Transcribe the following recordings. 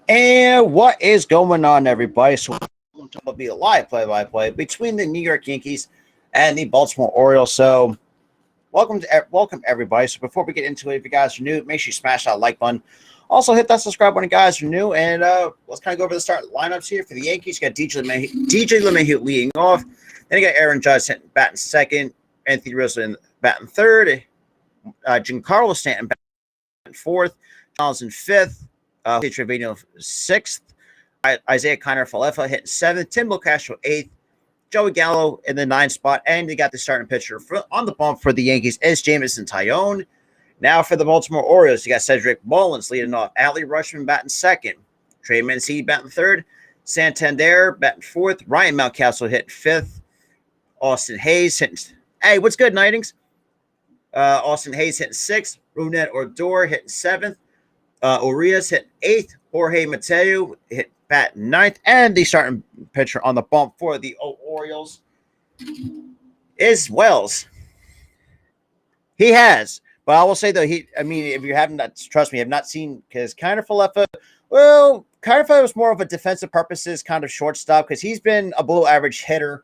And what is going on, everybody? So, will be a live play-by-play between the New York Yankees and the Baltimore Orioles. So, welcome everybody. So, before we get into it, if you guys are new, make sure you smash that like button. Also, hit that subscribe button, guys, are new. And let's kind of go over the start lineups here for the Yankees. You got DJ LeMahieu leading off. Then you got Aaron Judge batting second, Anthony Rizzo batting third, Giancarlo Stanton batting fourth, Donaldson fifth. Trevino sixth, Isaiah Kiner-Falefa hitting seventh, Tim Castro eighth, Joey Gallo in the ninth spot, and they got the starting pitcher on the bump for the Yankees is Jameson Taillon. Now for the Baltimore Orioles, you got Cedric Mullins leading off, Adley Rutschman batting second, Trey Mancini batting third, Santander batting fourth, Ryan Mountcastle hitting fifth, Austin Hayes hitting. Hey, what's good, Nightings? Austin Hayes hitting sixth, Rougned Odor hitting seventh. Urias hit eighth, Jorge Mateo hit bat ninth, and the starting pitcher on the bump for the Orioles is Wells. He has, but I will say though, if you haven't, trust me, have not seen, because Kiner-Falefa, Kiner-Falefa was more of a defensive purposes kind of shortstop, because he's been a below average hitter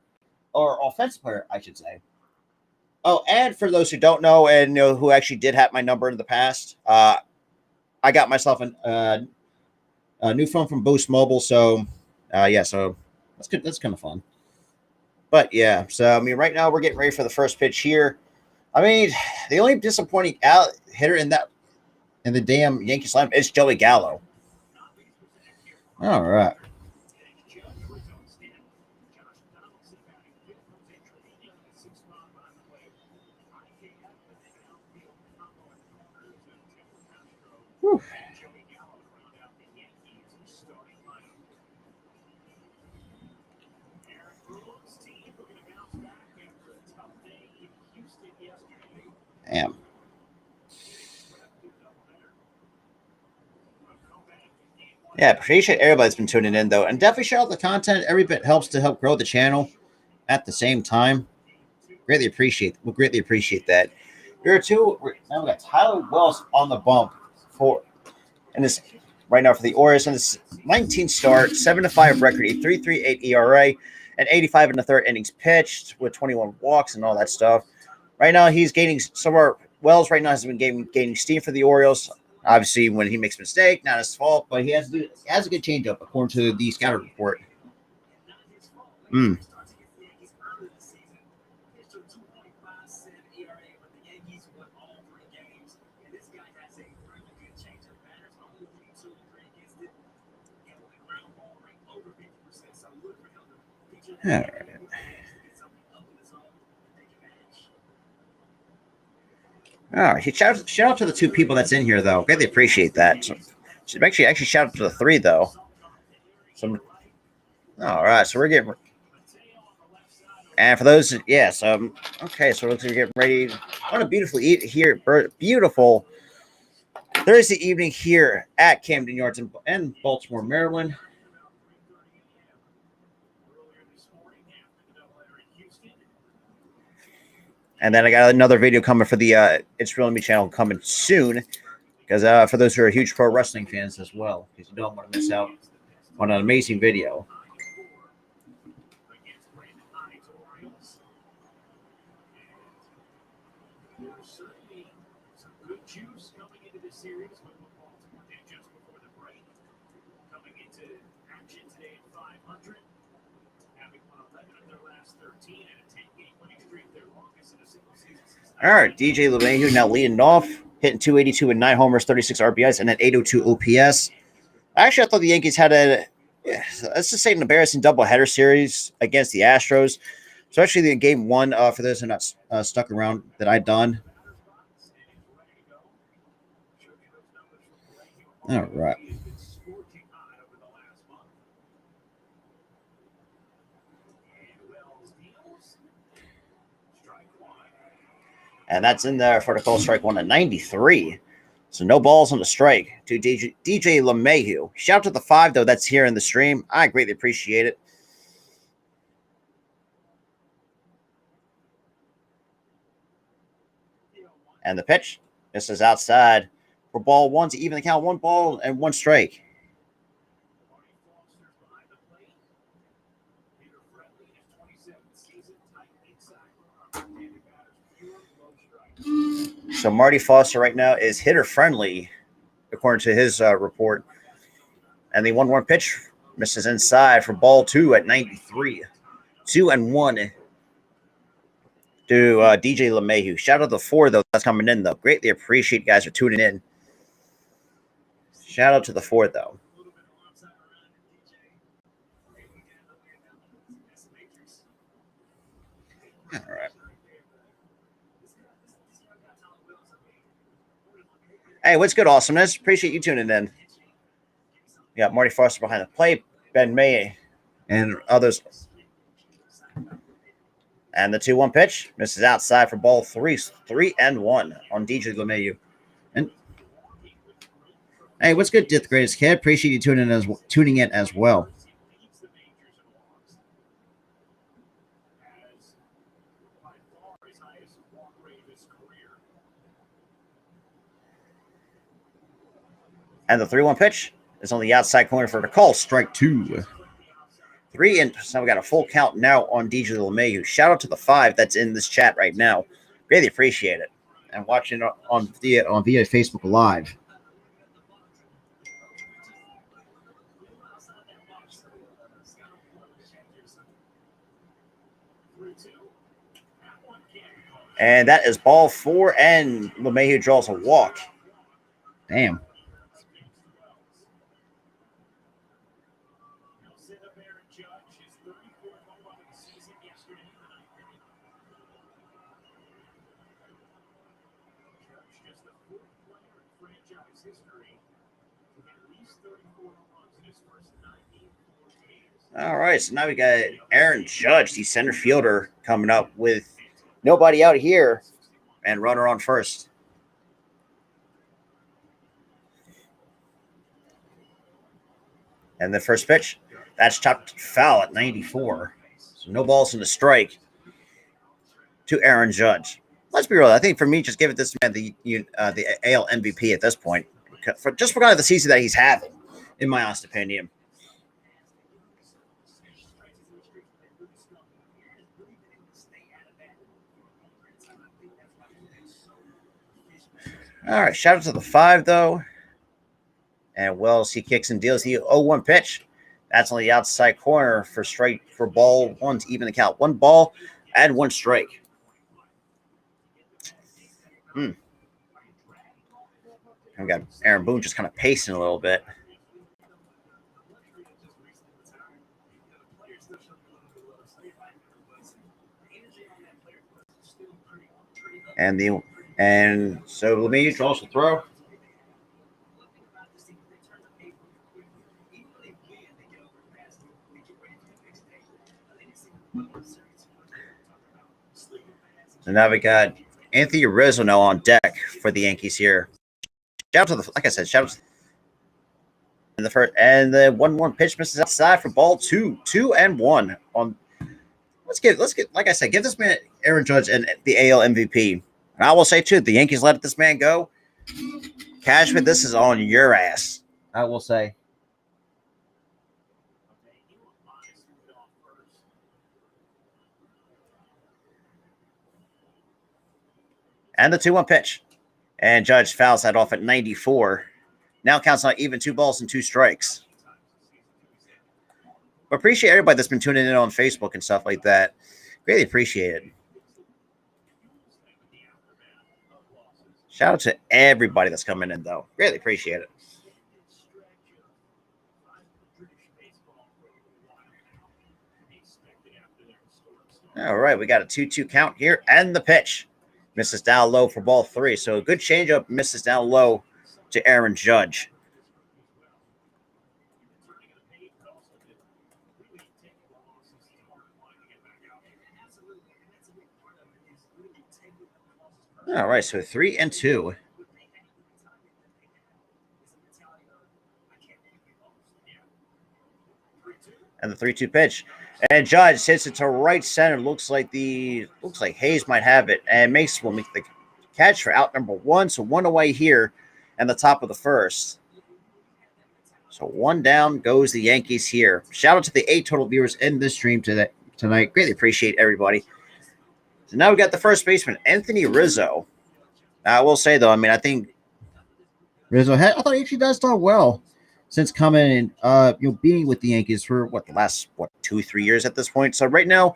or offensive player, I should say. Oh, and for those who don't know, and who actually did have my number in the past, I got myself a new phone from Boost Mobile, so so that's good. That's kind of fun. But yeah, so right now we're getting ready for the first pitch here. The only disappointing hitter in the damn Yankees lineup is Joey Gallo. All right. Whew. Damn. Yeah, appreciate everybody's been tuning in though, and definitely share out the content. Every bit helps to help grow the channel at the same time. We'll greatly appreciate that. Here are two. Now we got Tyler Wells on the bump for and this right now for the Orioles and this 19 start, 7-5 record, a 3.38 ERA, and 85 in the third innings pitched with 21 walks and all that stuff. Right now he's gaining some more. Wells right now has been gaining steam for the Orioles. Obviously, when he makes a mistake, not his fault, but he has a good changeup according to the scouting report. Mm. All right. All right. Shout out to the two people that's in here though. Greatly appreciate that. So, actually shout out to the three though. All right. So we're getting. And for those, yes, okay, so it looks like we're getting ready on a beautiful Thursday evening here at Camden Yards in Baltimore, Maryland. And then I got another video coming for the It's Real Me channel coming soon, because for those who are huge pro wrestling fans as well, because you don't want to miss out on an amazing video. All right, DJ LeMahieu now leading off, hitting 282 with 9 homers, 36 RBIs, and an 802 OPS. Actually, I thought the Yankees had let's just say an embarrassing doubleheader series against the Astros, especially in game one, for those who are not stuck around that I've done. All right. And that's in there for the call strike one at 93. So no balls on the strike to DJ LeMahieu. Shout out to the 5, though, that's here in the stream. I greatly appreciate it. And the pitch. This is outside for ball 1 to even the count. 1 ball and 1 strike. So Marty Foster right now is hitter friendly, according to his report. And the 1-1 pitch misses inside for ball 2 at 93. 2-1 to DJ LeMahieu. Shout out to the 4, though, that's coming in, though. Greatly appreciate you guys for tuning in. Shout out to the 4, though. All right. Hey, what's good, awesomeness? Appreciate you tuning in. We got Marty Foster behind the plate, Ben May, and others. And the 2-1 pitch misses outside for ball 3, 3-1 on DJ LeMahieu. And hey, what's good, Death Greatest Kid? Appreciate you tuning in as well. And the 3-1 pitch is on the outside corner for the call. Strike 2. 3 and so we got a full count now on DJ LeMahieu. Shout out to the 5 that's in this chat right now. Really appreciate it. And watching it on via Facebook Live. And that is ball 4, and LeMahieu draws a walk. Damn. All right, so now we got Aaron Judge, the center fielder, coming up with nobody out here and runner on first. And the first pitch, that's chopped foul at 94. So no balls in the strike. to Aaron Judge. Let's be real. I think for me, just give this man the AL MVP at this point, for kind of the season that he's having, in my honest opinion. All right, shout out to the 5 though, and Wells he kicks and deals the 0-1 pitch. That's on the outside corner for strike for ball one to even the count. 1 ball and 1 strike. I've got Aaron Boone just kind of pacing a little bit. And so LeMahieu draws the throw. So now we got Anthony Rizzo now on deck for the Yankees here. Shout out to like I said, shout out to the first and the 1-1 pitch misses outside for ball 2-1 on. Let's get like I said, give this man Aaron Judge and the AL MVP. And I will say too, the Yankees let this man go. Cashman, this is on your ass. I will say. And the 2-1 pitch. And Judge fouls that off at 94. Now counts on even 2 balls and 2 strikes. But appreciate everybody that's been tuning in on Facebook and stuff like that. Really appreciate it. Shout out to everybody that's coming in, though. Really appreciate it. All right, we got a 2-2 count here, and the pitch misses down low for ball 3. So a good changeup misses down low to Aaron Judge. All right, so 3-2. And the 3-2 pitch. And Judge hits it to right center. Looks like Hayes might have it, and Mace will make the catch for out number 1. So 1 away here, and the top of the first. So 1 down goes the Yankees here. Shout out to the 8 total viewers in this stream tonight. Greatly appreciate everybody. So now we got the first baseman, Anthony Rizzo. I will say though, I mean, I think Rizzo I thought he actually does start well since coming and being with the Yankees for the last 2-3 years at this point. So right now,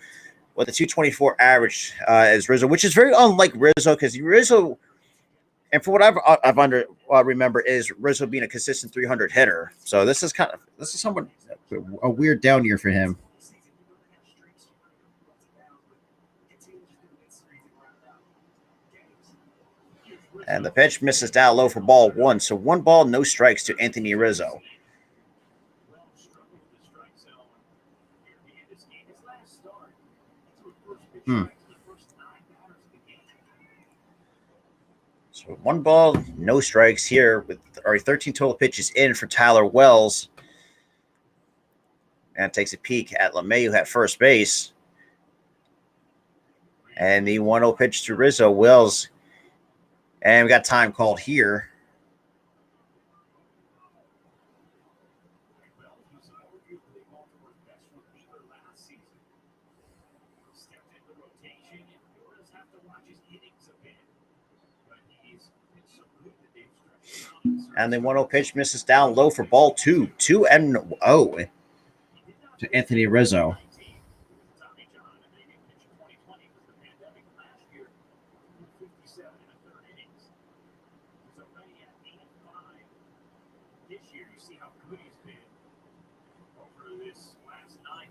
with the 224 average is Rizzo, which is very unlike Rizzo because Rizzo, and for what I've remember is Rizzo being a consistent 300 hitter. So this is somewhat a weird down year for him. And the pitch misses down low for ball 1. So 1 ball, no strikes to Anthony Rizzo. So 1 ball, no strikes here with 13 total pitches in for Tyler Wells. And takes a peek at LeMahieu at first base. And the 1-0 pitch to Rizzo. Wells. And we got time called here. And the 1-0 pitch misses down low for ball 2. 2-0 to Anthony Rizzo.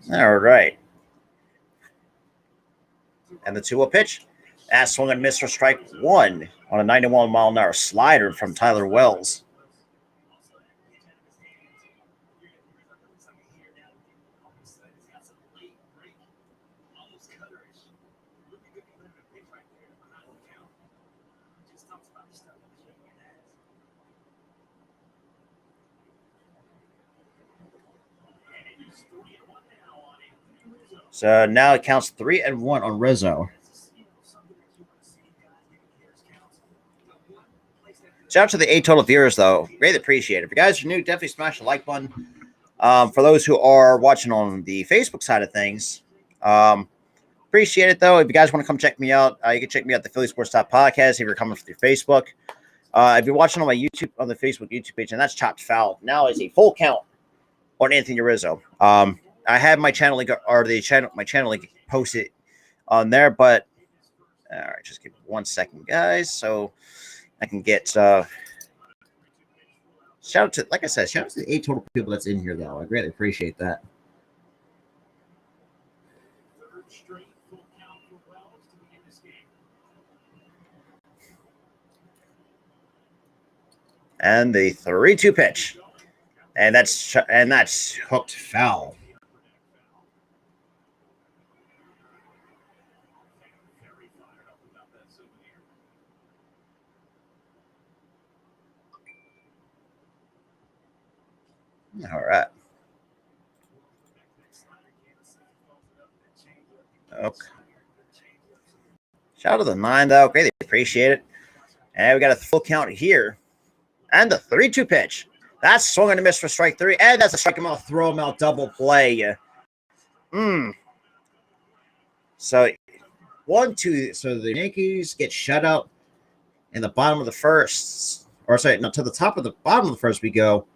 All right. And the 2-0 pitch. That swung and missed for strike 1 on a 91-mile-an-hour slider from Tyler Wells. So now it counts 3-1 on Rizzo. Shout out to the 8 total viewers, though. Greatly appreciate it. If you guys are new, definitely smash the like button. For those who are watching on the Facebook side of things, appreciate it, though. If you guys want to come check me out, you can check me out at the Philly Sports Top Podcast if you're coming through Facebook. If you're watching on my YouTube, on the Facebook YouTube page, and that's Chopped Foul, now is a full count on Anthony Rizzo. I have my channel link, or my channel link posted on there, but all right, just give me 1 second, guys, so I can get shout out to, like I said, shout out to the 8 total people that's in here, though. I greatly appreciate that. And the 3-2 pitch, and that's hooked foul. All right. Okay. Shout out to the 9, though. Greatly appreciate it. And we got a full count here. And the 3-2 pitch. That's swung and a miss for strike 3. And that's a strike him out, throw him out, double play. So 1-2. So the Yankees get shut out in the bottom of the first. Or sorry, no, to the top of the bottom of the first we go.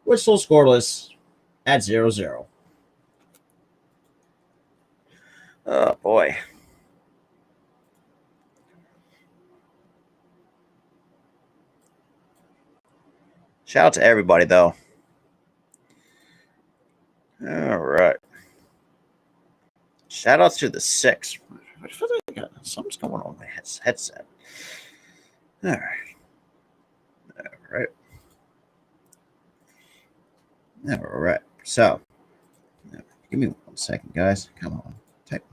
We're still scoreless at 0-0. Oh, boy. Shout out to everybody, though. All right. Shout out to the 6. I feel like something's going on with my headset. All right. All right. All right. So, give me 1 second, guys. Come on. Type.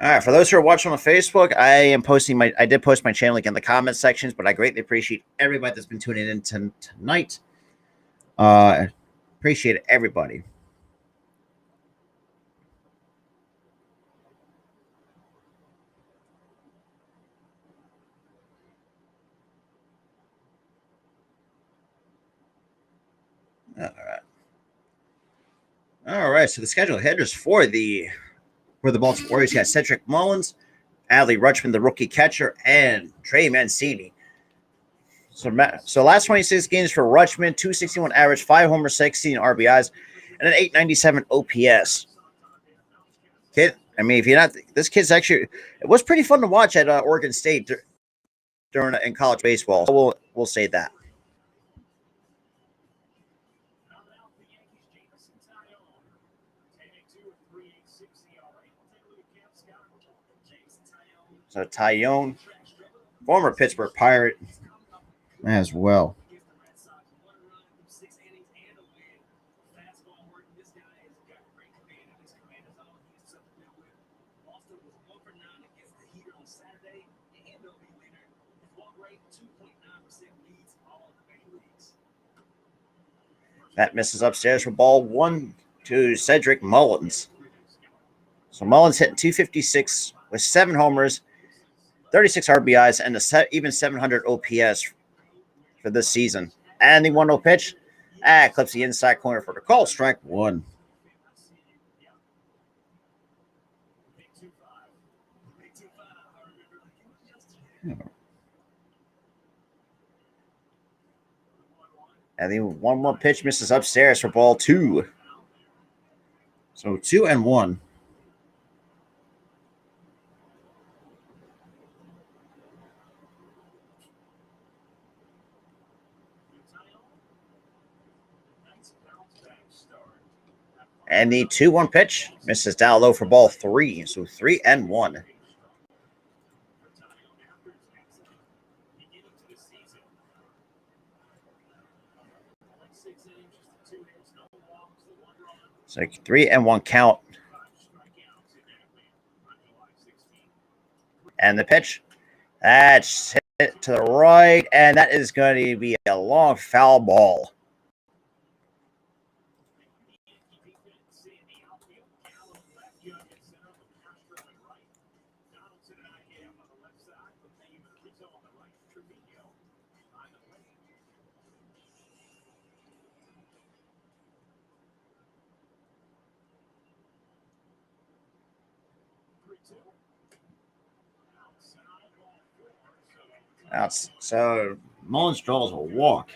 All right, for those who are watching on Facebook, I did post my channel link in the comment sections, but I greatly appreciate everybody that's been tuning in tonight. Appreciate everybody. All right. So the scheduled hitters for the Baltimore Orioles got Cedric Mullins, Adley Rutschman, the rookie catcher, and Trey Mancini. So last 26 games for Rutschman, 261 average, 5 homers, 16 RBIs, and an 897 OPS. Kid, I mean, if you're not, this kid's actually, it was pretty fun to watch at Oregon State in college baseball. So we'll say that. So Tyone, former Pittsburgh Pirate, as well. That misses upstairs for ball 1 to Cedric Mullins. So Mullins hitting 256 with 7 homers, 36 RBIs, and even 700 OPS for this season. And the 1-0 pitch, clips the inside corner for the call. Strike 1. And the 1-1 pitch misses upstairs for ball 2. So 2-1. And the 2-1 pitch misses down low for ball 3. So 3-1. So 3-1 count. And the pitch, that's hit to the right, and that is going to be a long foul ball. So Mullins draws a walk.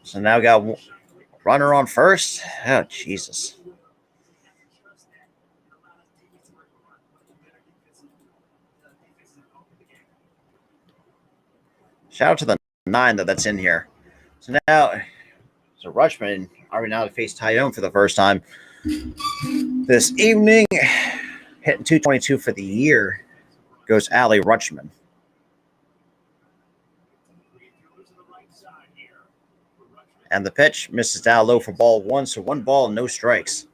So now we got runner on first. Oh, Jesus. Shout out to the 9 that's in here. So Rutschman are now to face Tyone for the first time this evening. Hitting 222 for the year goes Adley Rutschman. And the pitch misses down low for ball 1, so 1 ball, no strikes.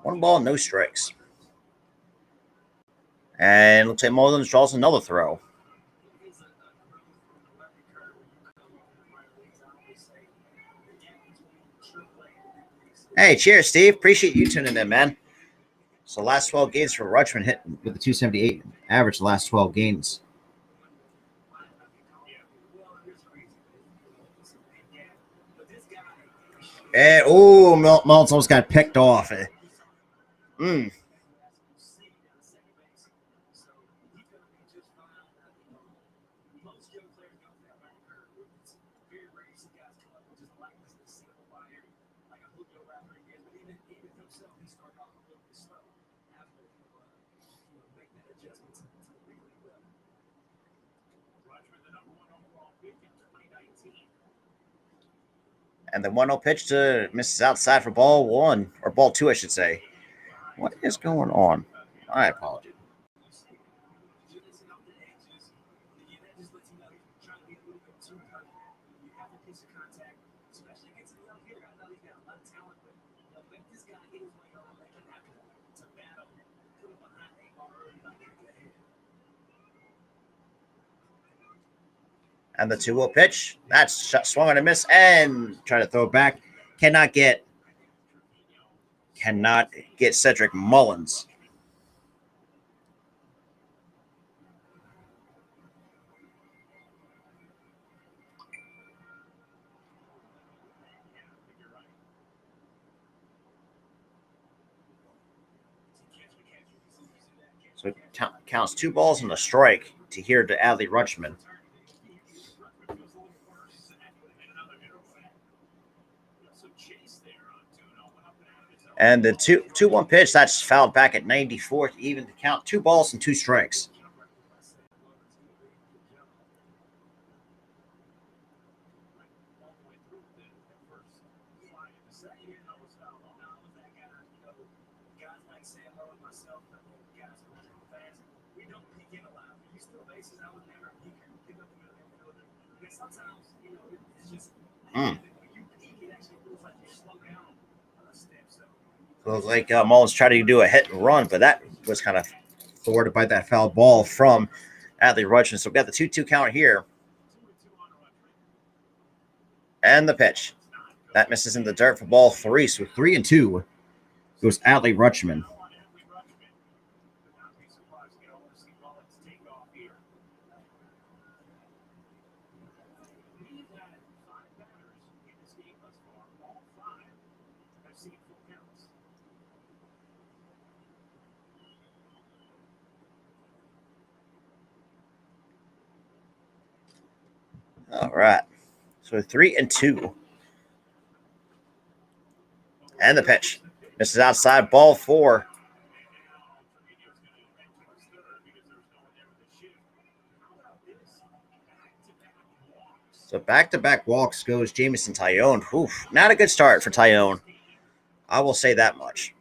One ball, no strikes. And looks like Mullins draws another throw. Hey, cheers, Steve. Appreciate you tuning in, man. So last 12 games for Rutschman hit with the 278 average the last 12 games. And Mullins almost got picked off. And the 1-0 pitch to misses outside for ball 1, or ball 2, I should say. What is going on? I apologize. And the 2-0 pitch, that's swung on a miss and trying to throw it back. Cannot get Cedric Mullins. So it counts 2 balls and a strike to Adley Rutschman. And the 2-1 pitch, that's fouled back at 94th, even to count 2 balls and 2 strikes. Looks like Mullins tried to do a hit and run, but that was kind of thwarted by that foul ball from Adley Rutschman. So we got the 2-2 count here. And the pitch. That misses in the dirt for ball 3. So 3-2 goes Adley Rutschman. All right. So 3-2. And the pitch. Misses outside, ball 4. So back-to-back walks goes Jameson Taillon. Oof, not a good start for Taillon. I will say that much.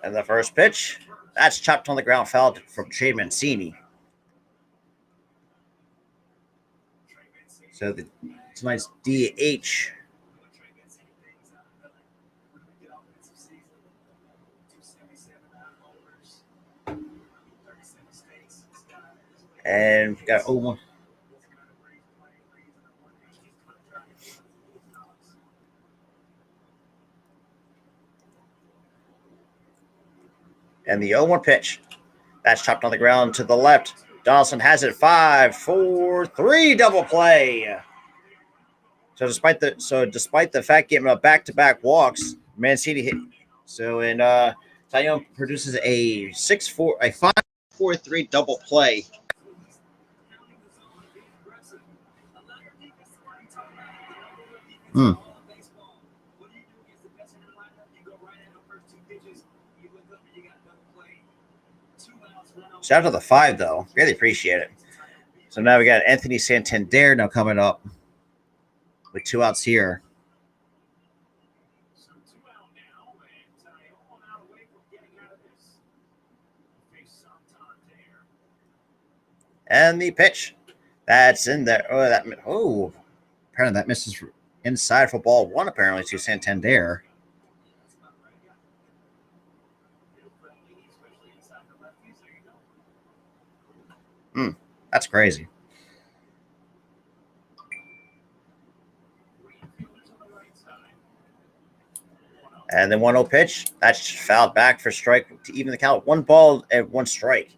And the first pitch, that's chopped on the ground, foul from Trey Mancini. So tonight's DH. And we got 0-1. And the 0-1 pitch. That's chopped on the ground to the left. Donaldson has it 5-4-3 double play. So despite the fact getting a back-to-back walks, Mancini hit. So Taillon produces a 5-4-3 double play. Shout out to the 5, though. Really appreciate it. So now we got Anthony Santander now coming up with 2 outs here. And the pitch. That's in there. Apparently that misses inside for ball 1, apparently, to Santander. That's crazy. And then 1-0 pitch. That's fouled back for strike to even the count. 1 ball and 1 strike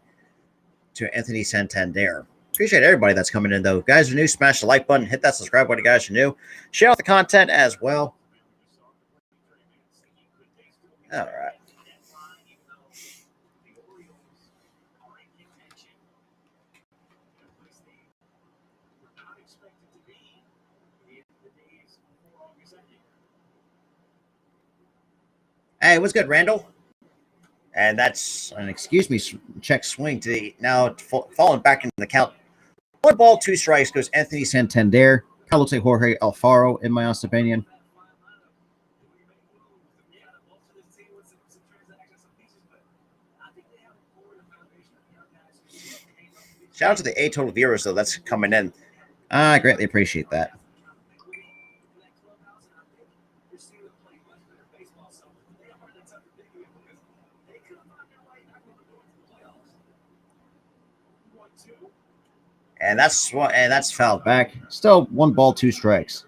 to Anthony Santander. Appreciate everybody that's coming in, though. If you guys are new, smash the like button. Hit that subscribe button. Guys are new. Share out the content as well. All right. Hey, what's good, Randall? And that's an check swing to the now falling back into the count. 1 ball, 2 strikes goes Anthony Santander. Kind of looks like Jorge Alfaro, in my honest opinion. Shout out to the 8 total viewers, though, that's coming in. I greatly appreciate that. And that's fouled back. Still 1 ball, 2 strikes.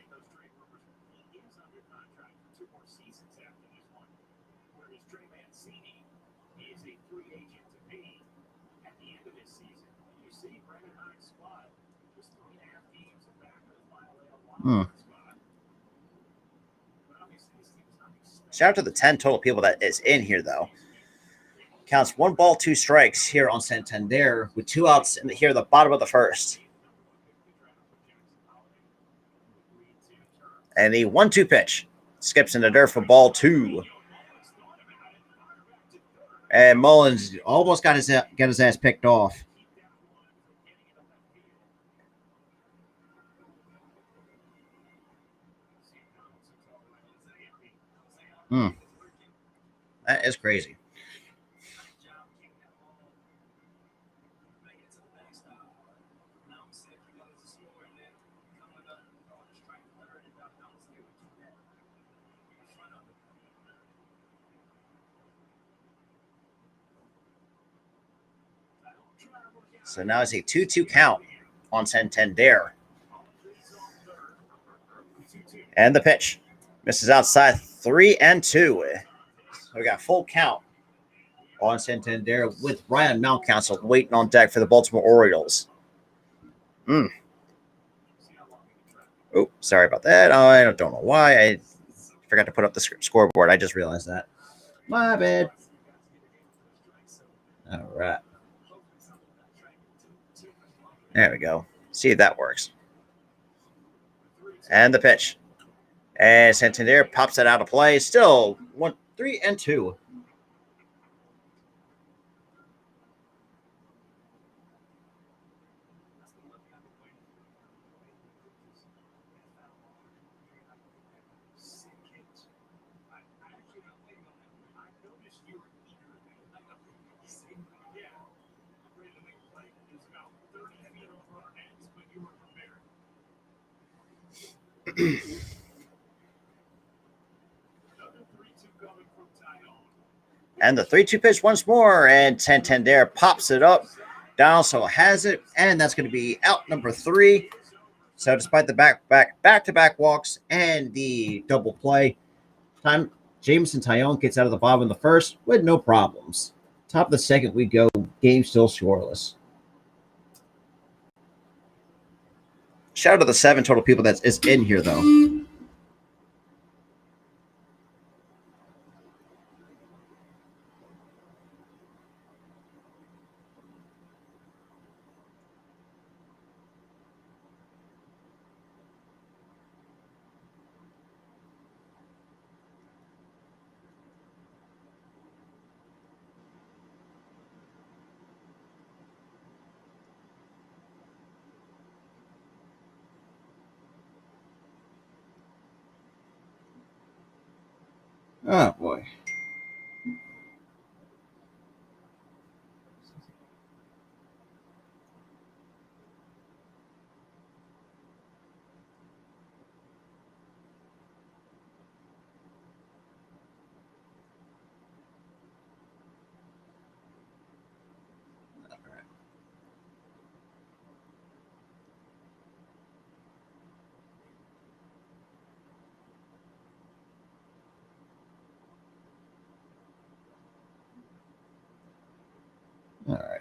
Shout out to the 10 total people that is in here, though. Counts 1 ball, 2 strikes here on Santander with 2 outs here at the bottom of the first. And the 1-2 pitch skips into dirt for ball 2. And Mullins almost got his ass picked off. That is crazy. So now it's a 2-2 count on Santander. And the pitch misses outside 3-2. So we got full count on Santander with Ryan Mountcastle waiting on deck for the Baltimore Orioles. Oh, sorry about that. I don't know why. I forgot to put up the scoreboard. I just realized that. My bad. All right. There we go. See if that works. And the pitch. And Santander pops it out of play. Still 3-2. And the 3-2 pitch once more, and Santander pops it up. Donaldson has it, and that's going to be out number 3. So despite the back-to-back walks and the double play, Jameson Taillon gets out of the bottom of the first with no problems. Top of the second we go, game still scoreless. Shout out to the 7 total people that is in here, though. Oh, boy. All right.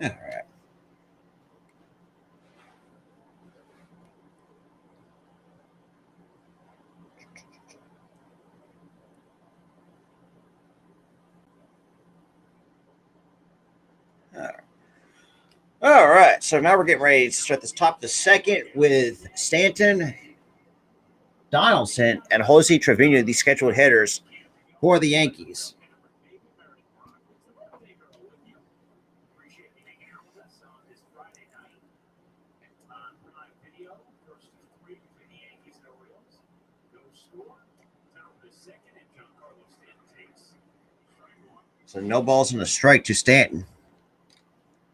All right. All right. So now we're getting ready to start this top of the second with Stanton, Donaldson, and Jose Trevino, the scheduled hitters for the Yankees. So no balls and a strike to Stanton.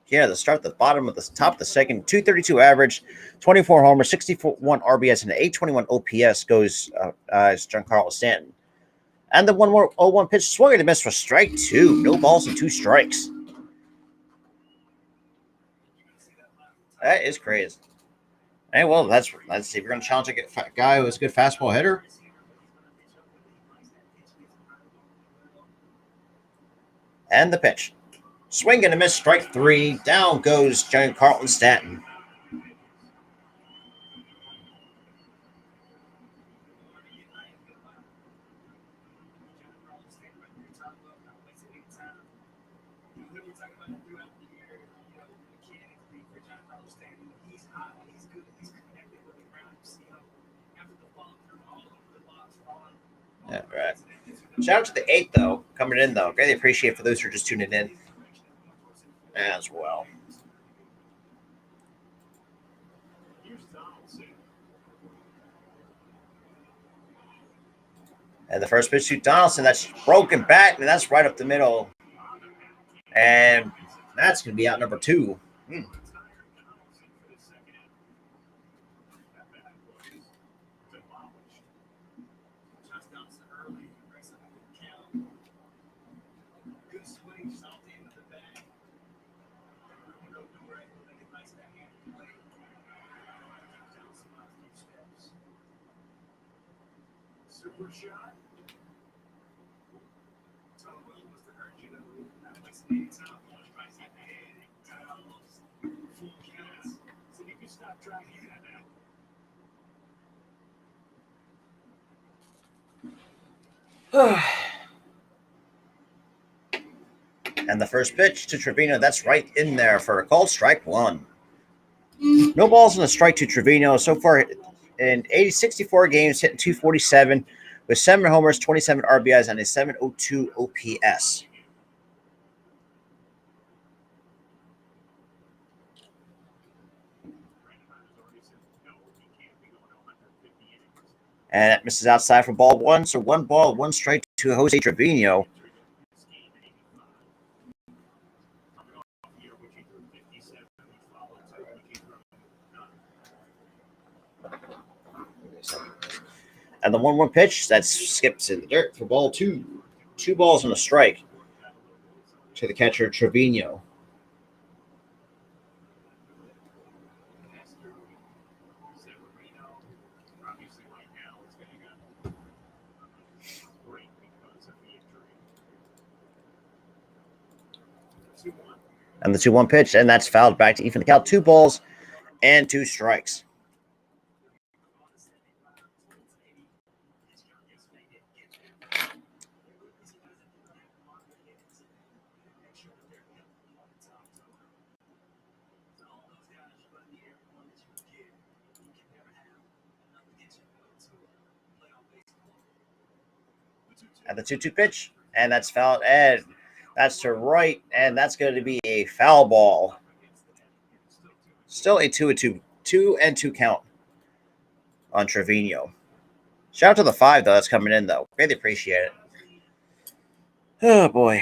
Yeah, to start the bottom of the top of the second, 232 average, 24 homers, 61 RBS, and 821 OPS goes Giancarlo Stanton. And the 1-1 pitch swung and a miss for strike 2. No balls and 2 strikes. That is crazy. Hey, well, let's see if we're going to challenge a guy who's a good fastball hitter. And the pitch. Swing and a miss, strike 3. Down goes Giancarlo Stanton. All right. Shout out to the 8, though, coming in, though. Greatly appreciate for those who are just tuning in as well. And the first pitch to Donaldson, that's broken back, and that's right up the middle. And that's going to be out number 2. And the first pitch to Trevino, that's right in there for a called strike one. No balls in a strike to Trevino so far in 64 games, hitting 247 with 7 homers, 27 RBIs, and a 702 OPS. And that misses outside for ball one. So 1 ball, 1 strike to Jose Trevino. And the 1-1 pitch that skips in the dirt for ball 2. 2 balls and a strike to the catcher Trevino. And the 2-1 pitch, and that's fouled back to even the count. 2 balls and 2 strikes. And the 2-2 pitch, and that's fouled, and that's to right, and that's going to be a foul ball. Still a 2-2 count on Trevino. Shout out to the 5 though that's coming in though. Really appreciate it. Oh boy.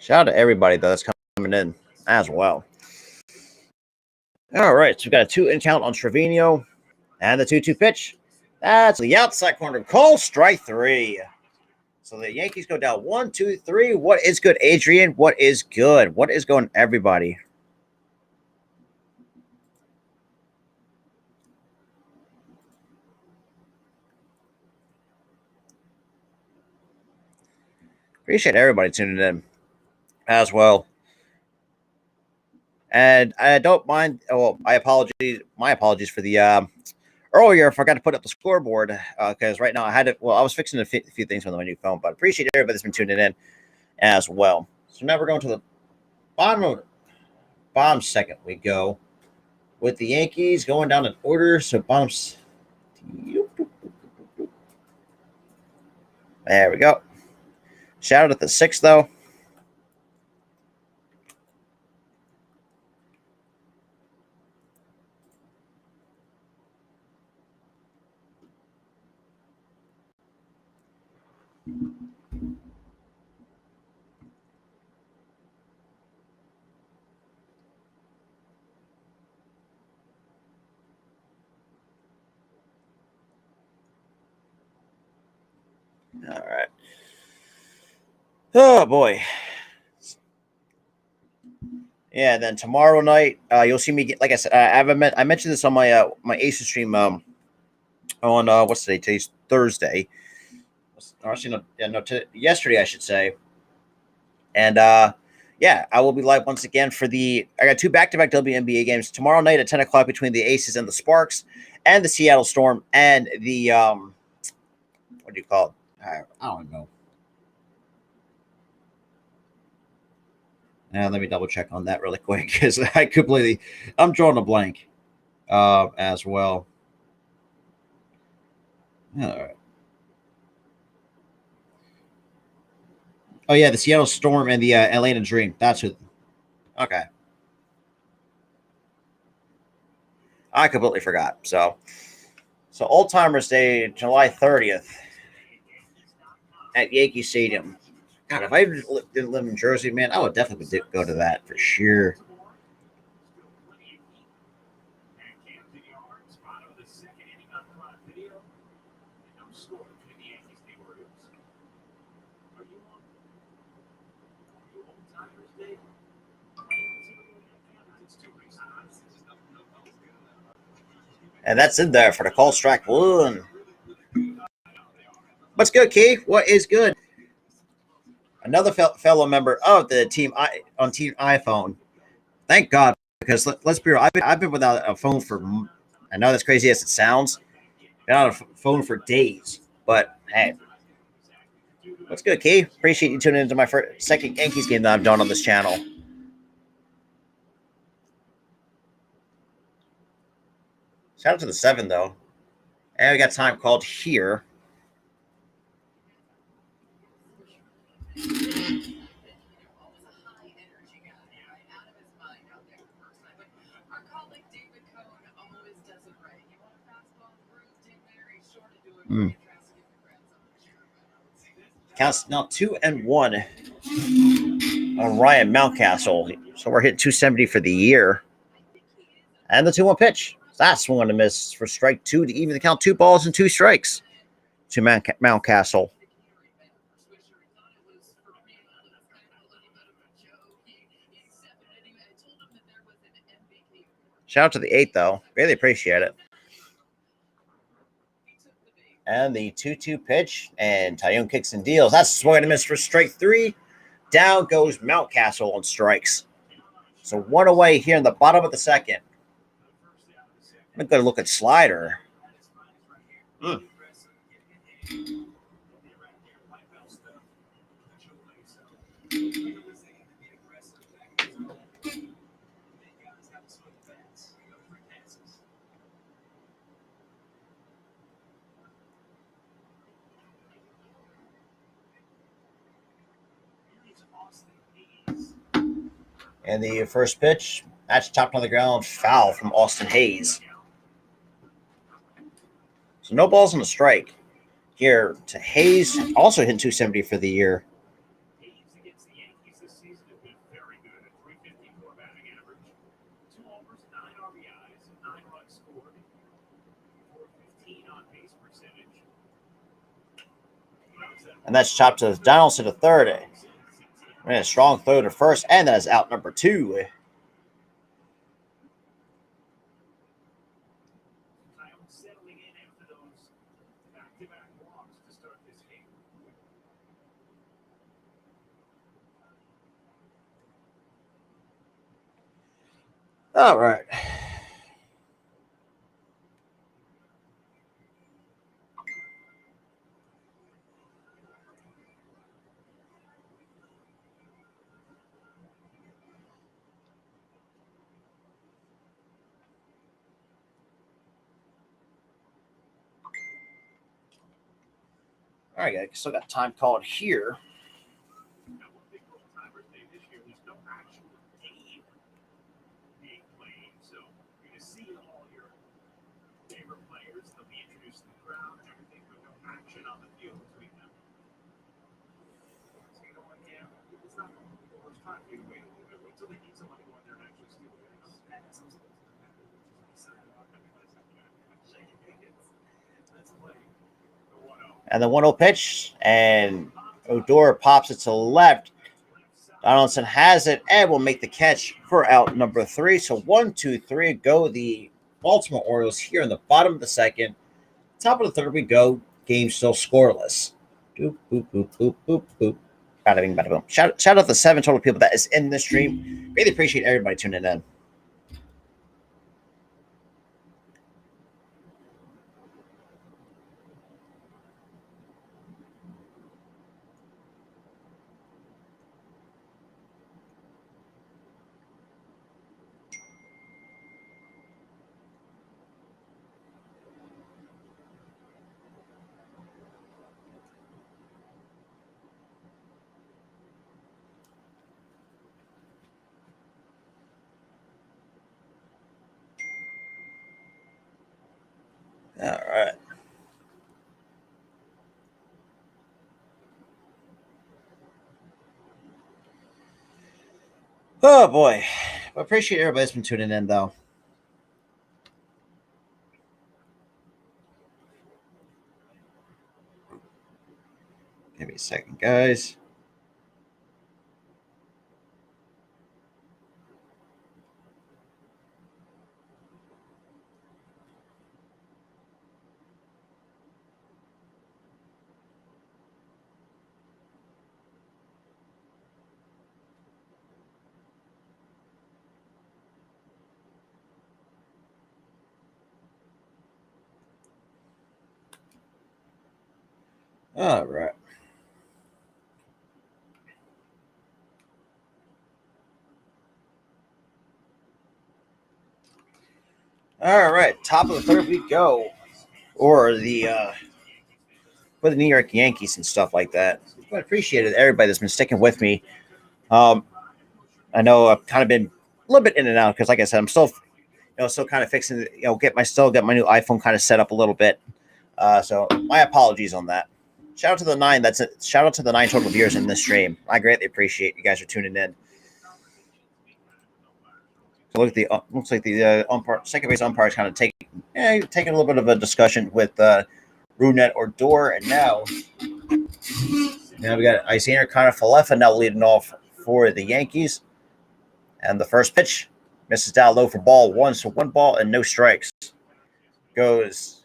Shout out to everybody though that's coming in as well. All right, so we got a 2 count on Trevino, and the 2-2 pitch. That's the outside corner. Call strike 3. So the Yankees go down 1, 2, 3. What is good, Adrian? What is good? What is going, everybody? Appreciate everybody tuning in as well. And I don't mind. Well, my apologies for the earlier. I forgot to put up the scoreboard because right now I had it. Well, I was fixing a few things with my new phone, but appreciate everybody that's been tuning in as well. So now we're going to the bottom second. We go with the Yankees going down in order. So bottoms. There we go. Shout out at the 6th though. All right. Oh boy. Yeah. Then tomorrow night, you'll see me get. Like I said, I mentioned this on my my Aces stream on what's today? Today's Thursday. Actually, no, yeah, no, yesterday I should say. And yeah, I will be live once again for the. I got 2 back-to-back WNBA games tomorrow night at 10 o'clock between the Aces and the Sparks, and the Seattle Storm and the what do you call it? I don't know. Now let me double check on that really quick because I'm drawing a blank as well. All right. Oh yeah, the Seattle Storm and the Atlanta Dream. That's who. Okay. I completely forgot. So Old Timers Day, July 30th at Yankee Stadium. God, if I didn't live in Jersey, man, I would definitely go to that for sure. And that's in there for the call strike one. What's good, Key? What is good? Another fellow member of the team on Team iPhone. Thank God, because let's be real, I've been without a phone for. I know that's crazy as it sounds. Been on a phone for days, but hey, what's good, Key? Appreciate you tuning into my second Yankees game that I've done on this channel. Shout out to the 7 though. And we got time called here. Mm. Counts now 2-1 on Ryan Mountcastle. So we're hitting 270 for the year. And the 2-1 pitch. That's one to miss for strike two to even the count 2 balls and 2 strikes to Mountcastle. Shout out to the 8, though. Really appreciate it. And the 2-2 pitch, and Tyone kicks and deals. That's swung and a miss for strike 3. Down goes Mountcastle on strikes. So 1 away here in the bottom of the second. I'm going to look at slider. Mm. And the first pitch, that's chopped on the ground, foul from Austin Hayes. So no balls on the strike. Here to Hayes, also hitting 270 for the year. And that's chopped to Donaldson to third. And a strong throw to first, and that is out number 2. All right. All right, guys. Still got time called here. And the 1-0 pitch, and Odor pops it to the left. Donaldson has it and will make the catch for out number 3. So 1, 2, 3 go the Baltimore Orioles here in the bottom of the second. Top of the third we go. Game still scoreless. Boop, boop, boop, boop, boop, boop. Bada bing, bada boom. Shout out the 7 total people that is in the stream. Really appreciate everybody tuning in. Oh boy, I appreciate everybody's been tuning in though. Give me a second, guys. All right. All right. Top of the third we go. Or the for the New York Yankees and stuff like that. I appreciate it. Everybody that's been sticking with me. Um, I know I've kind of been a little bit in and out because, like I said, I'm still, still kind of fixing, get my new iPhone kind of set up a little bit. So my apologies on that. Shout out to the nine. That's it. Shout out to the 9 total viewers in this stream. I greatly appreciate you guys are tuning in. So look at the looks like the umpire, second base umpire is kind of taking a little bit of a discussion with Brunette or Door, and now we got Isaiah kind of Falefa now leading off for the Yankees. And the first pitch misses down low for ball one, so 1 ball and no strikes. Goes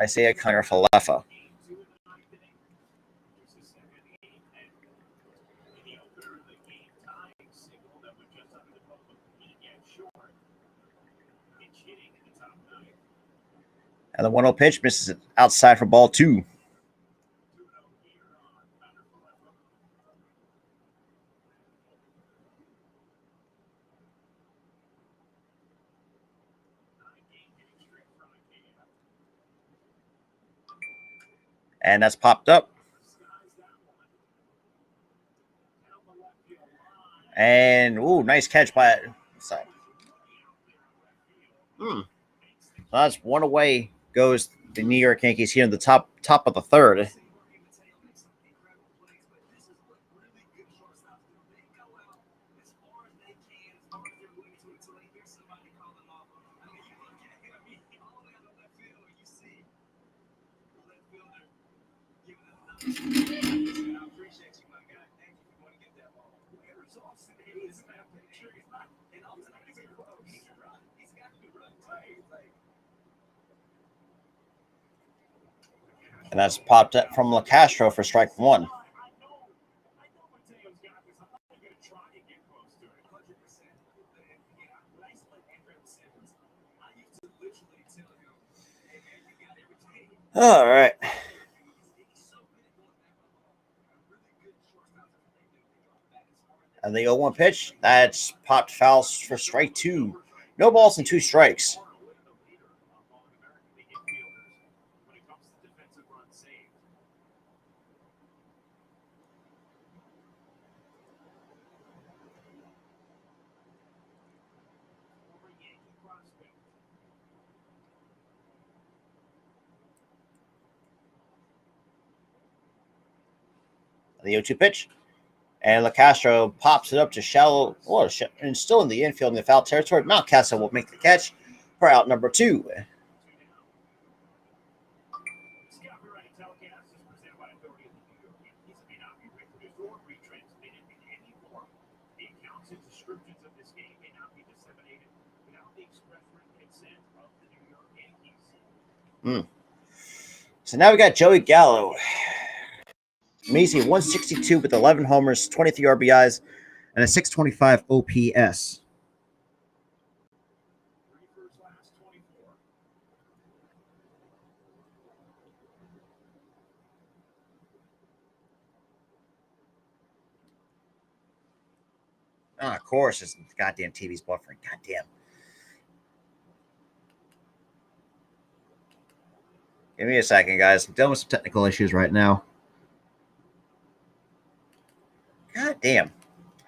Isaiah Connor Falefa. And the 1-0 pitch misses it outside for ball two. And that's popped up. And nice catch by it. So that's one away goes the New York Yankees here in the top of the third. And that's popped up from LaCastro for strike one. All right. And the 0-1 pitch, that's popped fouls for strike two. No balls and 2 strikes. The 0-2 pitch. And LaCastro pops it up to shallow, and still in the infield in the foul territory. Mountcastle will make the catch for out number 2. So now we got Joey Gallo. Amazing 162 with 11 homers, 23 RBIs, and a 625 OPS. Of course, it's goddamn TV's buffering. Goddamn. Give me a second, guys. I'm dealing with some technical issues right now. God damn.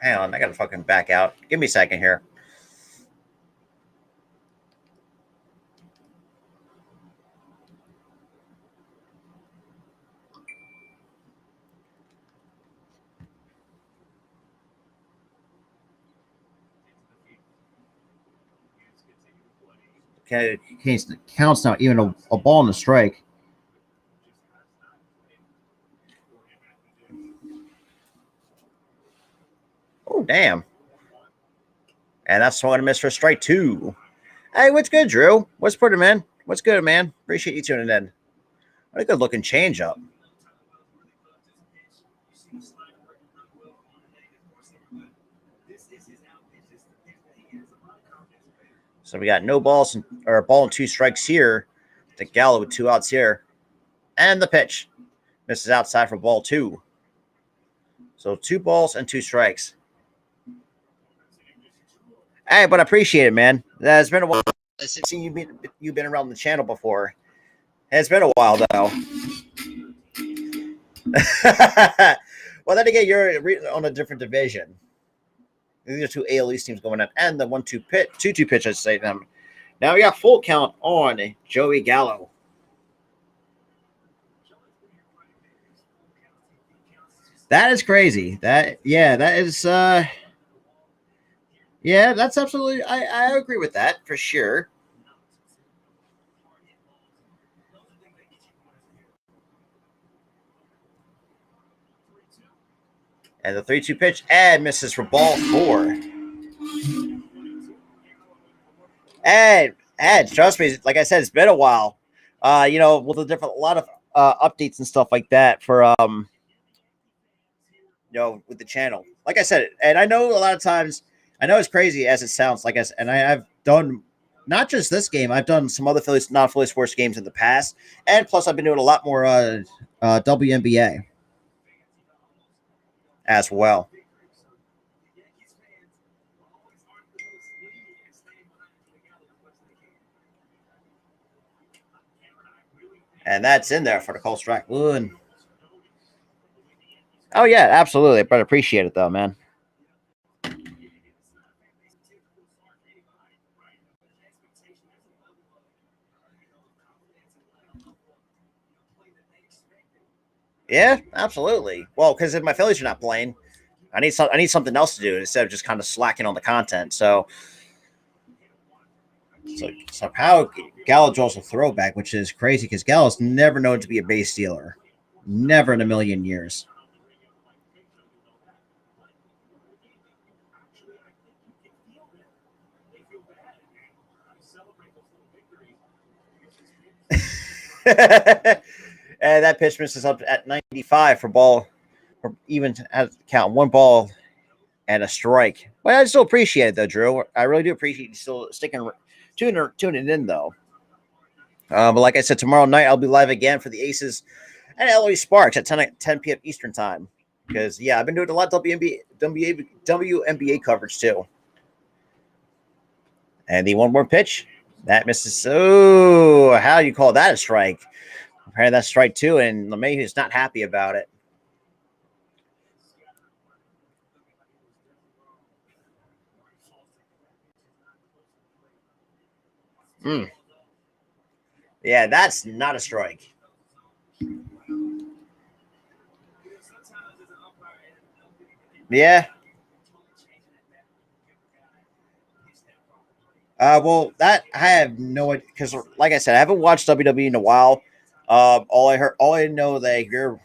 Hang on, I gotta fucking back out. Give me a second here. counts now, even a ball and a strike. Oh, damn. And that's swung and a miss for strike 2. Hey, what's good, Drew? What's pretty, man? What's good, man? Appreciate you tuning in. What a good looking changeup. So we got no balls or a ball and 2 strikes here. To Gallo with 2 outs here. And the pitch misses outside for ball 2. So 2 balls and 2 strikes. Hey, but I appreciate it, man. It's been a while since you've been around the channel before. It's been a while though. Well, then again, you're on a different division. These are 2 AL East teams going on, and the 1-2 pitch, 2-2 pitch, I'd say them. Now we got full count on Joey Gallo. That is crazy. That is yeah, that's absolutely I agree with that for sure. And the 3-2 pitch and misses for ball 4. And trust me, like I said, it's been a while. With a lot of updates and stuff like that for with the channel. Like I said, and I know a lot of times, I know it's crazy as it sounds. Like I've done not just this game. I've done some other non-Philly sports games in the past, and plus I've been doing a lot more WNBA as well. And that's in there for the call strike. Ooh. Oh yeah, absolutely. But I appreciate it though, man. Yeah, absolutely. Well, because if my Phillies are not playing, I need something else to do instead of just kind of slacking on the content. So how Gallo draws a throwback, which is crazy because Gallo's never known to be a base stealer, never in a million years. And that pitch misses up at 95 for ball, or even at count 1 ball and a strike. Well, I still appreciate it though, Drew. I really do appreciate you still tuning in though. But like I said, tomorrow night I'll be live again for the Aces and LA Sparks at 10 p.m. Eastern time. Because yeah, I've been doing a lot of WNBA coverage too. And the 1 more pitch that misses. Oh, how do you call that a strike? Apparently that's strike 2, and LeMay is not happy about it. Mm. Yeah, that's not a strike. Yeah. Well, that I have no idea because, like I said, I haven't watched WWE in a while. All I know that you're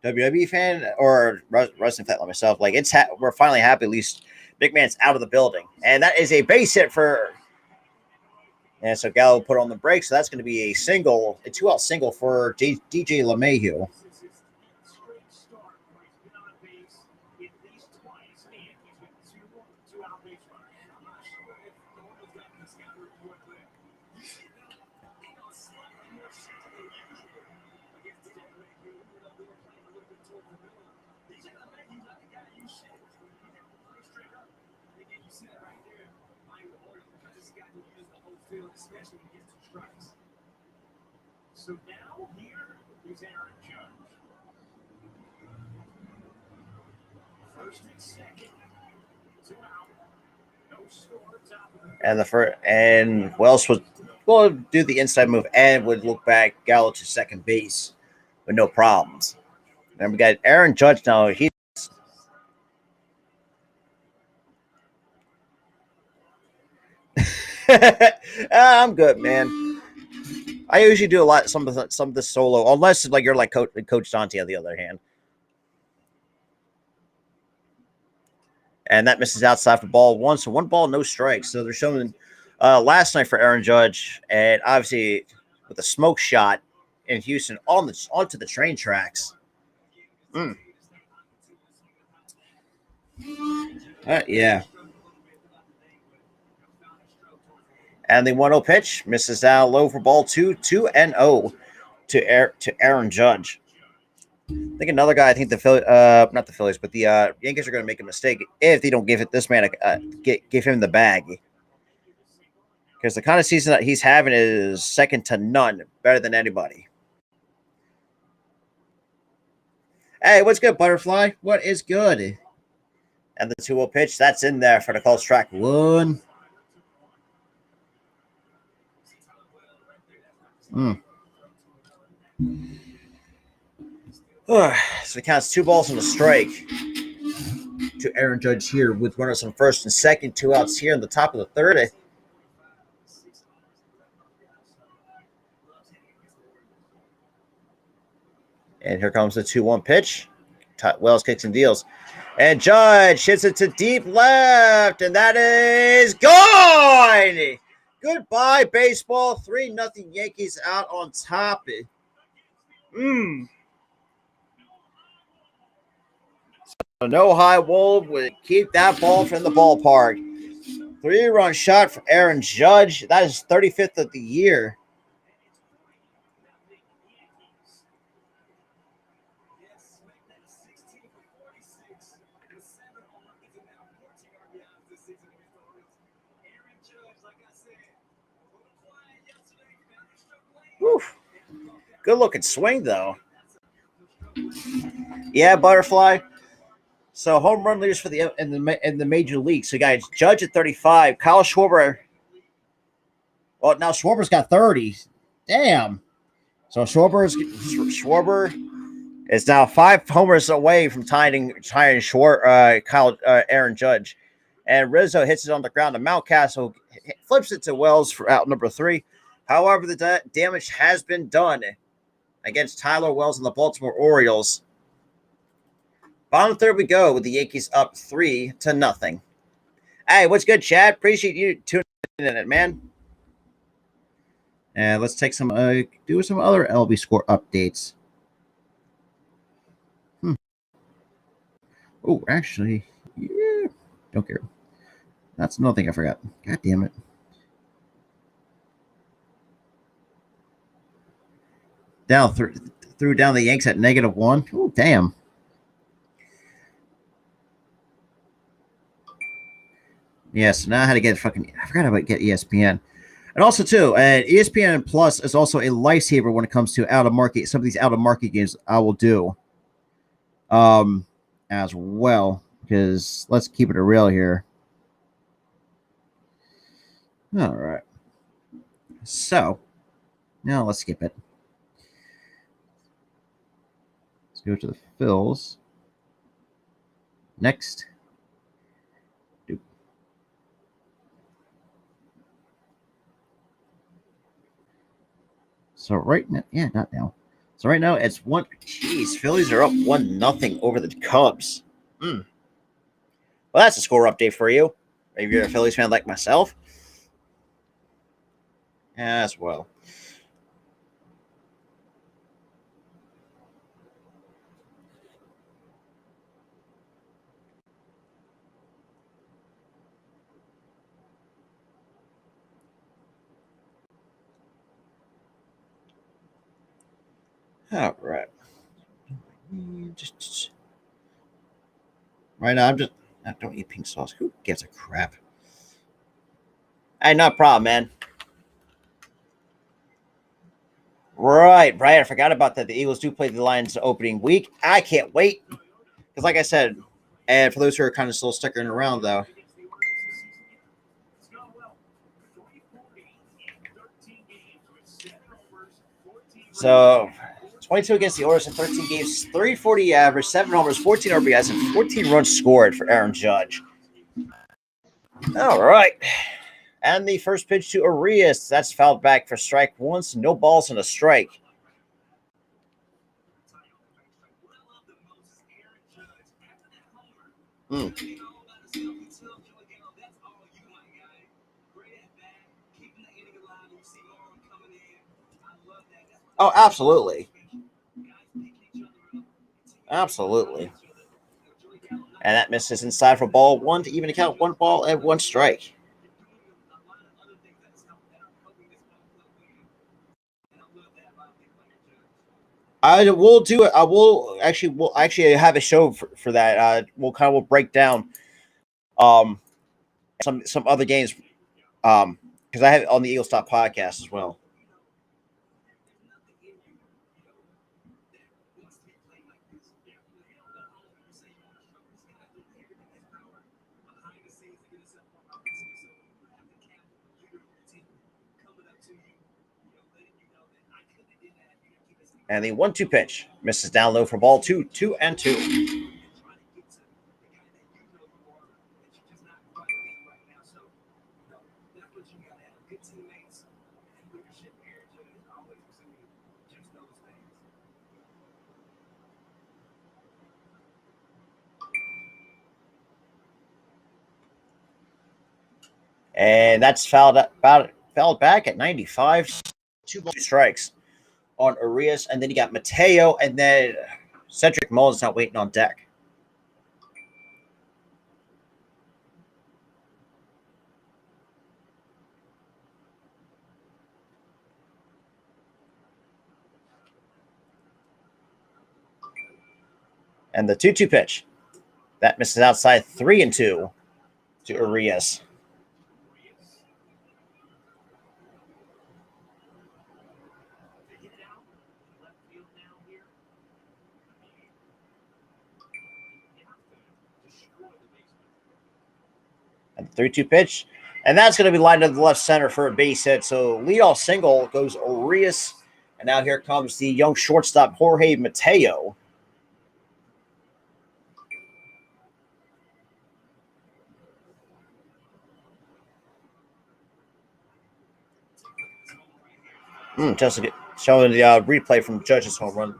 a WWE fan or wrestling fan like myself, like we're finally happy. At least Big Man's out of the building, and that is a base hit for. And so Gallo put on the brakes. So that's going to be a 2-out single for DJ LeMahieu. So now here is Aaron Judge. First and second. 2 out. No score. And the first and Wells will do the inside move and would look back Gallo to second base with no problems. And we got Aaron Judge now. He's I'm good, man. I usually do a lot some of this solo, unless like you're like Coach Dante on the other hand. And that misses outside for ball one. So one ball, no strikes. So they're showing last night for Aaron Judge, and obviously with a smoke shot in Houston onto the train tracks. Mm. Yeah. And the 1-0 pitch misses out low for ball 2-0 to Aaron Judge. I think another guy. I think not the Phillies, but the Yankees are going to make a mistake if they don't give this man give him the bag, because the kind of season that he's having is second to none, better than anybody. Hey, what's good, Butterfly? What is good? And the 2-0 pitch, that's in there for the call strike one. So it counts 2 balls and a strike to Aaron Judge here with runners on first and second, 2 outs here in the top of the third. And here comes the 2-1 pitch. Wells kicks and deals. And Judge hits it to deep left, and that is gone. Goodbye, baseball. 3-0 Yankees out on top. So no high wall would keep that ball from the ballpark. 3-run shot for Aaron Judge. That is 35th of the year. Oof. Good looking swing, though. Yeah, Butterfly. So home run leaders for in the major league. So guys, Judge at 35, Kyle Schwarber. Well, now Schwarber's got 30. Damn. So Schwarber is now 5 homers away from tying Aaron Judge. And Rizzo hits it on the ground. And Mountcastle flips it to Wells for out number 3. However, the damage has been done against Tyler Wells and the Baltimore Orioles. Bottom third we go with the Yankees up 3-0. Hey, what's good, Chad? Appreciate you tuning in it, man. And let's take do some other LB score updates. Oh, actually, yeah, don't care. That's another thing I forgot. God damn it. Threw down the Yanks at -1. Oh, damn. Yeah, so now I had to get I forgot about get ESPN. And also, too, ESPN Plus is also a lifesaver when it comes to out-of-market. Some of these out-of-market games I will do as well, because let's keep it real here. All right. So, now let's skip it. Let's go to the Phils. Next. So right now, yeah, not now. So right now it's one. Jeez, Phillies are up 1-0 over the Cubs. Well, that's a score update for you. Maybe you're a Phillies fan like myself. As well. All right. Just right now, I don't eat pink sauce. Who gives a crap? Hey, no problem, man. Right. I forgot about that. The Eagles do play the Lions opening week. I can't wait. Because like I said, and for those who are kind of still sticking around, though, so 22 against the Orioles in 13 games, 340 average, 7 homers, 14 RBIs, and 14 runs scored for Aaron Judge. All right. And the first pitch to Arias, that's fouled back for strike one, so no balls and a strike. Oh, absolutely. Absolutely. And that misses inside for ball one to even account 1 ball and 1 strike. I will do it. I will actually. We'll actually have a show for that. We'll break down um some other games because I have it on the Eagle Stop podcast as well. And the 1-2 pitch misses down low for ball two, 2-2. And that's fouled back at 95. 2 strikes on Arias, and then you got Mateo, and then Cedric Mullins not waiting on deck. And the 2-2 pitch that misses outside 3-2 to Arias. And the 3-2 pitch. And that's going to be lined up the left center for a base hit. So leadoff single goes Arias. And now here comes the young shortstop, Jorge Mateo. Just showing the replay from Judge's home run.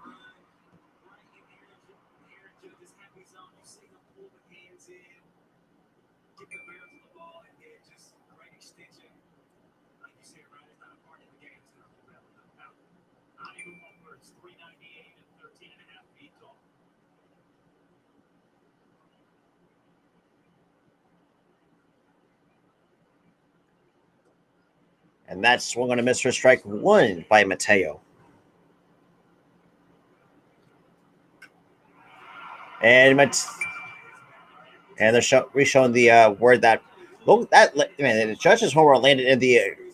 And that's swung on a miss for strike one by Mateo. And they're re-showing the word that the Judge's home run landed in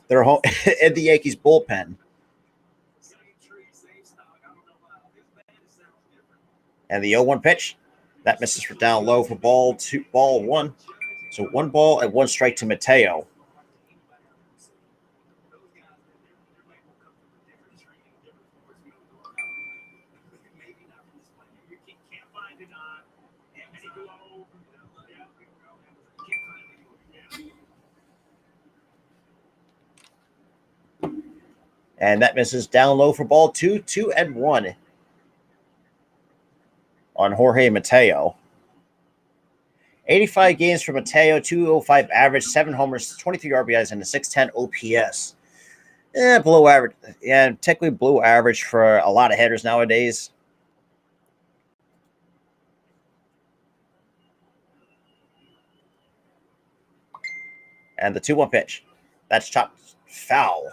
their home in the Yankees bullpen. And the 0-1 pitch that misses for down low for ball one. So 1 ball and 1 strike to Mateo. And that misses down low for ball 2-1 on Jorge Mateo. 85 games for Mateo, 205 average, 7 homers, 23 RBIs, and a 610 OPS. Below average. Yeah, technically below average for a lot of hitters nowadays. And the 2-1 pitch. That's chopped foul.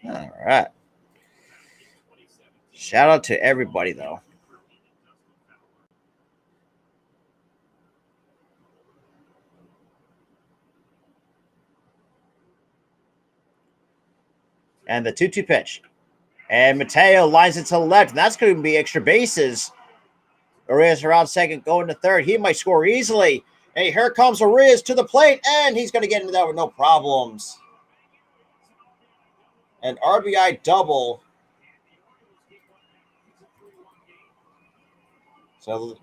All right. Shout out to everybody, though. And the 2-2 pitch. And Mateo lines it to the left. And that's going to be extra bases. Arias around second, going to third. He might score easily. And here comes Arias to the plate. And he's going to get into that with no problems. An RBI double. So,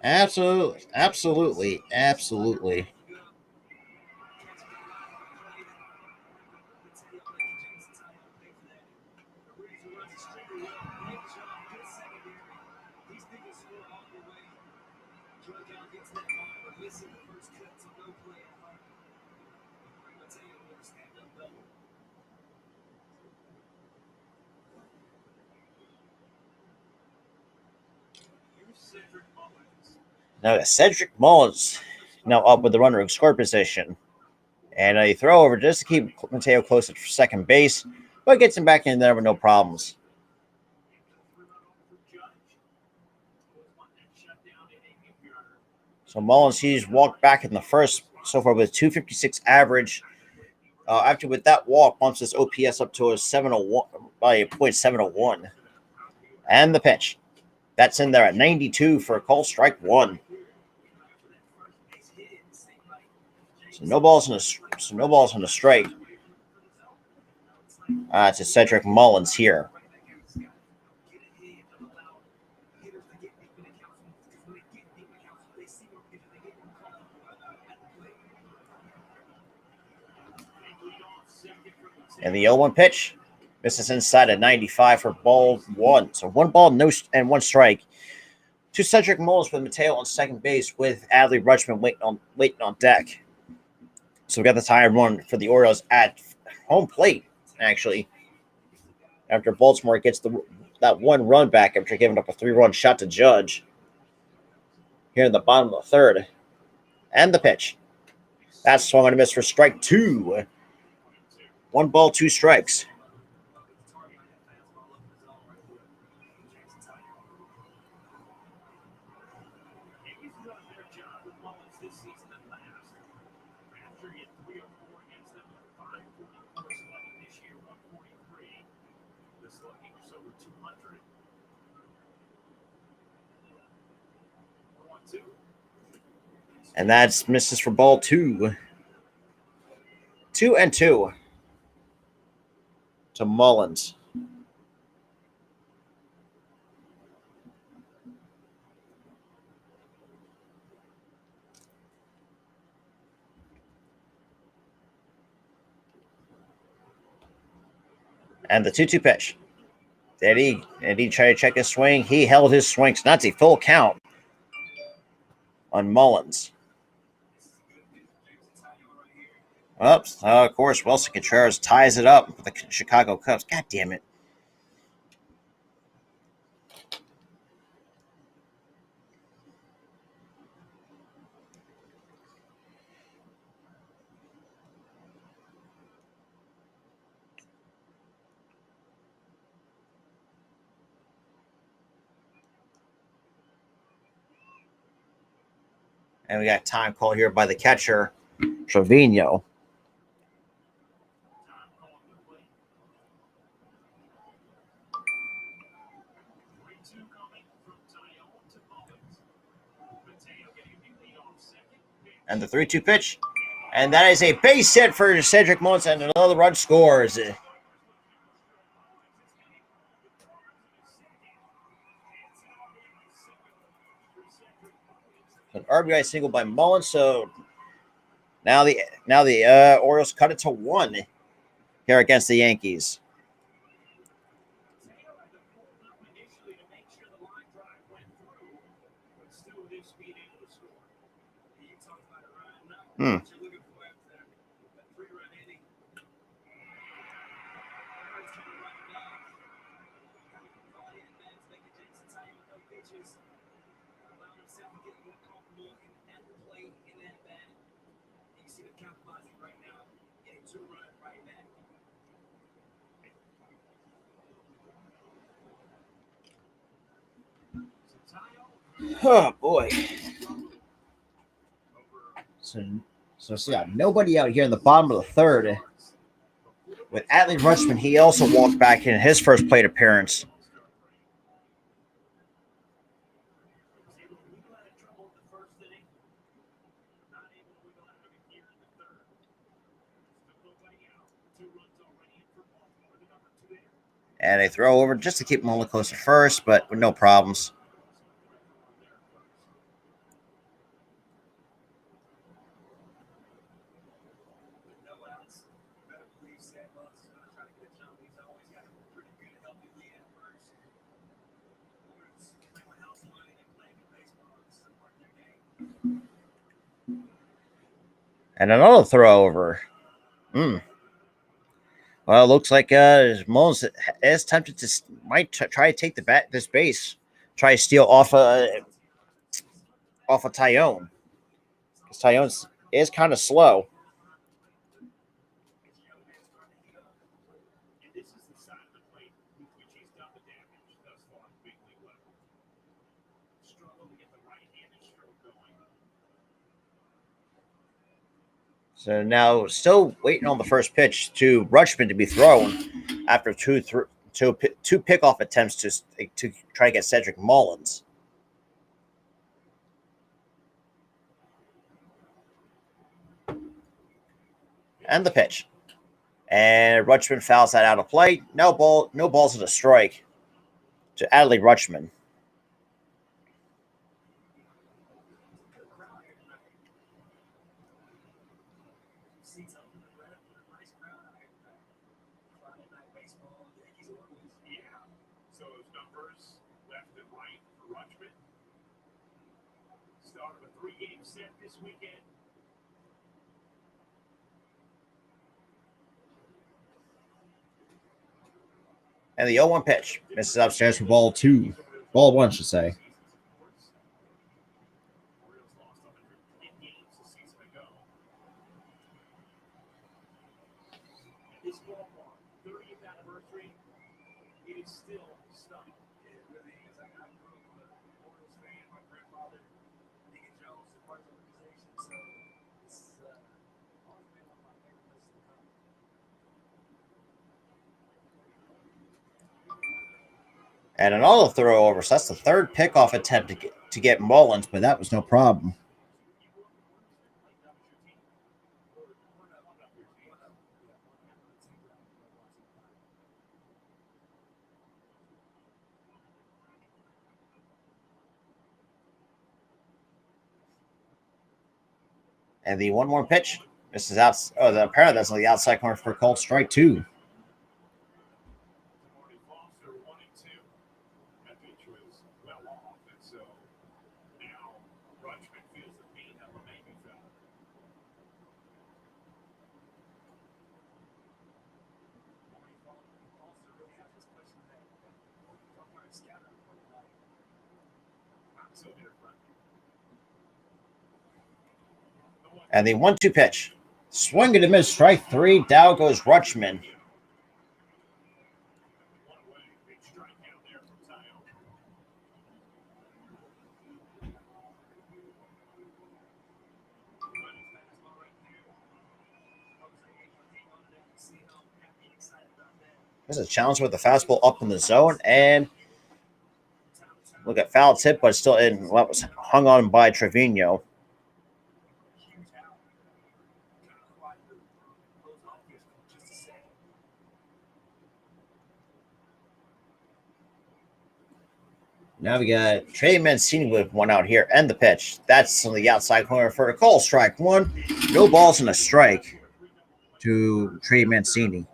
absolutely, absolutely, absolutely. Now, Cedric Mullins now up with the runner in score position. And a throw over just to keep Mateo close to second base, but gets him back in there with no problems. So Mullins, he's walked back in the first so far with 256 average. After with that walk, bumps his OPS up to a 701 by a .701. And the pitch. That's in there at 92 for a call strike one. So no balls in a strike. To Cedric Mullins here. And the 0-1 pitch. Misses inside at 95 for ball one. So one ball, no, and one strike. To Cedric Mullins with Mateo on second base with Adley Rutschman waiting on deck. So we got the tired run for the Orioles at home plate, actually. After Baltimore gets that one run back after giving up a 3-run shot to Judge. Here in the bottom of the third. And the pitch. That's swung on a miss for strike two. 1 ball, 2 strikes. And that's misses for ball 2. 2-2 to Mullins. And the 2-2 pitch. Did he try to check his swing? He held his swing. So that's a full count on Mullins. Oops. Of course, Wilson Contreras ties it up for the Chicago Cubs. God damn it. And we got time call here by the catcher, Trevino. And the 3-2 pitch. And that is a base hit for Cedric Mullins, and another run scores. An RBI single by Mullins. So now the Orioles cut it to 1 here against the Yankees. Oh boy. So yeah, nobody out here in the bottom of the third. With Adley Rutschman, he also walked back in his first plate appearance. And a throw over just to keep him a little closer first, but with no problems. And another throw over. Well, it looks like Mullins is tempted to might try to take this base, try to steal off of Tyone. Because Tyone is kind of slow. So now, still waiting on the first pitch to Rutschman to be thrown after two pickoff attempts to try to get Cedric Mullins. And the pitch. And Rutschman fouls that out of play. No balls in a strike to Adley Rutschman. And the 0-1 pitch misses upstairs for ball two. Ball one, should say. And another throw over. So that's the third pickoff attempt to get Mullins, but that was no problem. And the 1-1 pitch. This is out. Oh, apparently that's on the outside corner for a called strike two. And the 1-2 pitch. Swing and a miss, strike three. Down goes Rutschman. There's a challenge with the fastball up in the zone, and look at foul tip, but still in what was hung on by Trevino. Now we got Trey Mancini with one out here and the pitch. That's on the outside corner for a call. Strike one. No balls and a strike to Trey Mancini.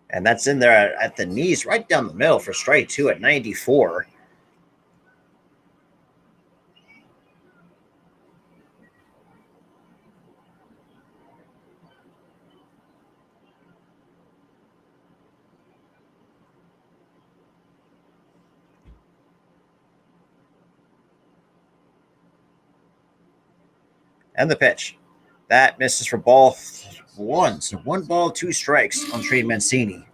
And that's in there at the knees, right down the middle for strike two at 94. And the pitch. That misses for ball one. So 1 ball, 2 strikes on Trey Mancini.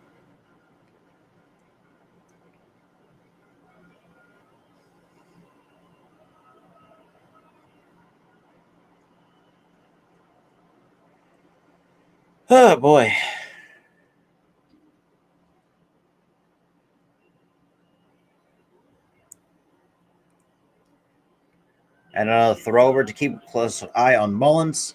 Oh, boy. And another throw over to keep a close eye on Mullins.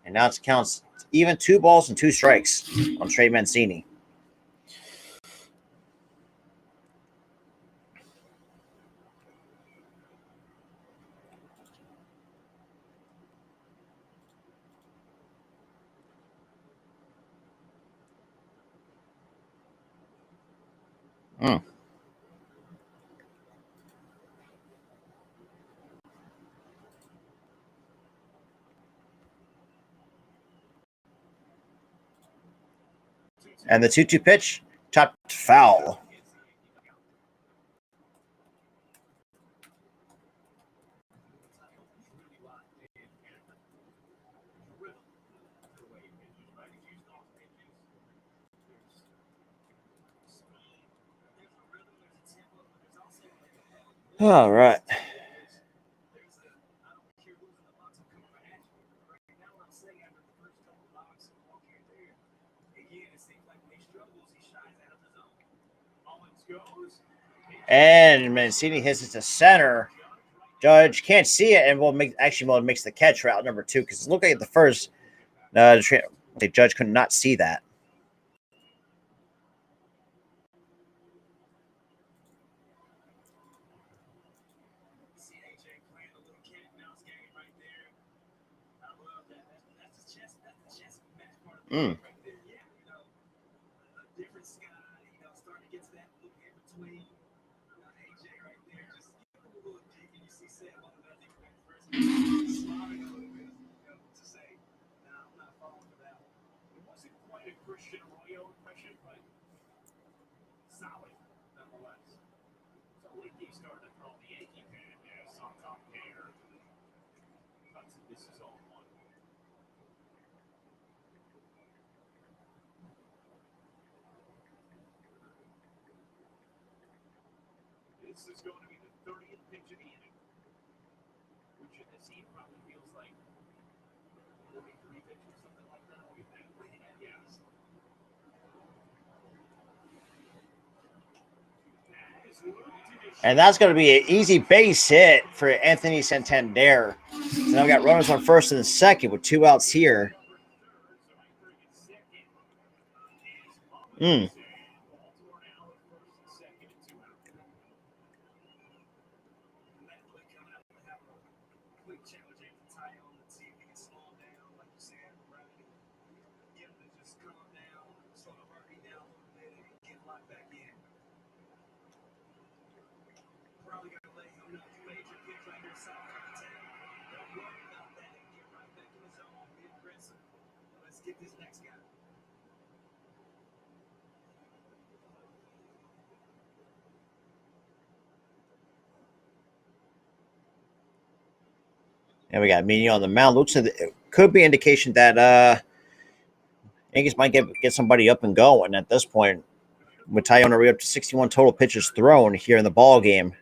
And now it counts even 2 balls and 2 strikes on Trey Mancini. And the 2-2 pitch, chopped foul. All right. And Mancini hits it to center. Judge can't see it and will makes the catch route number 2 because looking at the first, the judge could not see that. Mm. And that's going to be an easy base hit for Anthony Santander. So now we got runners on first and second with 2 outs here. Mm. And we got Meany on the mound. Looks like it could be indication that Yankees might get somebody up and going at this point. With Tyone up to 61 total pitches thrown here in the ball game.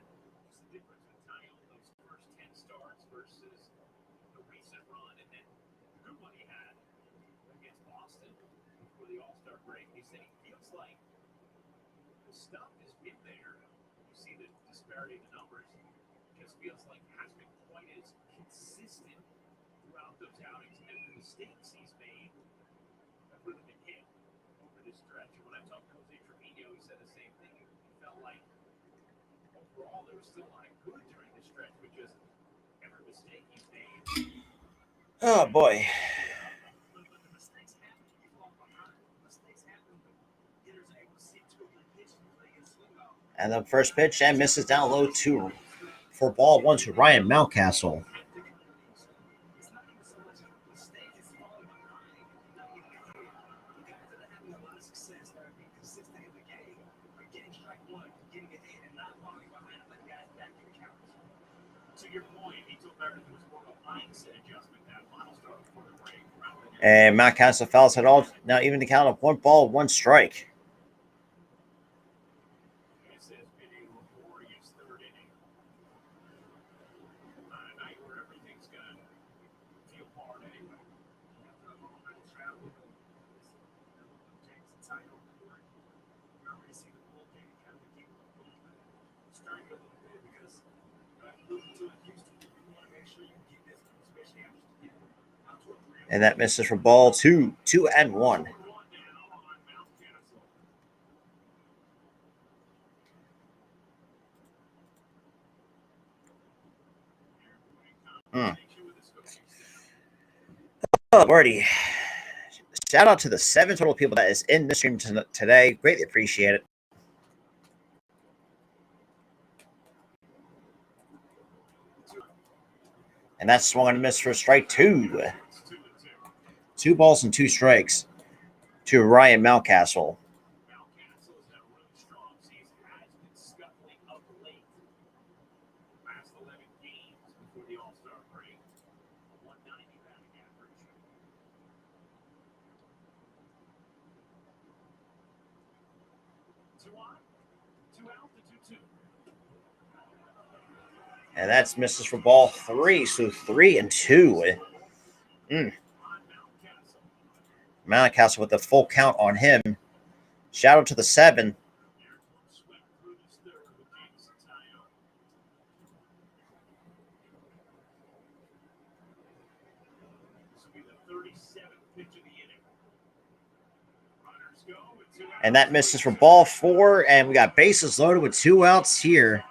Oh boy. And the first pitch and misses down low 2 for ball 1 to Ryan Mountcastle. And Mountcastle fouls it all. Now even the count of 1 ball, 1 strike. And that misses for ball 2, 2-1. Oh, Lordy. Shout out to the 7 total people that is in the stream today. Greatly appreciate it. And that's swung and missed for strike 2. 2 balls and 2 strikes to Ryan Mountcastle. And that's misses for ball 3, so 3-2. Mountcastle with the full count on him. Shout out to the 7. And that misses for ball 4, and we got bases loaded with 2 outs here.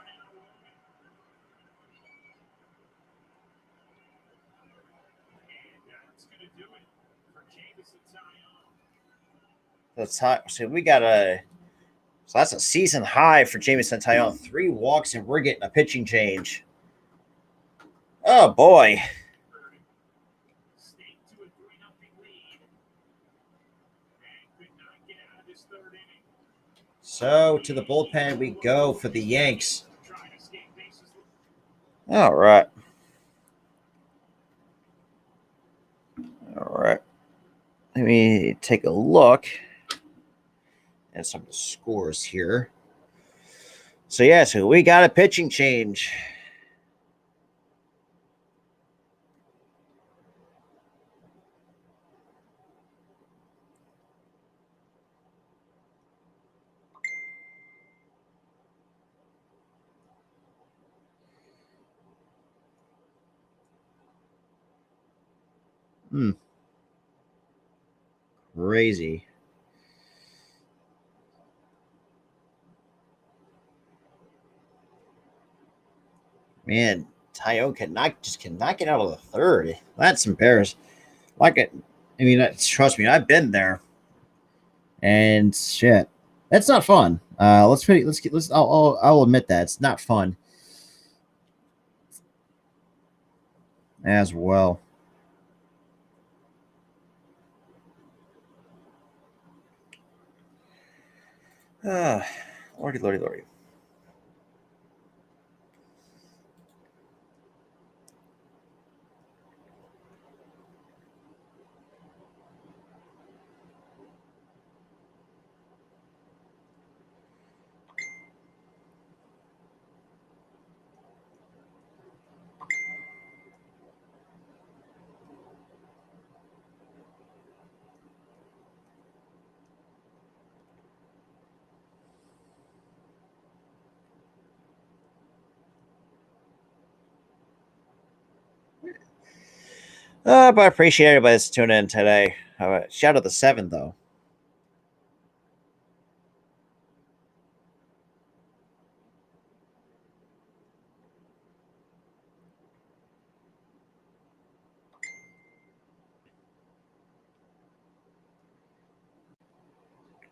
So we got so that's a season high for Jameson Taillon. 3 walks, and we're getting a pitching change. Oh boy. So to the bullpen we go for the Yanks. All right. Let me take a look at some of the scores here. So we got a pitching change. Crazy. Man, Taillon cannot get out of the third. That's embarrassing. Trust me, I've been there. And shit, that's not fun. I'll admit that it's not fun as well. Lordy. But I appreciate everybody that's tuning in today. Shout out the 7 though.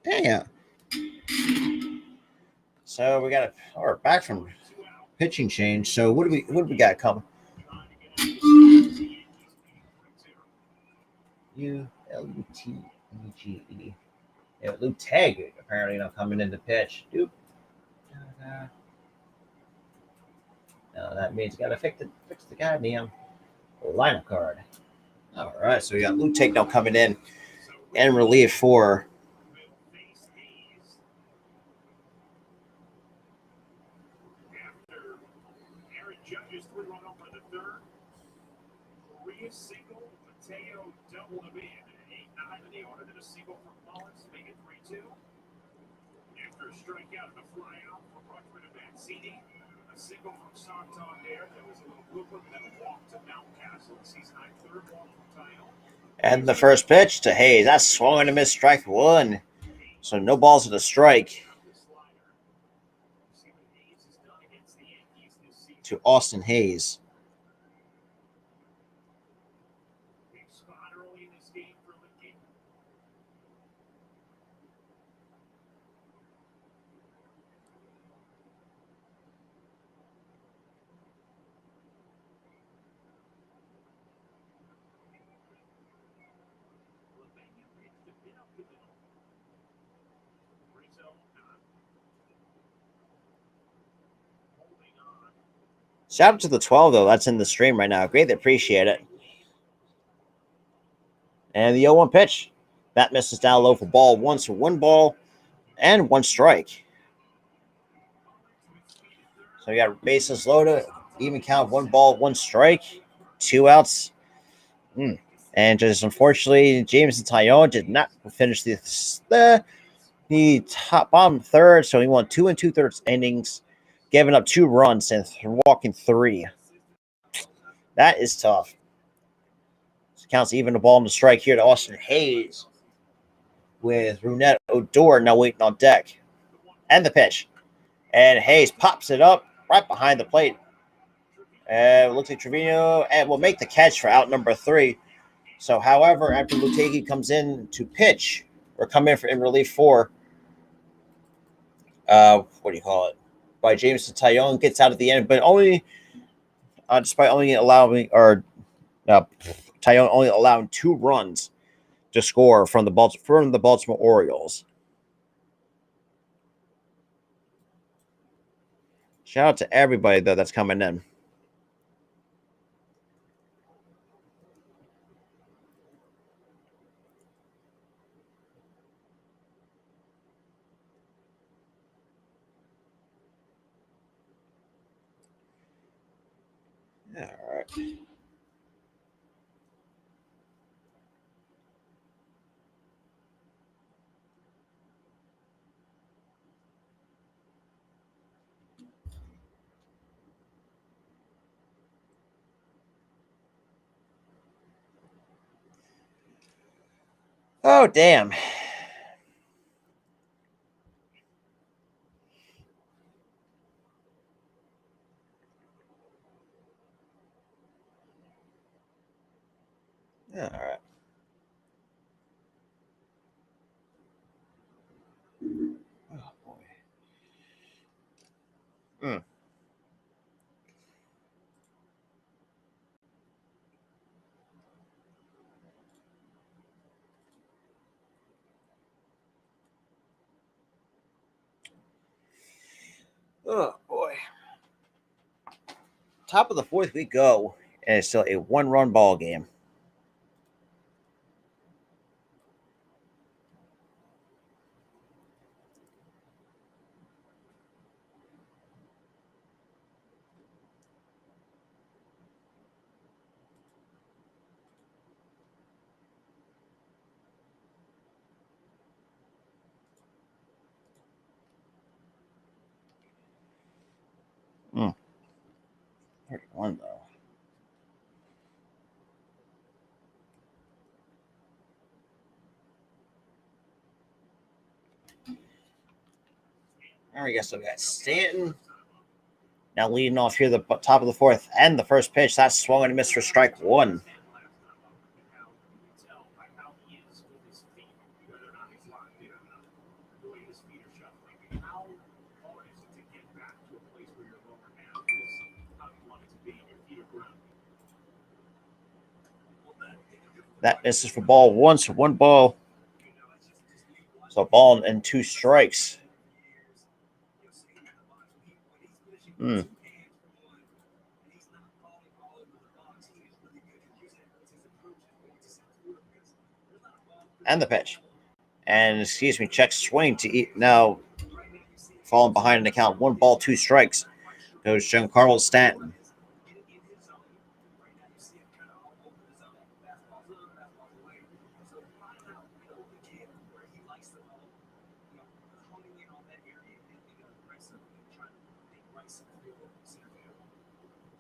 Damn. So we're back from pitching change. So what do we got coming? Ultegge. Yeah, Luke Tagg apparently not coming in to pitch. Dude. No, that means got to fix the goddamn lineup card. All right, so we got Luke Tagg now coming in and relief for And the first pitch to Hayes. That's swung and a miss, strike one. So no balls at a strike to Austin Hayes. Shout out to the 12, though. That's in the stream right now. Greatly appreciate it. And the 0-1 pitch. That misses down low for ball one. So 1 ball and 1 strike. So we got bases loaded. Even count 1 ball, 1 strike. 2 outs. And just unfortunately, Jameson Taillon did not finish the top bottom third. So he won 2 2/3 innings, giving up 2 runs and walking 3. That is tough. Counts even the ball on the strike here to Austin Hayes with Brunette Odor now waiting on deck. And the pitch. And Hayes pops it up right behind the plate. Looks like Trevino and will make the catch for out number 3. So, however, after Lutegi comes in to pitch or come in for in relief for, by Jameson Taillon, gets out at the end, but only despite only allowing Taillon only allowing 2 runs to score from the Baltimore Orioles. Shout out to everybody, though, that's coming in. All right. Oh, damn. All right. Oh, boy. Oh, boy. Top of the 4th we go, and it's still a 1-run ball game. Mm. 31, though. All right, guess we got Stanton. Now leading off here, the top of the 4th, and the first pitch. That's swung and missed for strike 1. That misses for ball 1, so 1 ball. So ball and 2 strikes. And the pitch. And, check swing to eat. Now falling behind an account. 1 ball, 2 strikes. Goes Giancarlo Stanton.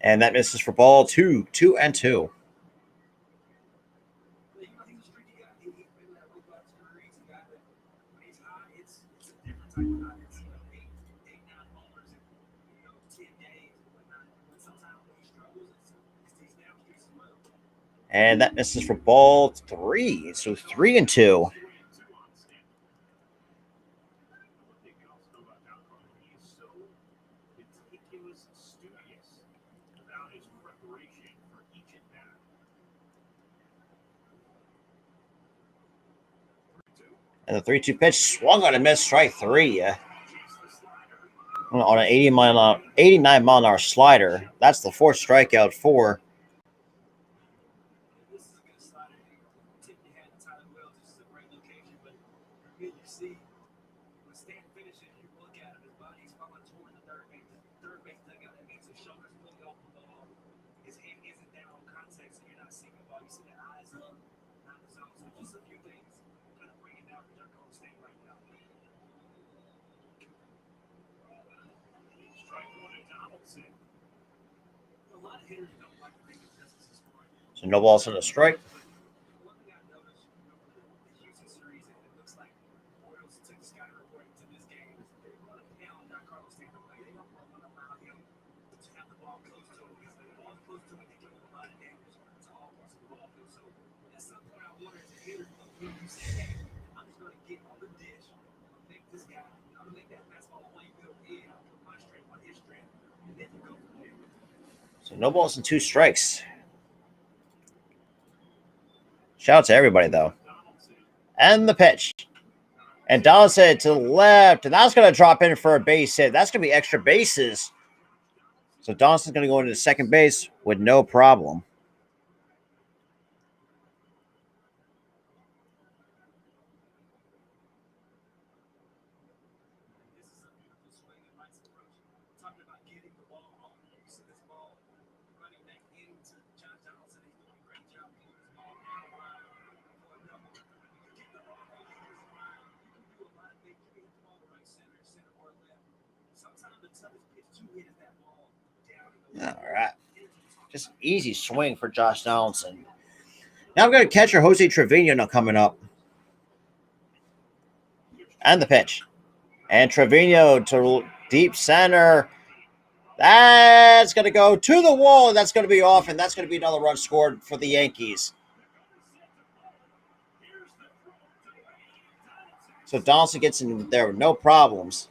And that misses for ball two, 2-2. And that misses for ball three. So 3-2. And the 3-2 pitch swung on a miss, strike three. On an 89-mile-an-hour slider. That's the fourth strikeout for. So no balls on the strike. So no balls and two strikes. Shout out to everybody, though. And the pitch. And Donaldson to the left. And that's going to drop in for a base hit. That's going to be extra bases. So Donaldson's going to go into second base with no problem. All right. Just easy swing for Josh Donaldson. Now I'm going to catcher Jose Trevino now coming up. And the pitch. And Trevino to deep center. That's going to go to the wall, and that's going to be off, and that's going to be another run scored for the Yankees. So Donaldson gets in there with no problems.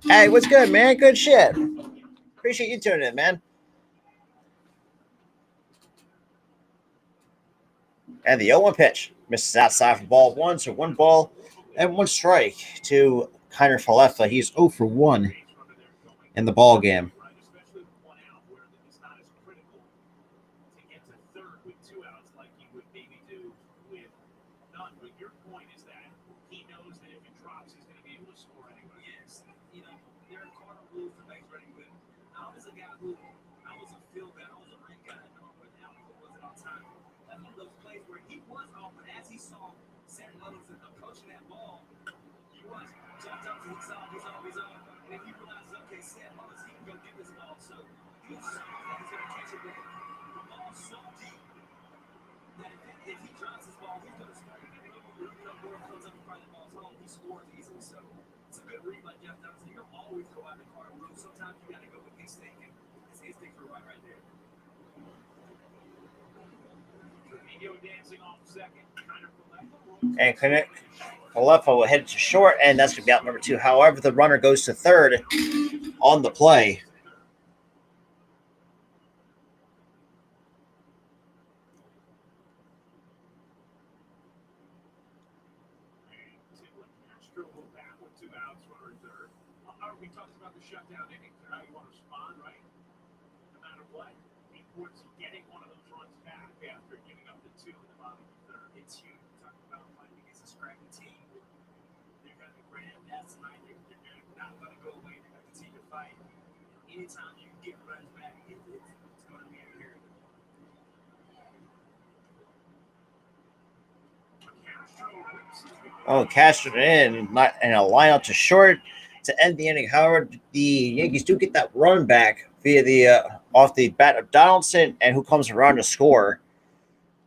Hey, what's good, man? Good shit. Appreciate you tuning in, man. And the 0-1 pitch misses outside for ball one, so one ball and one strike to Kiner Falefa. He's 0 for 1 in the ball game. And Kalefa will hit it to short, and that's going to be out number 2. However, the runner goes to third on the play. Oh, cashed it in, not in a line out to short to end the inning. However, the Yankees do get that run back via the off the bat of Donaldson, and who comes around to score.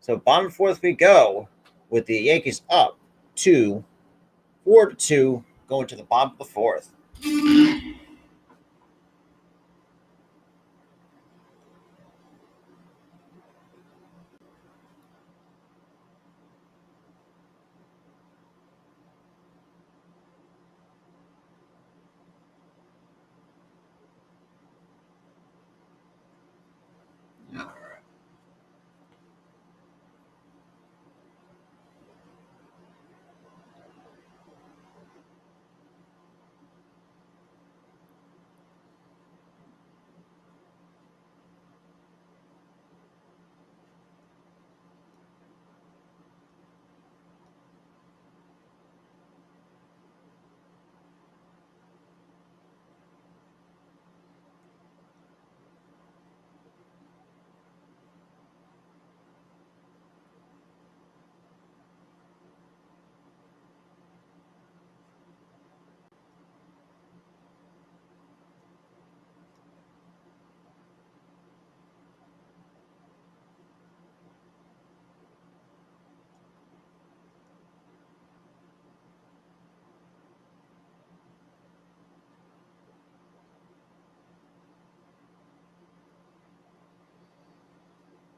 So bottom fourth we go with the Yankees up 4-2, going to the bottom of the fourth.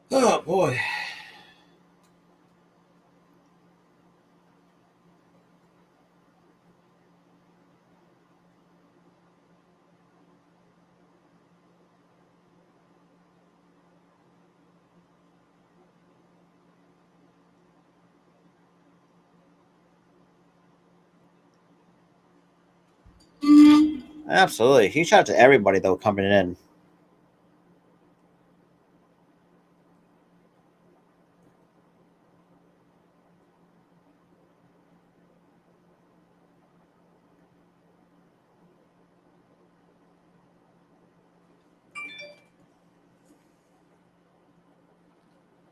Oh boy. Absolutely. Huge shout out to everybody though coming in.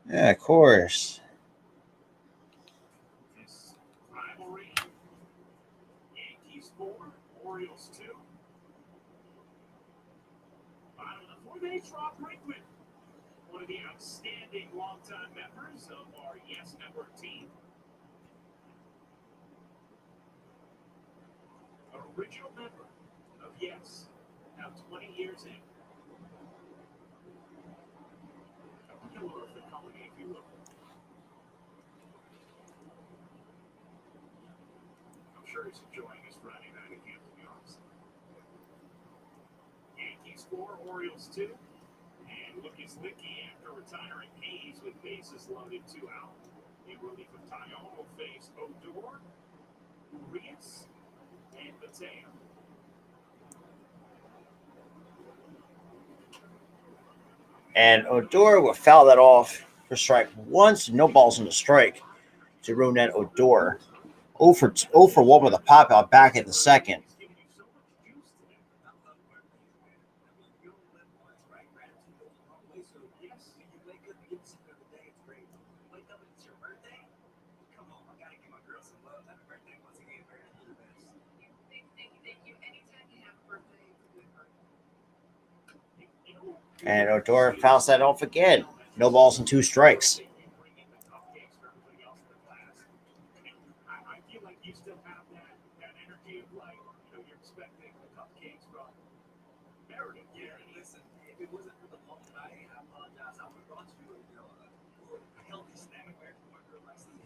Yeah, of course. And Odor will foul that off for strike once. No balls in the strike to ruin that Odor. 0 for 1 with a pop out back in the second. And Odor fouls that off again. No balls and 2 strikes.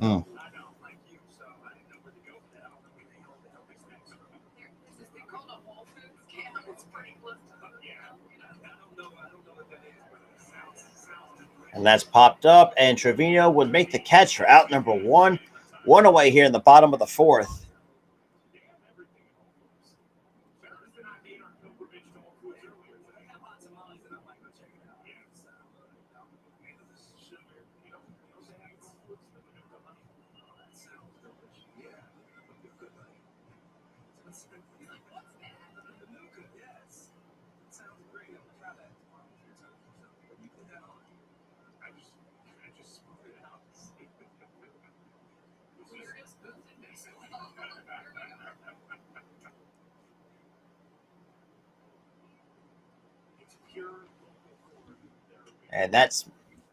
Mm. And that's popped up, and Trevino would make the catch for out number one. One away here in the bottom of the fourth. And that's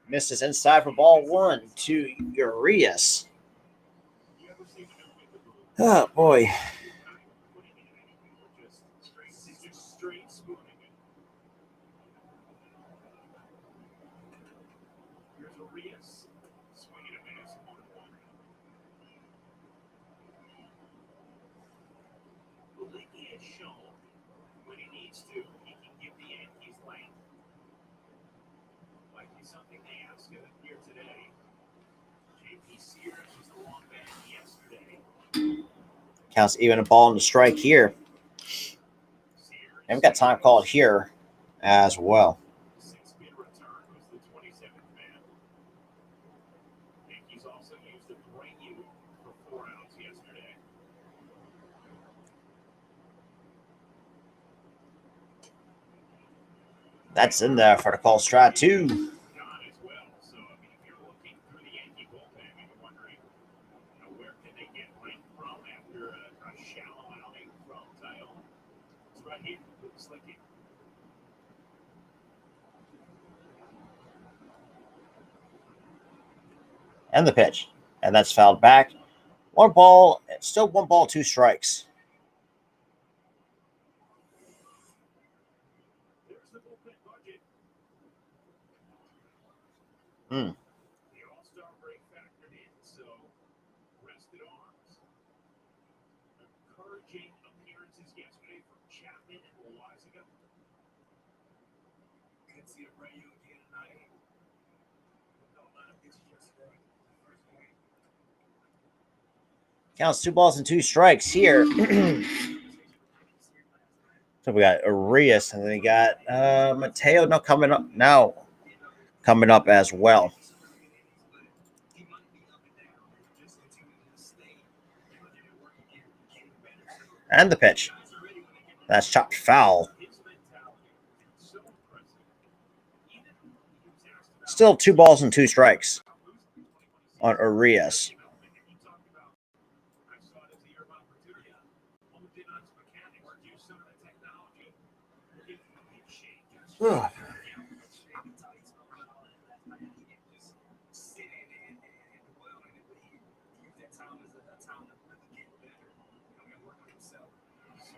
misses inside for ball one to Urias. Oh, boy. Counts even a ball in the strike here. And we've got time called here as well. That's in there for the call strike two. And the pitch. And that's fouled back. One ball, still 1 ball, 2 strikes. Hmm. Counts 2 balls and 2 strikes here. So we got Arias, and then we got Mateo. No, coming up now. Coming up as well. And the pitch. That's chopped foul. Still 2 balls and 2 strikes on Arias.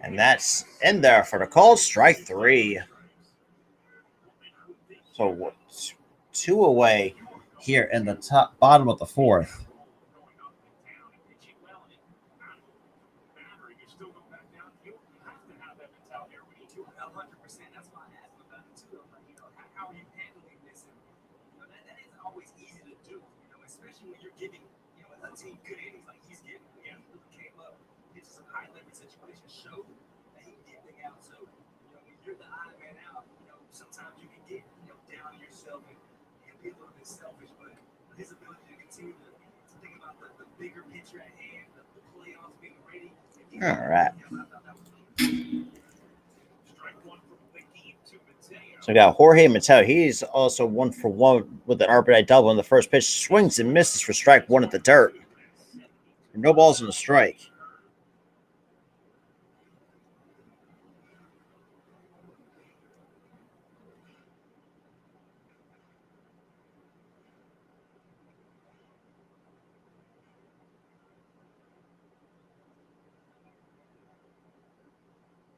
And that's in there for the call. Strike three. So 2 away here in the bottom of the fourth. All right. So we got Jorge Mateo. He's also 1-for-1 with an RBI double in the first pitch. Swings and misses for strike one at the dirt. No balls in the strike.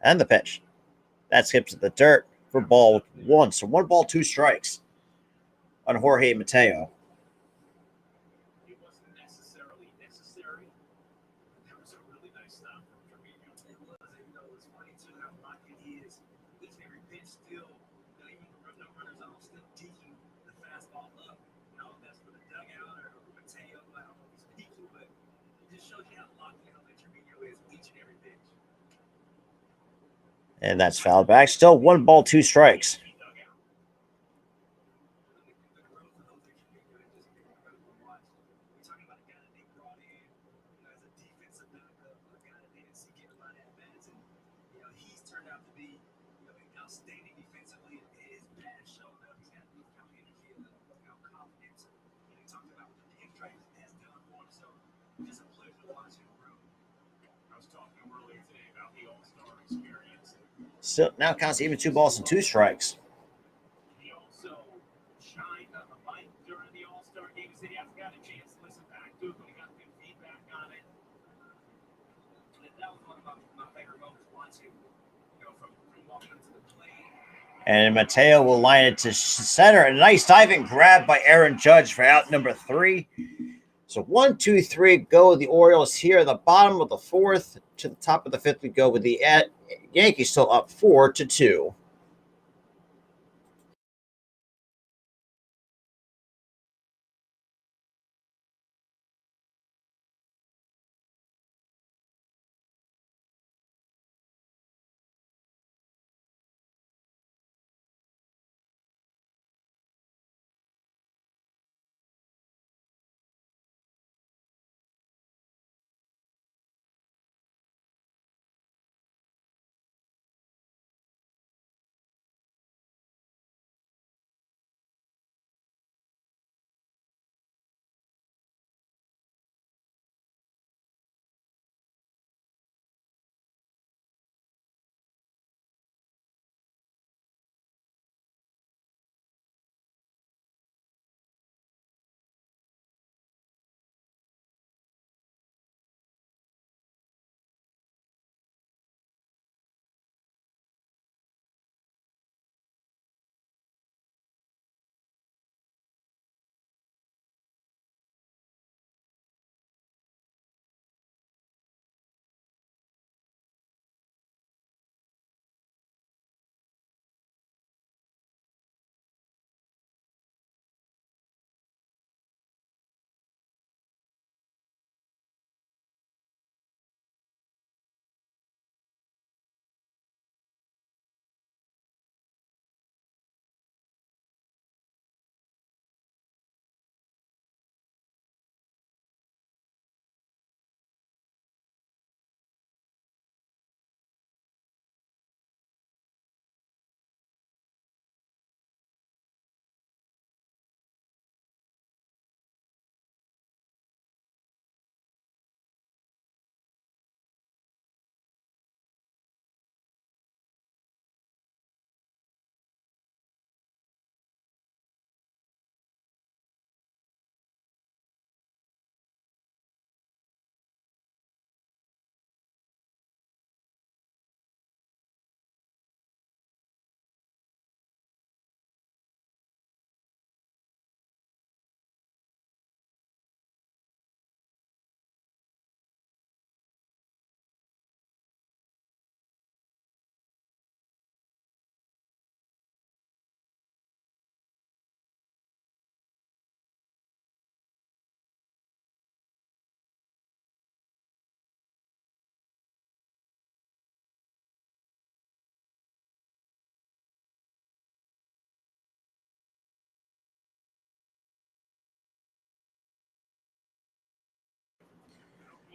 And the pitch. That skips to the dirt for ball one. So 1 ball, 2 strikes on Jorge Mateo. And that's fouled back. Still 1 ball, 2 strikes. So now counts even 2 balls and 2 strikes. And Mateo will line it to center. A nice diving grab by Aaron Judge for out number 3. So 1, 2, 3 go the Orioles here. At the bottom of the 4th to the top of the 5th, we go with the Yankees still up 4-2.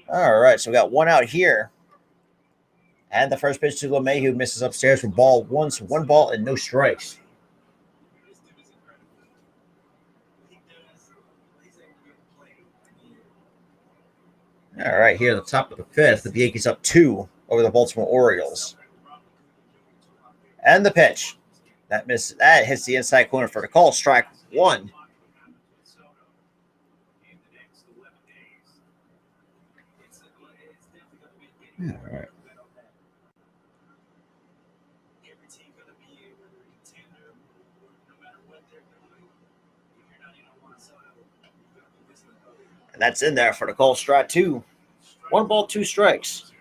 All right, so we got one out here. And the first pitch to LeMahieu misses upstairs for ball one. So 1 ball and no strikes. All right, here at the top of the 5th, the Yankees up 2 over the Baltimore Orioles. And the pitch. That hits the inside corner for the call. Strike 1. All right. And that's in there for the call strike two. 1 ball, 2 strikes.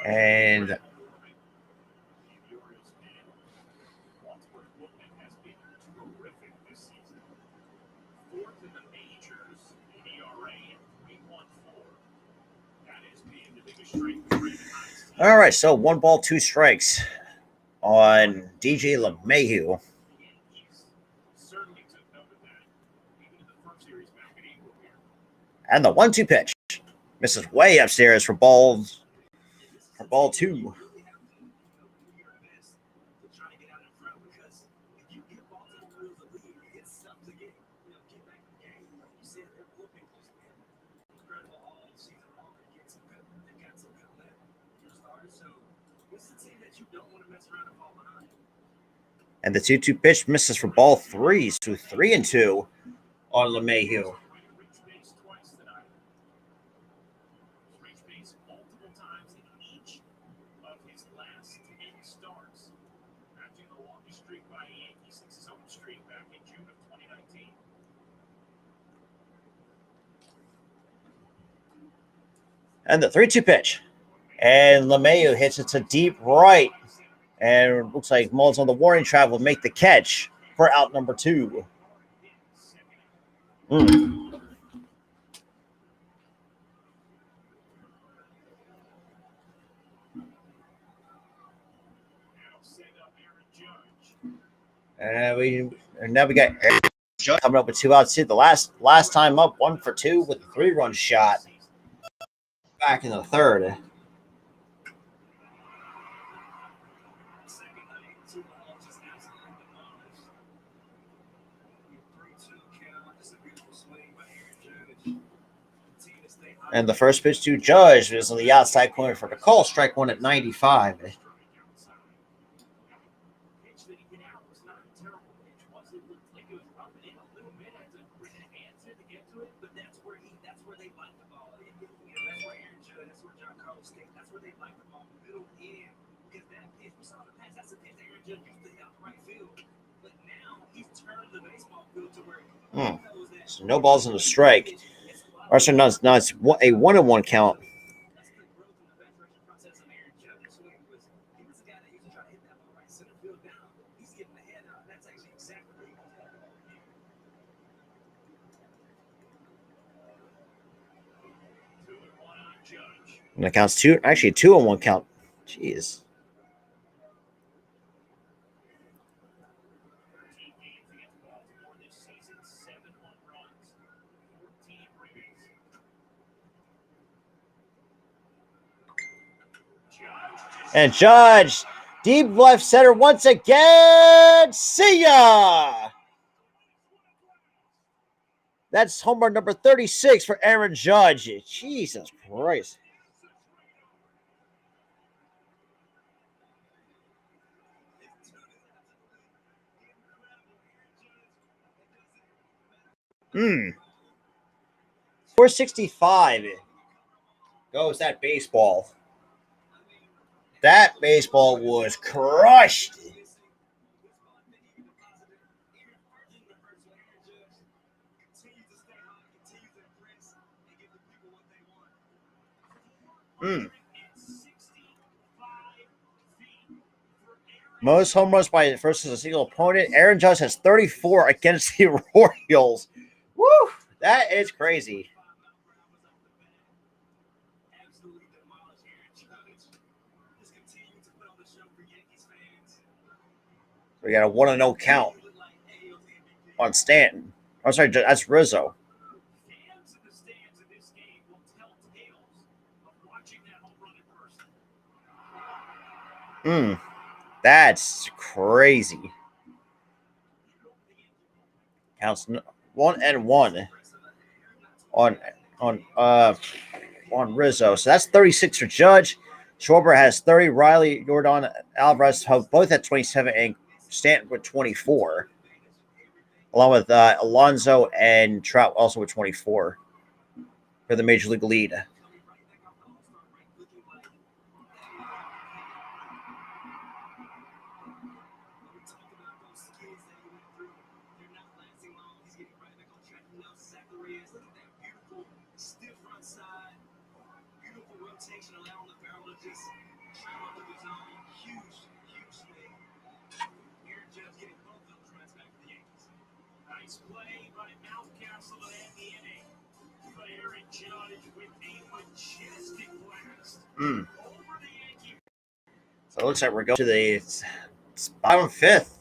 And all right, so 1 ball, 2 strikes on DJ LeMahieu. And the 1-2 pitch misses way upstairs for ball 2. And the 2-2 pitch misses for ball 3. So 3-2 on LeMahieu. And the 3-2 pitch. And LeMahieu hits it to deep right. And it looks like Mullins on the warning track will make the catch for out number 2. And now we got Aaron Judge coming up with 2 outs. The last time up, 1 for 2 with a 3-run shot back in the 3rd. And the first pitch to Judge was on the outside corner for the call. Strike 1 at 95. So no balls in the strike. Or so no, it's a 1-1 count. And it counts 2. Actually, 2-1 count. Jeez. And Judge, deep left center once again. See ya! That's home run number 36 for Aaron Judge. Jesus Christ. Hmm. 465 goes that baseball. That baseball was crushed. Most home runs by versus a single opponent. Aaron Judge has 34 against the Orioles. Woo! That is crazy. We got a 1-0 count on Stanton. I'm sorry, that's Rizzo. That's crazy. Counts 1-1 on Rizzo. So that's 36 for Judge. Schwarber has 30. Riley, Jordan, Alvarez have both at 27, and Stanton with 24, along with Alonso and Trout also with 24 for the major league lead. So it looks like we're going to the bottom fifth.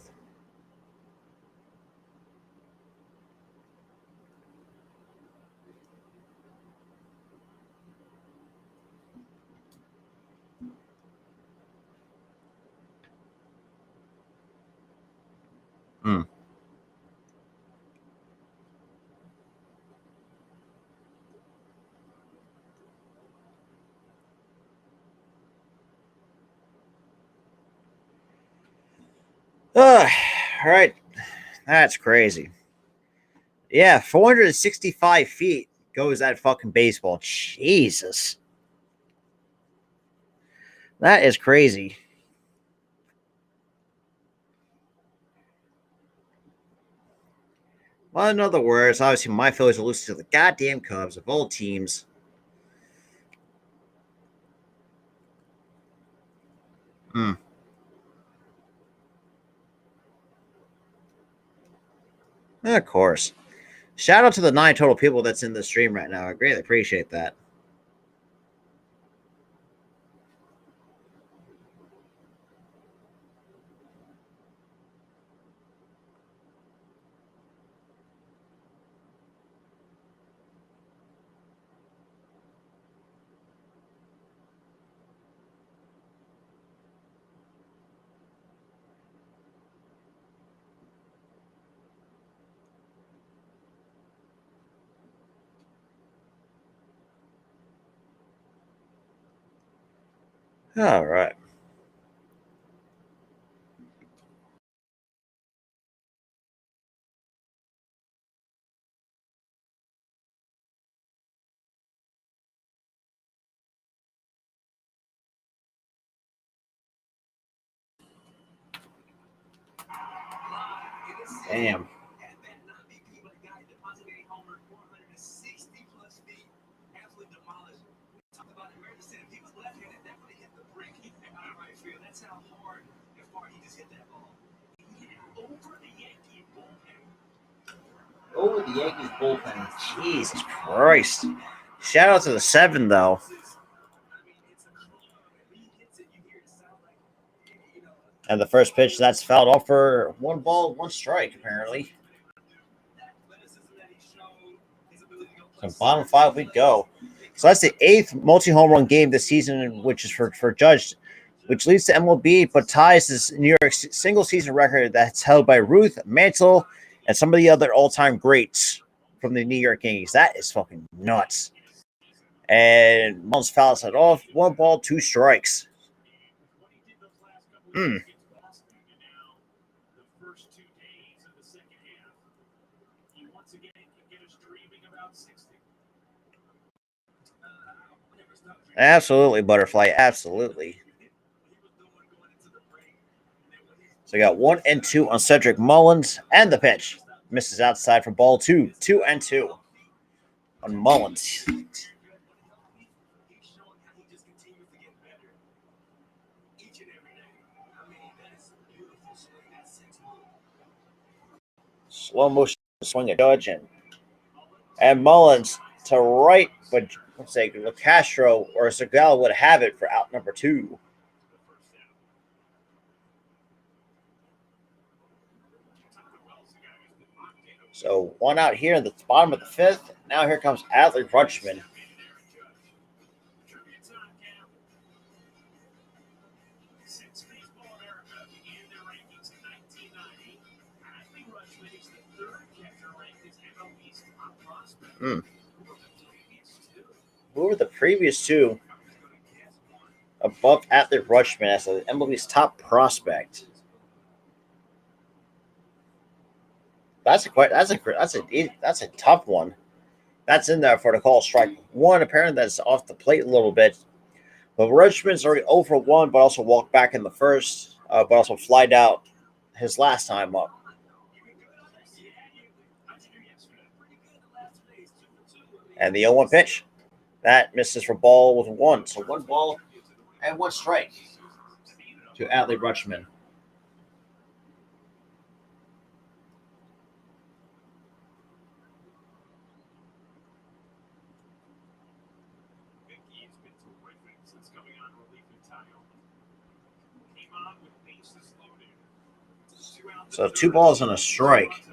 All right. That's crazy. Yeah, 465 feet goes that fucking baseball. Jesus. That is crazy. Well, in other words, obviously my Phillies are losing to the goddamn Cubs of all teams. Of course. Shout out to the 9 total people that's in the stream right now. I greatly appreciate that. All right. Damn. Over the Yankees bullpen. Jesus Christ. Shout out to the 7, though. And the first pitch, that's fouled off for 1 ball, 1 strike, apparently. So bottom 5 we go. So that's the 8th multi-home run game this season, which is for Judge, which leads to MLB, but ties this New York single season record that's held by Ruth, Mantle, and some of the other all-time greats from the New York Yankees. That is fucking nuts. And Mullins fouls it off. 1 ball, 2 strikes. Absolutely, Butterfly. Absolutely. So we got 1 and 2 on Cedric Mullins, and the pitch misses outside for ball 2. 2 and 2 on Mullins. Slow motion swing at Judge and Mullins to right, but let's say Castro or Segala would have it for out number 2. So 1 out here in the bottom of the 5th. Now here comes Adley Rutschman. Who were the previous 2? above Athlete Rutschman as the MLB's top prospect. That's a tough one. That's in there for the call strike one. Apparently, that's off the plate a little bit. But Rutschman's already over 1, but also walked back in the first, but also flied out his last time up. And the 0-1 pitch. That misses for ball with 1. So 1 ball and 1 strike to Adley Rutschman. So 2 balls and a strike.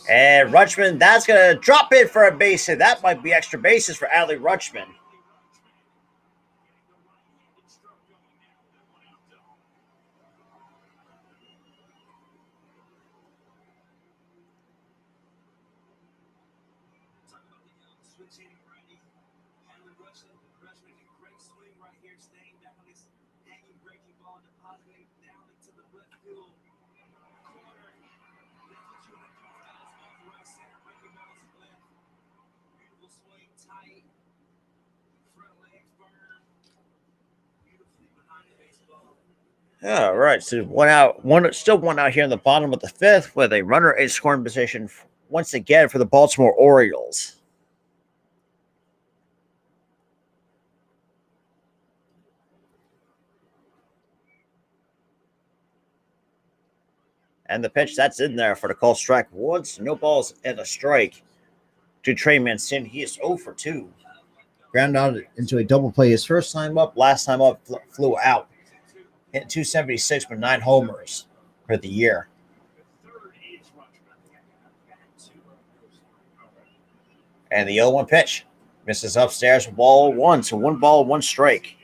And Rutschman, that's going to drop it for a base hit. That might be extra bases for Adley Rutschman. All right, so still one out here in the bottom of the 5th with a runner in scoring position once again for the Baltimore Orioles. And the pitch that's in there for the call strike once, no balls and a strike to Trey Mancini. He is 0 for 2. Ground out into a double play his first time up, last time up flew out. Hit 276 with 9 homers for the year. And the 0-1 pitch misses upstairs, ball 1, so 1 ball, 1 strike.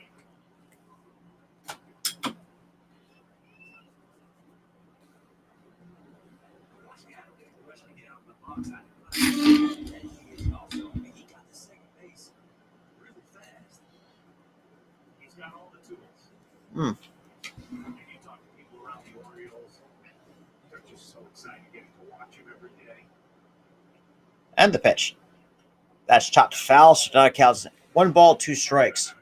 And the pitch. That's chopped foul, so that counts 1 ball, 2 strikes.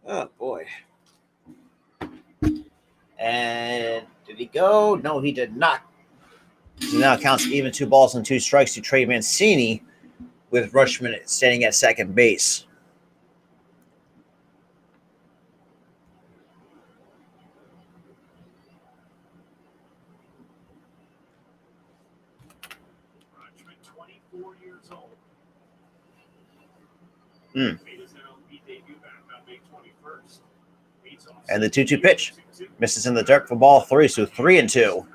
Oh, boy. And did he go? No, he did not. So now it counts even 2 balls and 2 strikes to Trey Mancini with Rutschman standing at second base. And the 2-2 pitch misses in the dirt for ball 3, so 3-2.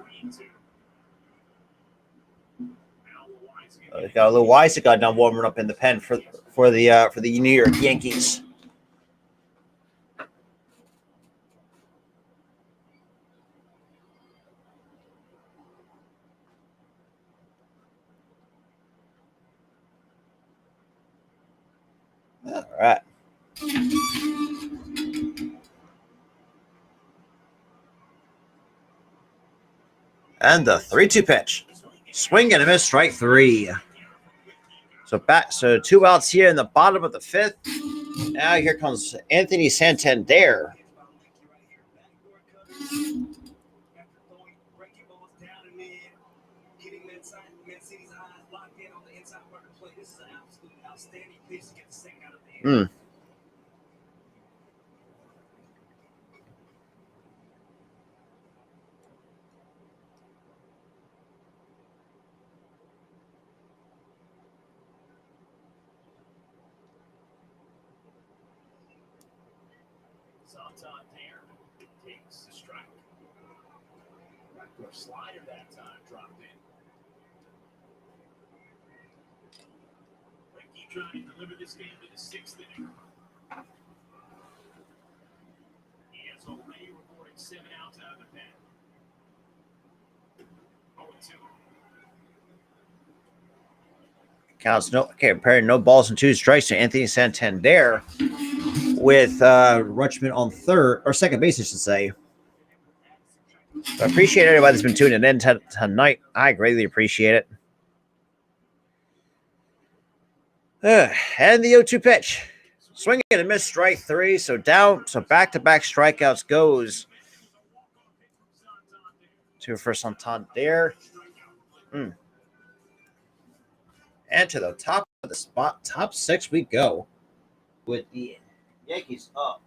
Got a little Weisick now warming up in the pen for the New York Yankees. All right. And the 3-2 pitch. Swing and a miss, strike 3. So 2 outs here in the bottom of the 5th. Now here comes Anthony Santander. Slider that time dropped in. Keep trying to deliver this game to the sixth inning. He has already reported 7 outs out of the pen. 0-2. Counts comparing no balls and 2 strikes to Anthony Santander with Rutschman on third or second base, I should say. I appreciate everybody that's been tuning in tonight. I greatly appreciate it. And the 0-2 pitch. Swinging and a miss, strike 3. So back-to-back strikeouts goes to for Santander. And to the top of the spot, top 6 we go with the Yankees up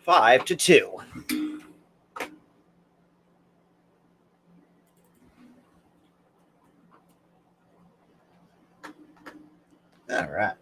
5-2. All right.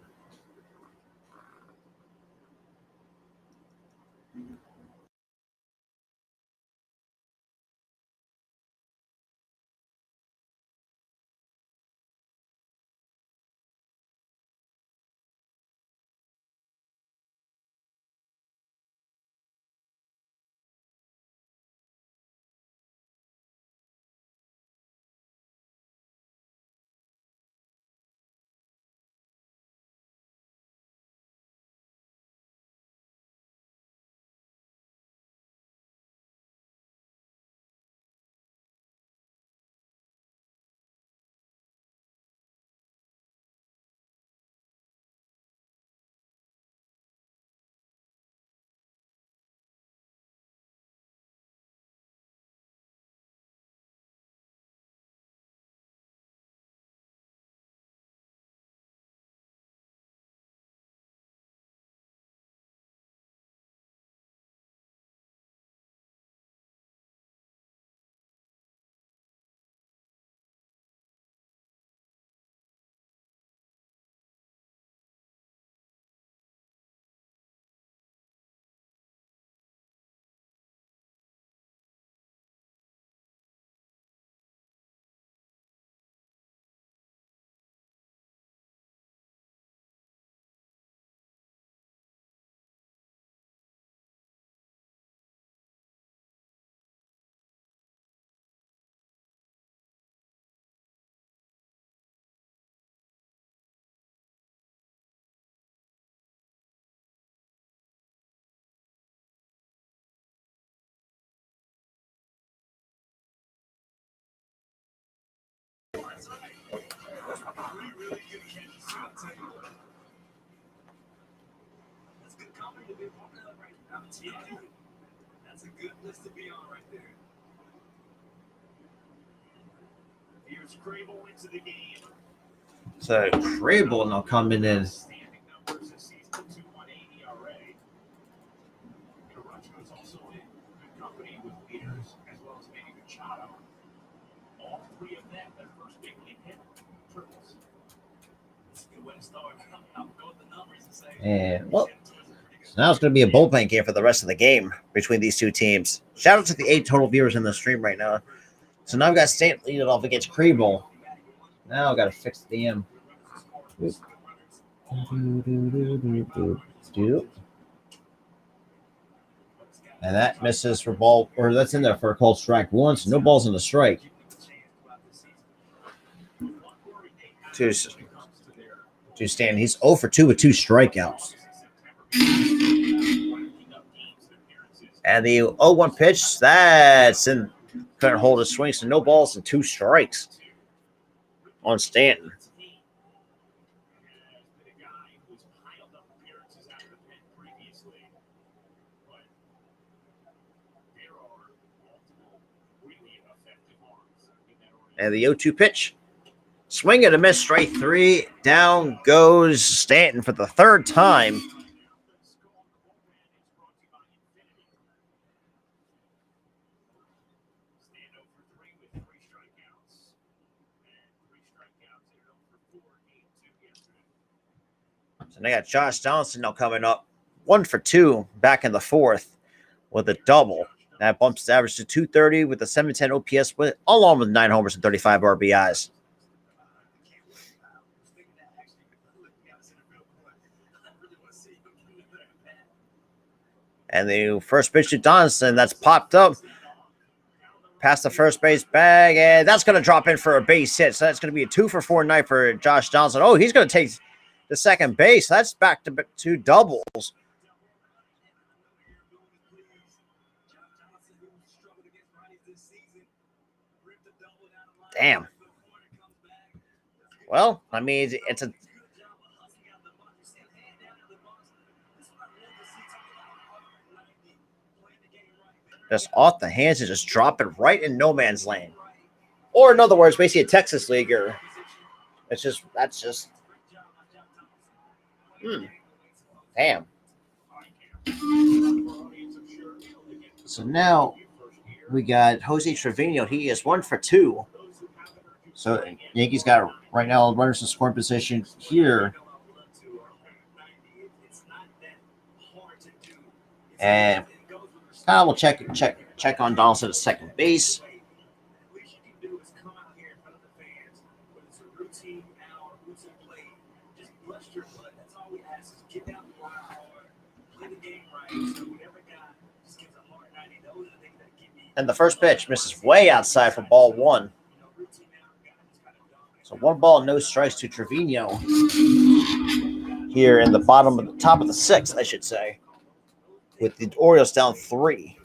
That's a good list to be on right there. Here's Crable into the game. So Crable now coming in. Standing numbers this season, 2.18 ERA. Rutschman is also in good company with leaders as well as Manny Machado. All 3 of them, their first big league hit, triples. It's a good way to start. I'll go with the numbers and say. And well, so now it's going to be a bullpen game for the rest of the game between these 2 teams. Shout out to the 8 total viewers in the stream right now. So now I've got Stanton leading off against Crable. Now I've got to fix the And that misses for ball, or that's in there for a called strike 1. So no balls in the strike. To Stanton. He's 0 for 2 with 2 strikeouts. And the 0-1 pitch, that's in. Couldn't hold his swing, so no balls and 2 strikes on Stanton. And the 0-2 pitch. Swing and a miss, strike 3. Down goes Stanton for the 3rd time. So they got Josh Johnson now coming up 1 for 2 back in the fourth with a double. That bumps his average to 230 with a 710 OPS, along with 9 homers and 35 RBIs. And the first pitch to Donaldson, that's popped up past the first base bag, and that's going to drop in for a base hit. So that's going to be a 2 for 4 night for Josh Donaldson. Oh, he's going to take the second base. That's back to 2 doubles. Damn. Well, I mean, it's a just off the hands and just drop it right in no man's land. Or in other words, basically a Texas leaguer. It's just damn. So now we got Jose Trevino. He is 1 for 2. So Yankees got right now runners in scoring position here. And Kyle will check on Donaldson at second base. And the first pitch misses way outside for ball 1. So 1 ball, no strikes to Trevino here in the top of the 6th, I should say, with the Orioles down 3.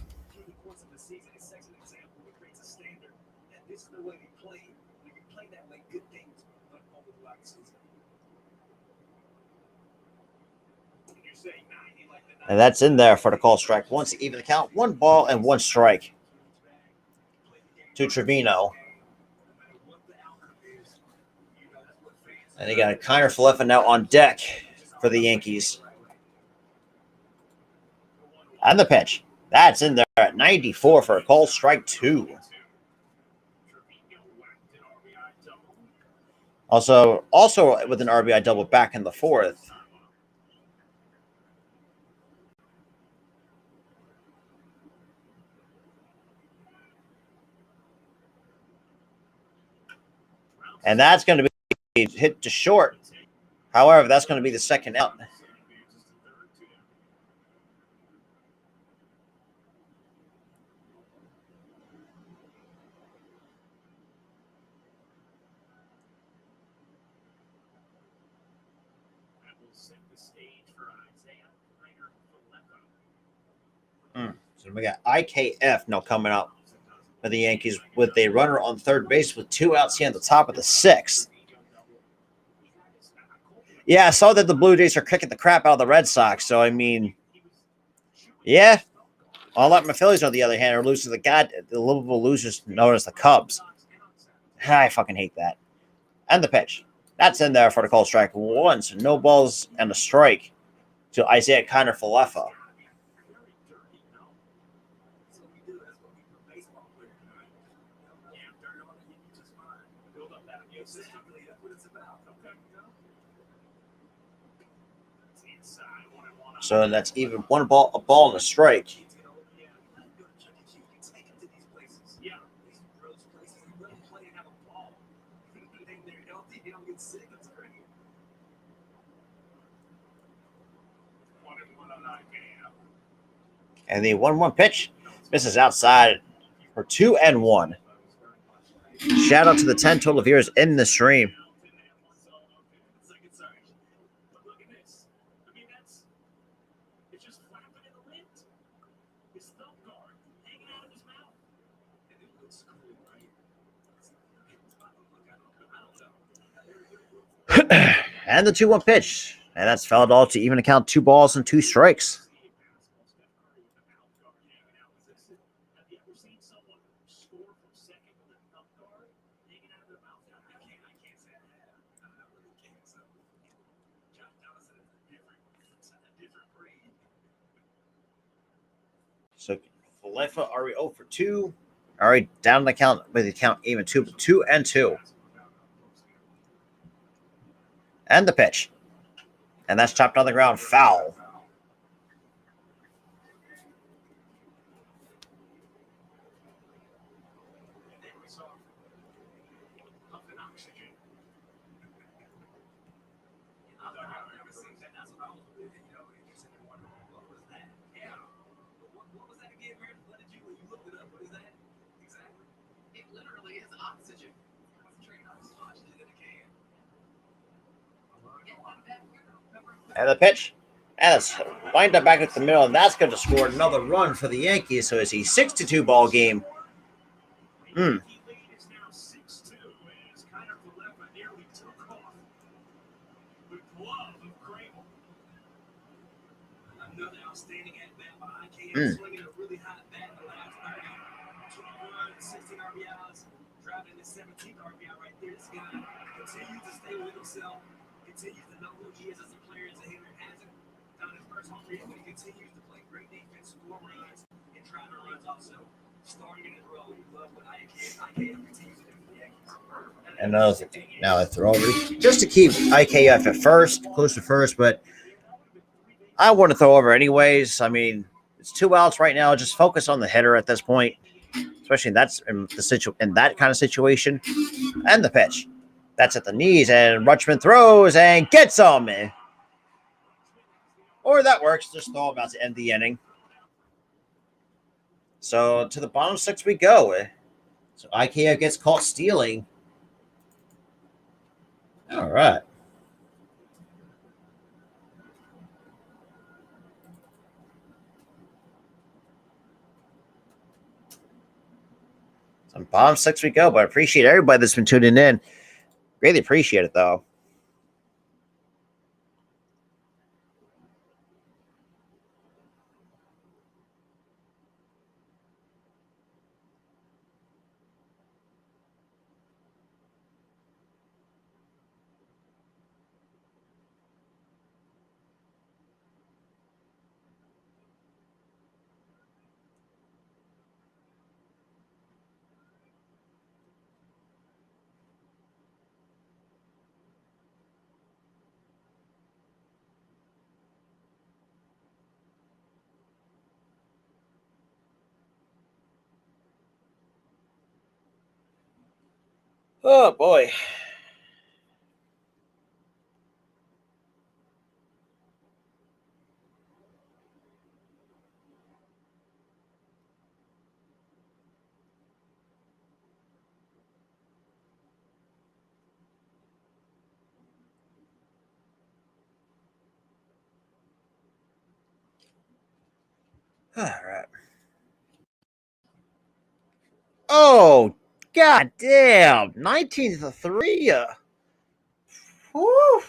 And that's in there for the call strike. Once to even the count, 1 ball and 1 strike to Trevino. And they got a Kiner Falefa now on deck for the Yankees. And the pitch. That's in there at 94 for a call strike 2. Also with an RBI double back in the 4th. And that's going to be hit to short. However, that's going to be the second out. So we got IKF now coming up for the Yankees with a runner on third base with 2 outs here at the top of the 6th. Yeah, I saw that the Blue Jays are kicking the crap out of the Red Sox. So, I mean, yeah. I'll let my Phillies, on the other hand, are losing the Liverpool losers known as the Cubs. I fucking hate that. And the pitch. That's in there for the call strike 1. So no balls and a strike to Isaiah Kiner Falefa. So that's even a ball and a strike. And the 1-1 pitch misses outside for 2-1. Shout out to the 10 total viewers in the stream. And the 2-1 pitch. And that's fouled off to even account 2 balls and 2 strikes. So Falefa already 0 for 2. Already down the count with the count even 2-2. And the pitch. And that's chopped on the ground. Foul. And the pitch. And it's lined up back at the middle, and that's going to score another run for the Yankees. So it's a 6-2 ball game. Hmm. Another outstanding at bat by IKF, swinging a really hot bat in the last 12 runs, 16 RBIs, driving in the 17th RBI right there. This guy continues to stay with himself, continues to know who he is as a player, as a hitter. Hasn't done his first home run, but he continues to play great defense, score runs, and driving runs also. Starting in his role, you love what IKF continues to do for the Yankees. And now they throw over just to keep IKF at first, close to first, but I want to throw over anyways. I mean, it's 2 outs right now. Just focus on the hitter at this point, especially in that kind of situation. And the pitch, that's at the knees, and Rutschman throws and gets some. Or that works. Just throw him out to end the inning. So to the bottom 6 we go. So IKF gets caught stealing. All right. So bottom 6 we go, but I appreciate everybody that's been tuning in. Greatly appreciate it, though. Oh, boy. All right. Oh, god damn. 19-3. Woo.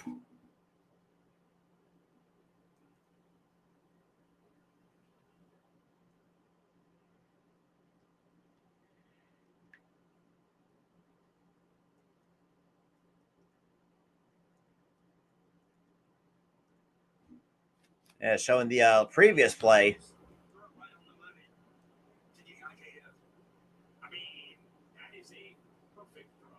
Yeah, showing the previous play. I mean, that is a perfect throw.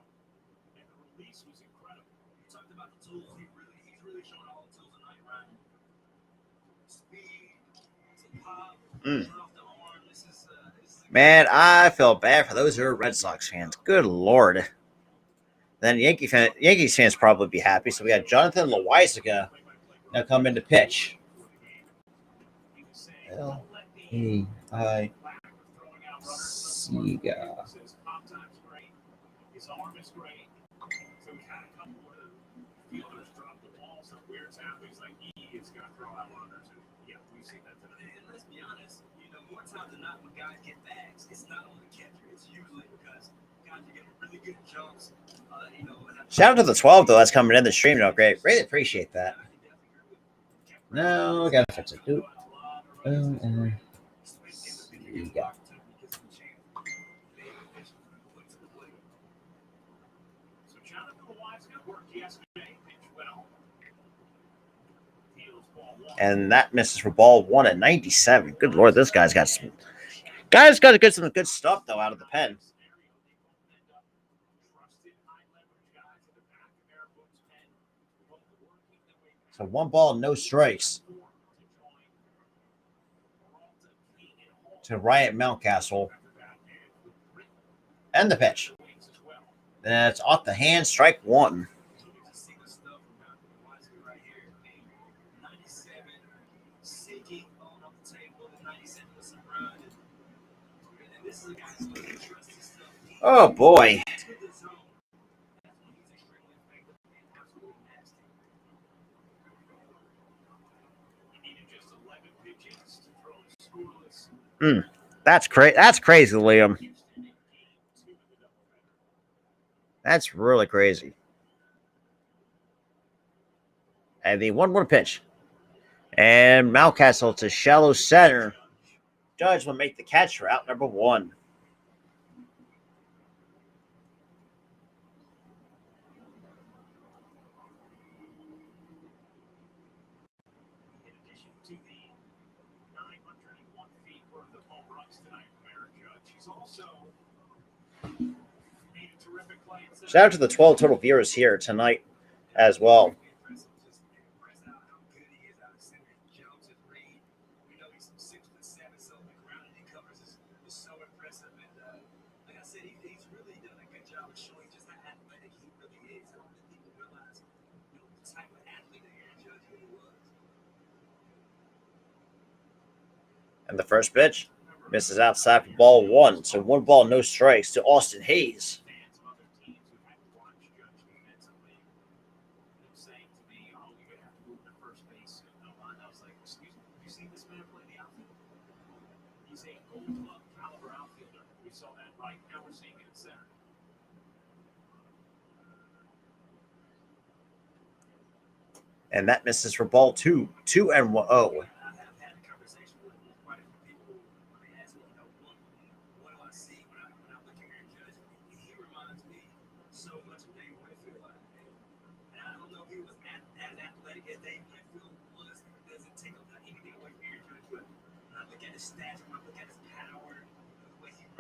And the release was incredible. You talked about the tools. He's really showing all the tools tonight, right? Speed, to pop, off the arm. This is Man, I feel bad for those who are Red Sox fans. Good lord. Then Yankees fans probably be happy. So we got Jonathan Loizaga now coming to pitch. L-A-I-C-A. his arm is great. So we had a couple where the fielders dropped the ball somewhere. It's happening. It's like he is going to throw out runners. And yeah, we've seen that today. And let's be honest, more times than not when guys get bags, it's not only the catcher. It's usually because guys are getting really good jumps. Shout out to the 12, though, that's coming in the stream. No, great. Really appreciate that. No, I got to fix it. You got and that misses for ball 1 at 97. Good lord, this guy's got some to get some good stuff though out of the pen. So 1 ball, no strikes to Riot Mountcastle. And the pitch. That's off the hand, strike one. Oh boy. That's crazy. That's crazy, Liam. That's really crazy. And the 1-1 pitch. And Mountcastle to shallow center. Judge will make the catch for out number one. Shout out to the 12 total viewers here tonight as well. And the first pitch misses outside for ball one. So 1 ball, no strikes to Austin Hayes. And that misses for ball two. 2-0.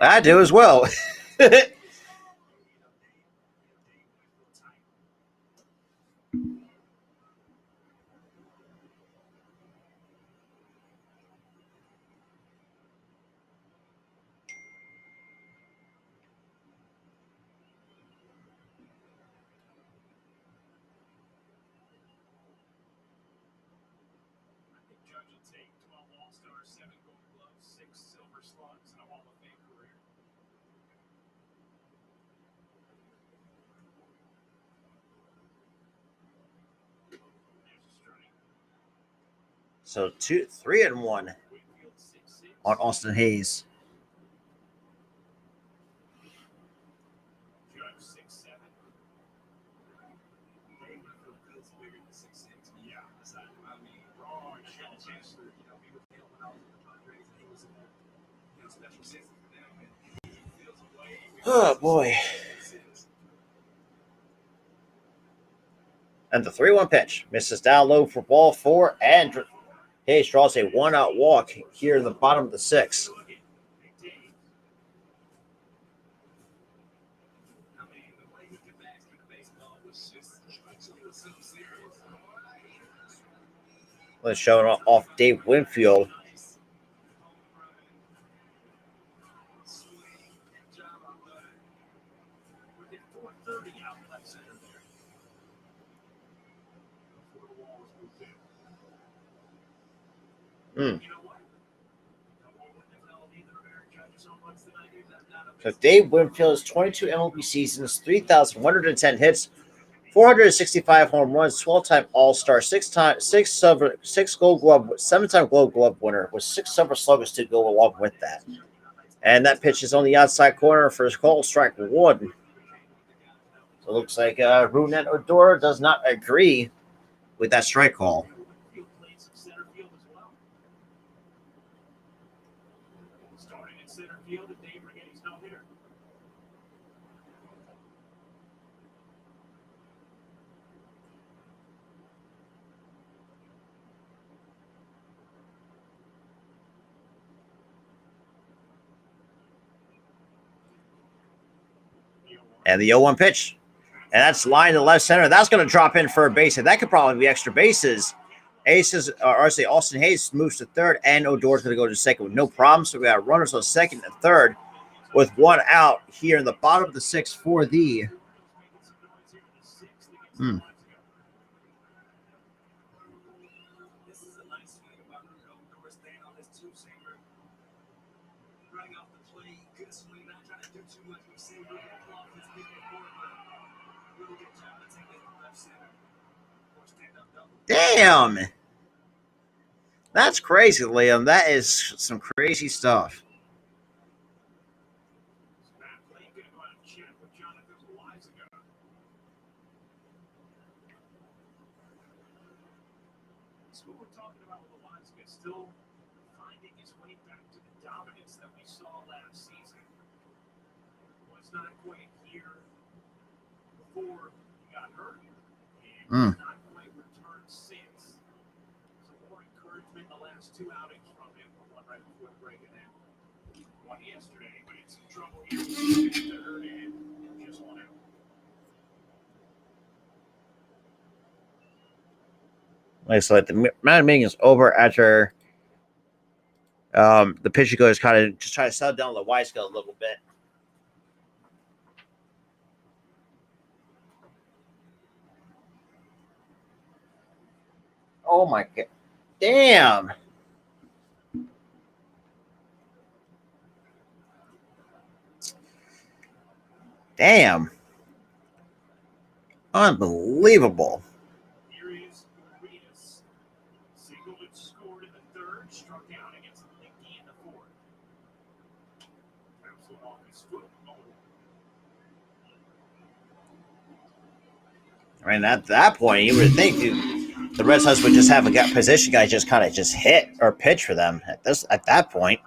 I do as well. So 3-1 on Austin Hayes. Oh boy. And the 3-1 pitch misses down low for ball four, and Hayes draws a 1-out walk here in the bottom of the sixth. Let's show it off Dave Winfield. So Dave Winfield's 22 MLB seasons, 3,110 hits, 465 home runs, 12-time All-Star, 7-time Gold Glove winner with 6 Silver Sluggers to go along with that. And that pitch is on the outside corner for his call, strike one. So it looks like Rougned Odor does not agree with that strike call. And the 0-1 pitch. And that's line to left center. That's going to drop in for a base. And that could probably be extra bases. Austin Hayes moves to third, and Odor's going to go to second with no problem. So we got runners on second and third with 1 out here in the bottom of the sixth for the Hmm. This is a nice swing about Norris staying on this two-seamer. Running off the plate, good swing, not trying to do too much receiver. Pull off his big report, but really good job to take it to left center. Or stand-up double. Damn. That's crazy, Liam. That is some crazy stuff. Bad play, gonna go out and chat with Jonathan Rizzo. So what we're talking about with Rizzo is still finding his way back to the dominance that we saw last season. Was not quite here before he got hurt, and Hmm. was not quite returned since. So more encouragement in the last two outings from him. One right before the break and then one yesterday, but it's trouble here. To hurt and just one out. Like so, like the amount of meeting is over after the pitcher goes kind of just try to settle down the Weiss a little bit. Oh my god! Damn! Damn! Unbelievable! Here is Urias. Single that scored in the third, struck out against Linky in the fourth. Taps one off his foot. I mean, at that point, you would think the Red Sox would just have a gut position guy just kind of just hit or pitch for them at that point.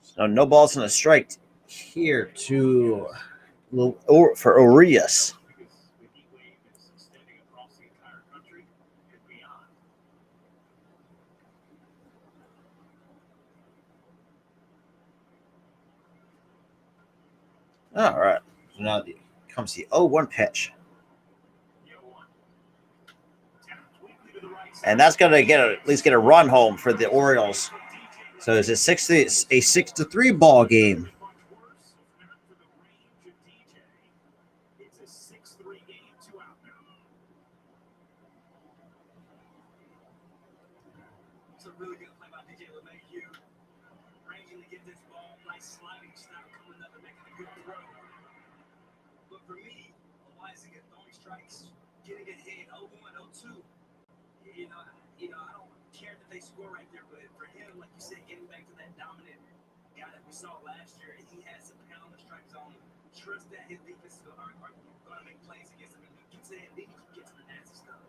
So no balls on a strike here to for Urias. Because the heat wave is extending across the entire country and beyond. All right. So now comes the 0-1 pitch. And that's going to at least get a run home for the Orioles. So it's a 6-3 ball game. It's a 6-3 game, 2 out now. It's a really good play by DJ LeMahieu. Ranging to get this ball, nice sliding stop coming up and making a good throw. But for me, Eliza throwing strikes, getting it hit 0-1, 0-2. I don't care that they score right there, but for him, like you said, getting back to that dominant guy that we saw last year, and he has some pound on the strike zone. Trust that his defense is going to make plays against him, and he keeps saying he can get to the nasty stuff.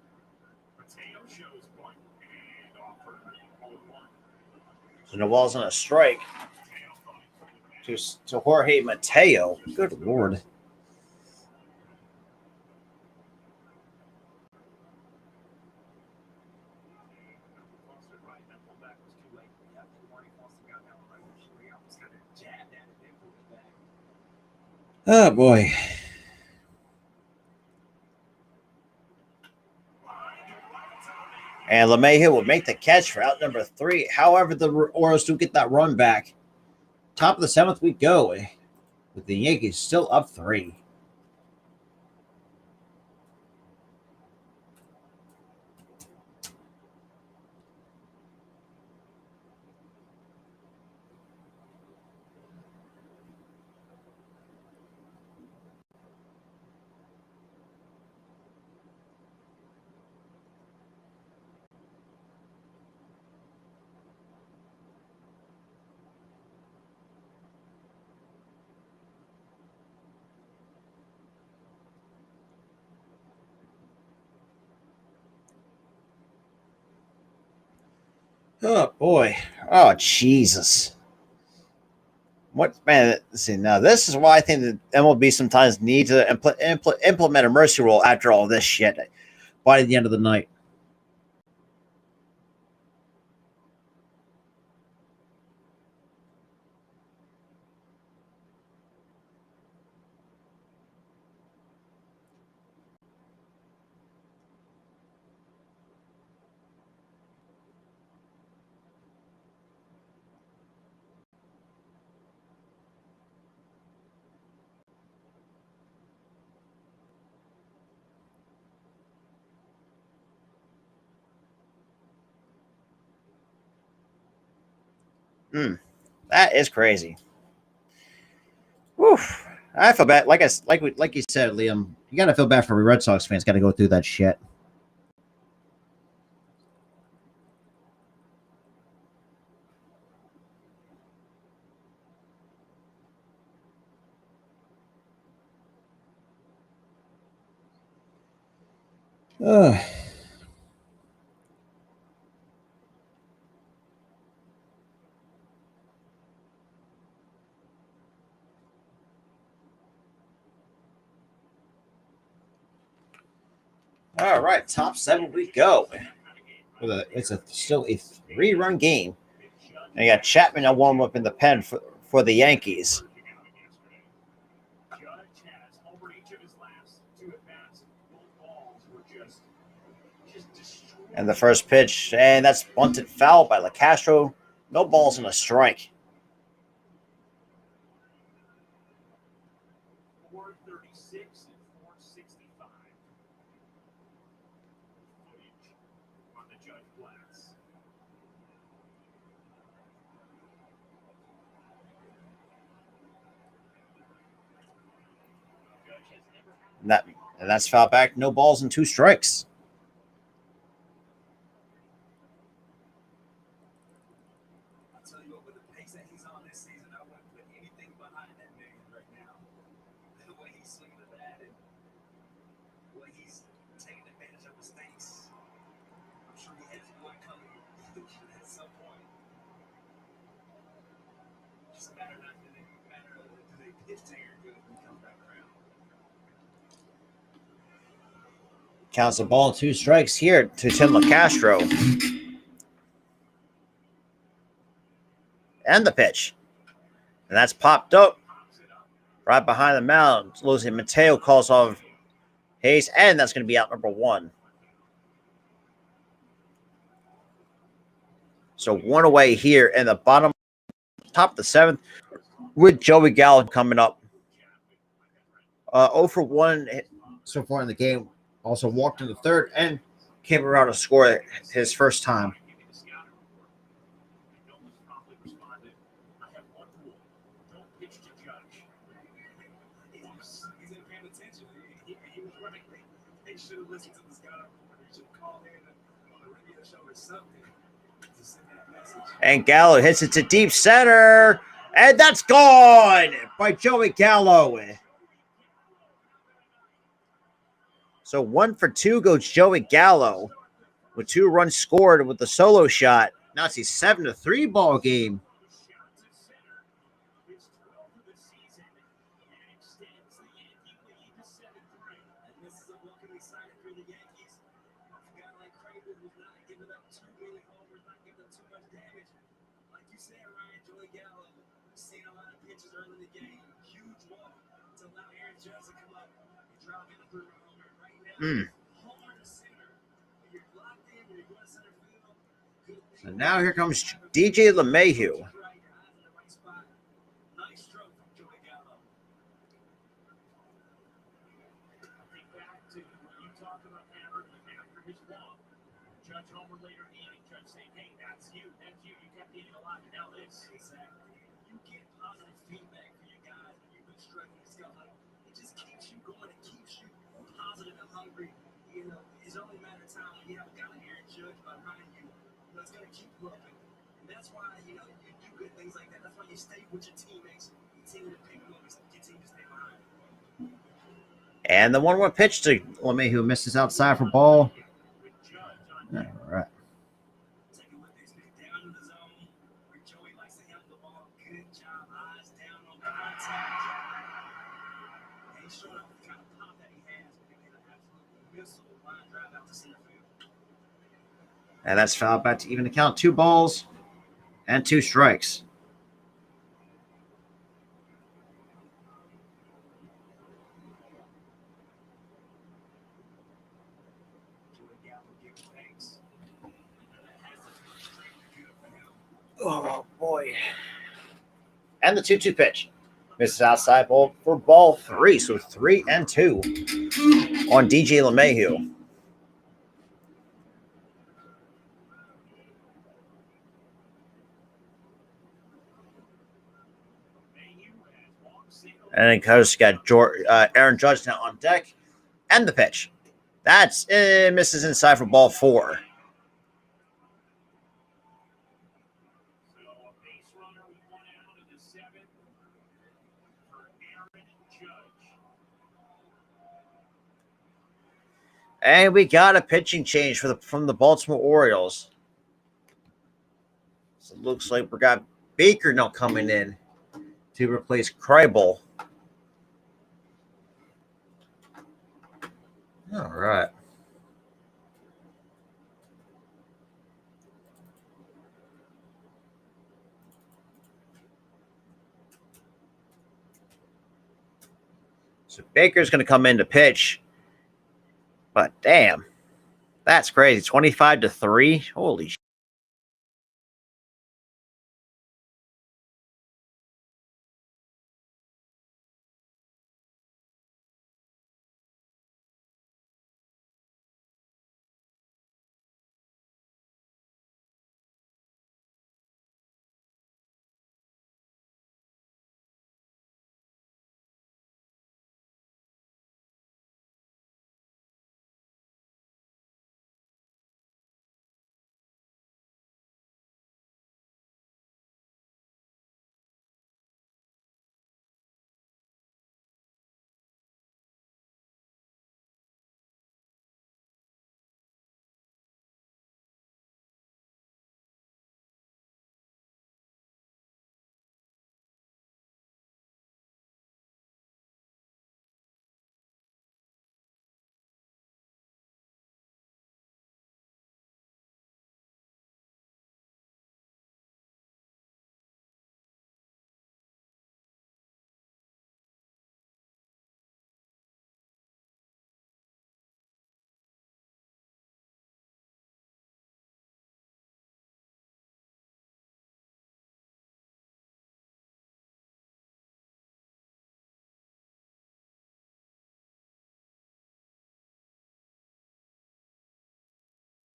Mateo shows one and offer 0-1. So no balls on a strike to Jorge Mateo. Good Lord. Oh boy. And LeMahieu will make the catch for out number 3. However, the Orioles do get that run back. Top of the 7th we go, with the Yankees still up 3. Oh boy. Oh Jesus. What man? See, now this is why I think that MLB sometimes needs to implement a mercy rule after all this shit by the end of the night. That is crazy. Whew. I feel bad. Like you said, Liam, you gotta feel bad for Red Sox fans. Got to go through that shit. Ugh. All right, top 7 we go. It's still a 3-run game. And you got Chapman a warm up in the pen for the Yankees. And the first pitch, and that's bunted foul by LaCastro. No balls and a strike. And that's foul back. No balls and 2 strikes. Counts the ball 2 strikes here to Tim LaCastro. And the pitch. And that's popped up right behind the mound. Losing Mateo calls off Hayes, and that's going to be out number 1. So 1 away here in the top of the 7th with Joey Gallo coming up. 0 for 1 so far in the game. Also walked in the 3rd and came around to score his first time. And Gallo hits it to deep center. And that's gone by Joey Gallo. So 1 for 2 goes Joey Gallo with 2 runs scored with the solo shot. Now it's a 7-3 ball game. So now here comes DJ LeMahieu. And the 1-1 pitch to LeMahieu misses outside for ball. All right. And that's fouled back to even the count. 2 balls and 2 strikes. Oh, boy. And the 2-2 pitch. Misses outside ball for ball 3. So 3-2 on DJ LeMahieu. And then Coach got Aaron Judge now on deck. And the pitch. That's misses inside for ball 4. And we got a pitching change from the Baltimore Orioles. So it looks like we got Baker now coming in to replace Kribel. All right. So Baker's going to come in to pitch. But damn, that's crazy. 25-3. Holy shit.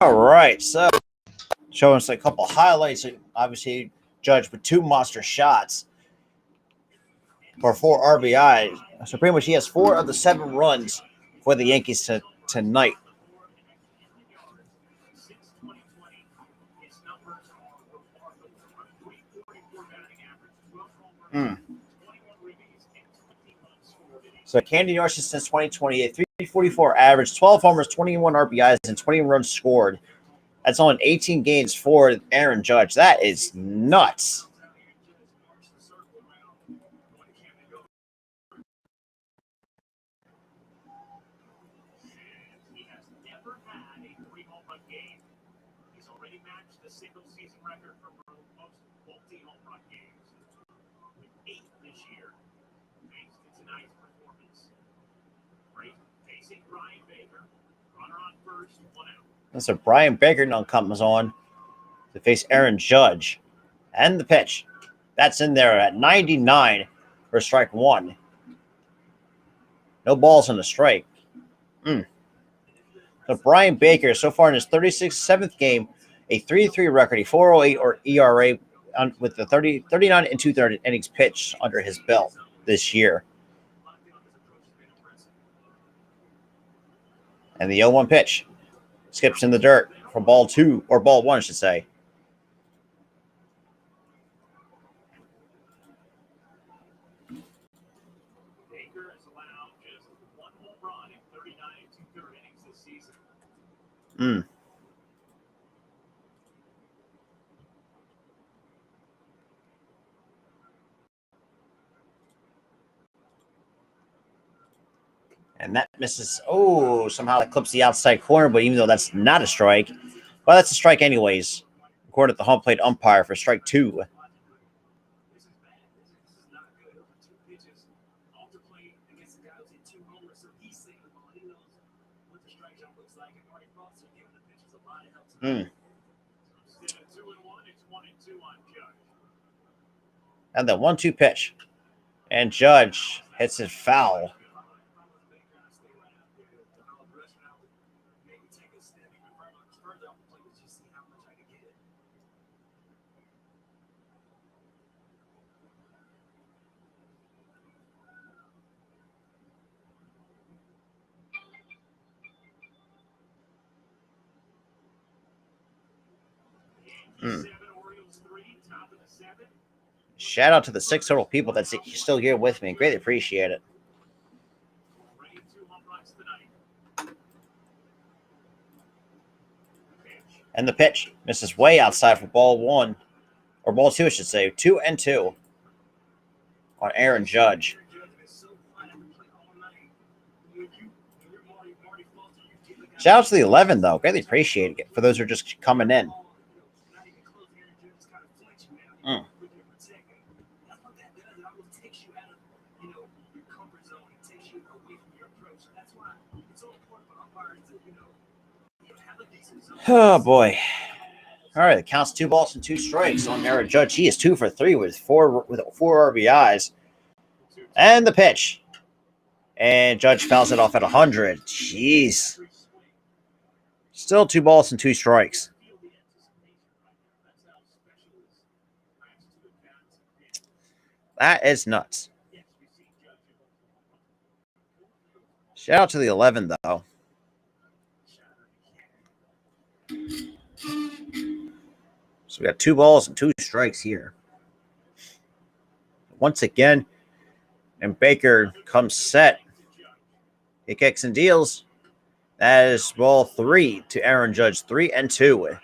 All right, so showing us a couple highlights. Obviously, Judge with 2 monster shots for 4 RBIs. So pretty much he has 4 of the 7 runs for the Yankees tonight. So Candy Norton since 2020, a 344 average, 12 homers, 21 RBIs, and 20 runs scored. That's on 18 games for Aaron Judge. That is nuts. He's already matched the single season record for most multi-home run games, with 8 this year, thanks to tonight's performance. Facing Brian Baker, runner on first, 1 out. So Brian Baker now comes on to face Aaron Judge. And the pitch. That's in there at 99 for strike 1. No balls on the strike. So Brian Baker, so far in his 36th, 7th game, a 3-3 record, a 4.08 or ERA with the 39 and 2/3 innings pitched under his belt this year. And the 0-1 pitch skips in the dirt for ball 2, or ball 1, I should say. Baker has allowed just 1 home run in 39 and 2/3 innings this season. And that misses. Oh, somehow that clips the outside corner, but even though that's not a strike, well, that's a strike anyways. According to the home plate umpire for strike 2. And the 1-2 pitch. And Judge hits it foul. Shout out to the 6 total people that's still here with me. Greatly appreciate it. And the pitch misses way outside for ball 1, or ball 2, I should say. 2-2 on Aaron Judge. Shout out to the 11, though. Greatly appreciate it for those who are just coming in. Oh, boy. All right, it counts 2 balls and 2 strikes on Aaron Judge. He is 2 for 3 with four RBIs. And the pitch. And Judge fouls it off at 100. Jeez. Still 2 balls and 2 strikes. That is nuts. Shout out to the 11, though. So we got 2 balls and 2 strikes here. Once again, and Baker comes set. He kicks and deals. That is ball 3 to Aaron Judge. 3-2.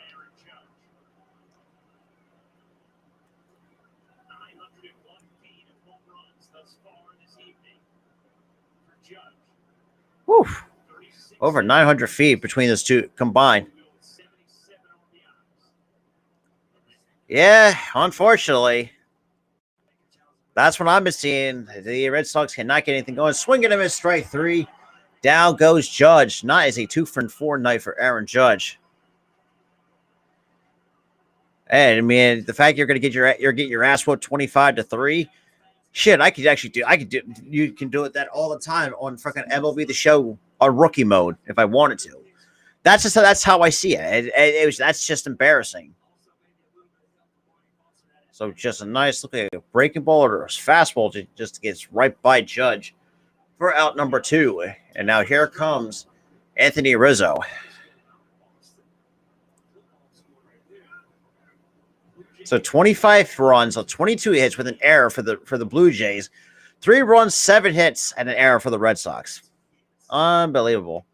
Whew. Over 900 feet between those two combined. Yeah, unfortunately. That's what I've been seeing. The Red Sox cannot get anything going. Swinging him at strike 3. Down goes Judge. Not as a 2-for-4 night for Aaron Judge. And I mean, the fact you're going to get your ass whooped 25-3. Shit, I could do. You can do it that all the time on fucking MLB The Show on rookie mode if I wanted to. That's how I see it. That's just embarrassing. So just a nice look at a breaking ball or a fastball just gets right by Judge for out number 2. And now here comes Anthony Rizzo. So 25 runs on 22 hits with an error for the Blue Jays. 3 runs, 7 hits, and an error for the Red Sox. Unbelievable.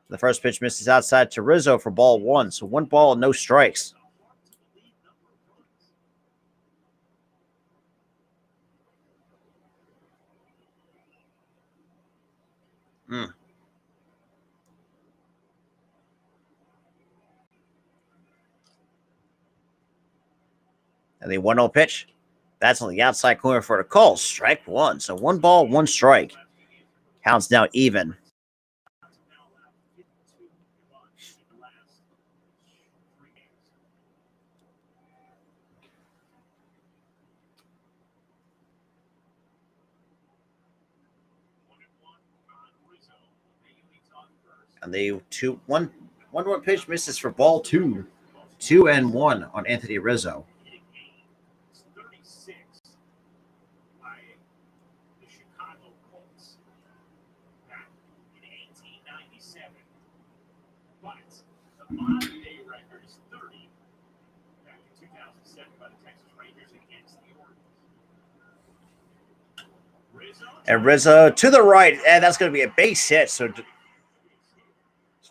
The first pitch misses outside to Rizzo for ball 1. So 1 ball, no strikes. And the 1-0 pitch. That's on the outside corner for the call. Strike 1. So 1 ball, 1 strike. Counts now even. And the 1-1 pitch misses for ball 2. 2-1 on Anthony Rizzo. Modern-day record is 30 back in 2007 by the Texas Rangers against the Orioles. And Rizzo to the right, and that's going to be a base hit. So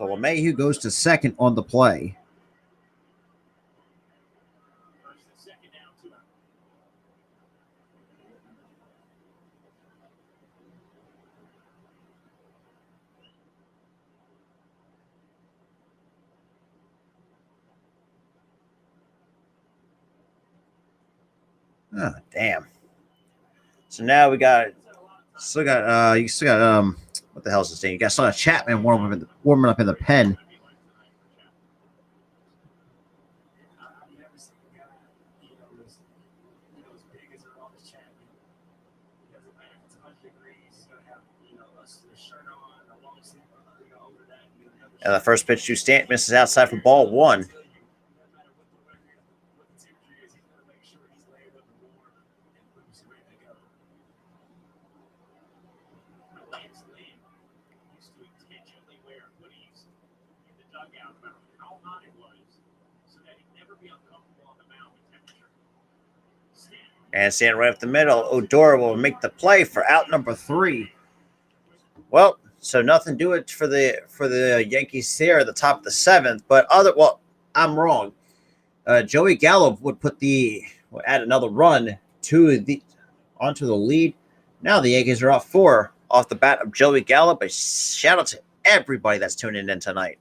LeMahieu goes to second on the play. Oh, damn. So now you still got what the hell is this thing? You got Chapman warming up in the pen. And the first pitch to Stanton misses outside for ball 1. And standing right up the middle, Odor will make the play for out number 3. Well, so nothing do it for the Yankees here at the top of the 7th. But I'm wrong. Joey Gallo would add another run onto the lead. Now the Yankees are up 4 off the bat of Joey Gallo. But shout out to everybody that's tuning in tonight.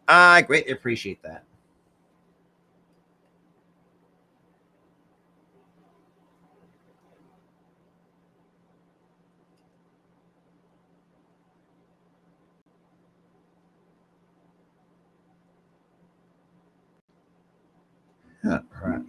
I greatly appreciate that. All right.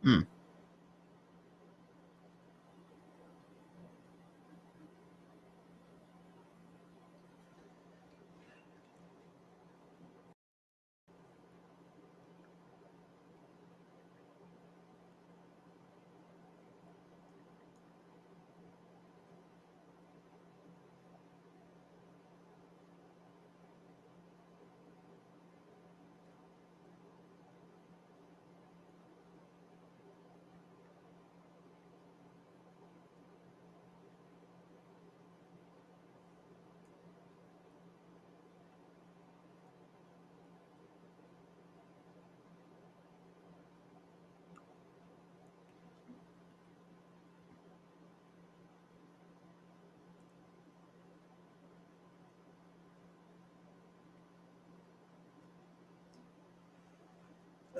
Hmm.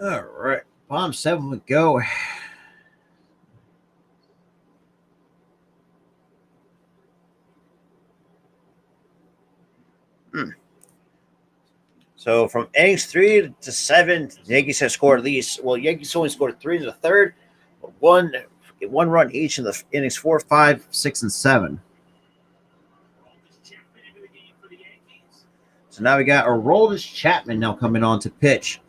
All right. Bottom 7 would go. So from innings 3 to 7, the Yankees have scored at least. Well, Yankees only scored 3 in the third, but one run each in the innings 4, 5, 6, and 7. So now we got Aroldis Chapman now coming on to pitch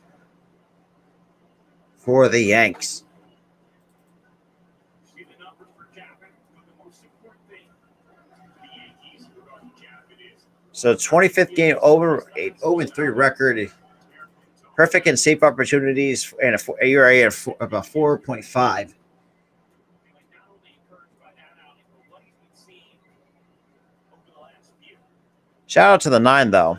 for the Yanks. So 25th game over, 0-3 record, perfect in safe opportunities, and a ERA of about 4.5. Shout out to the 9 though.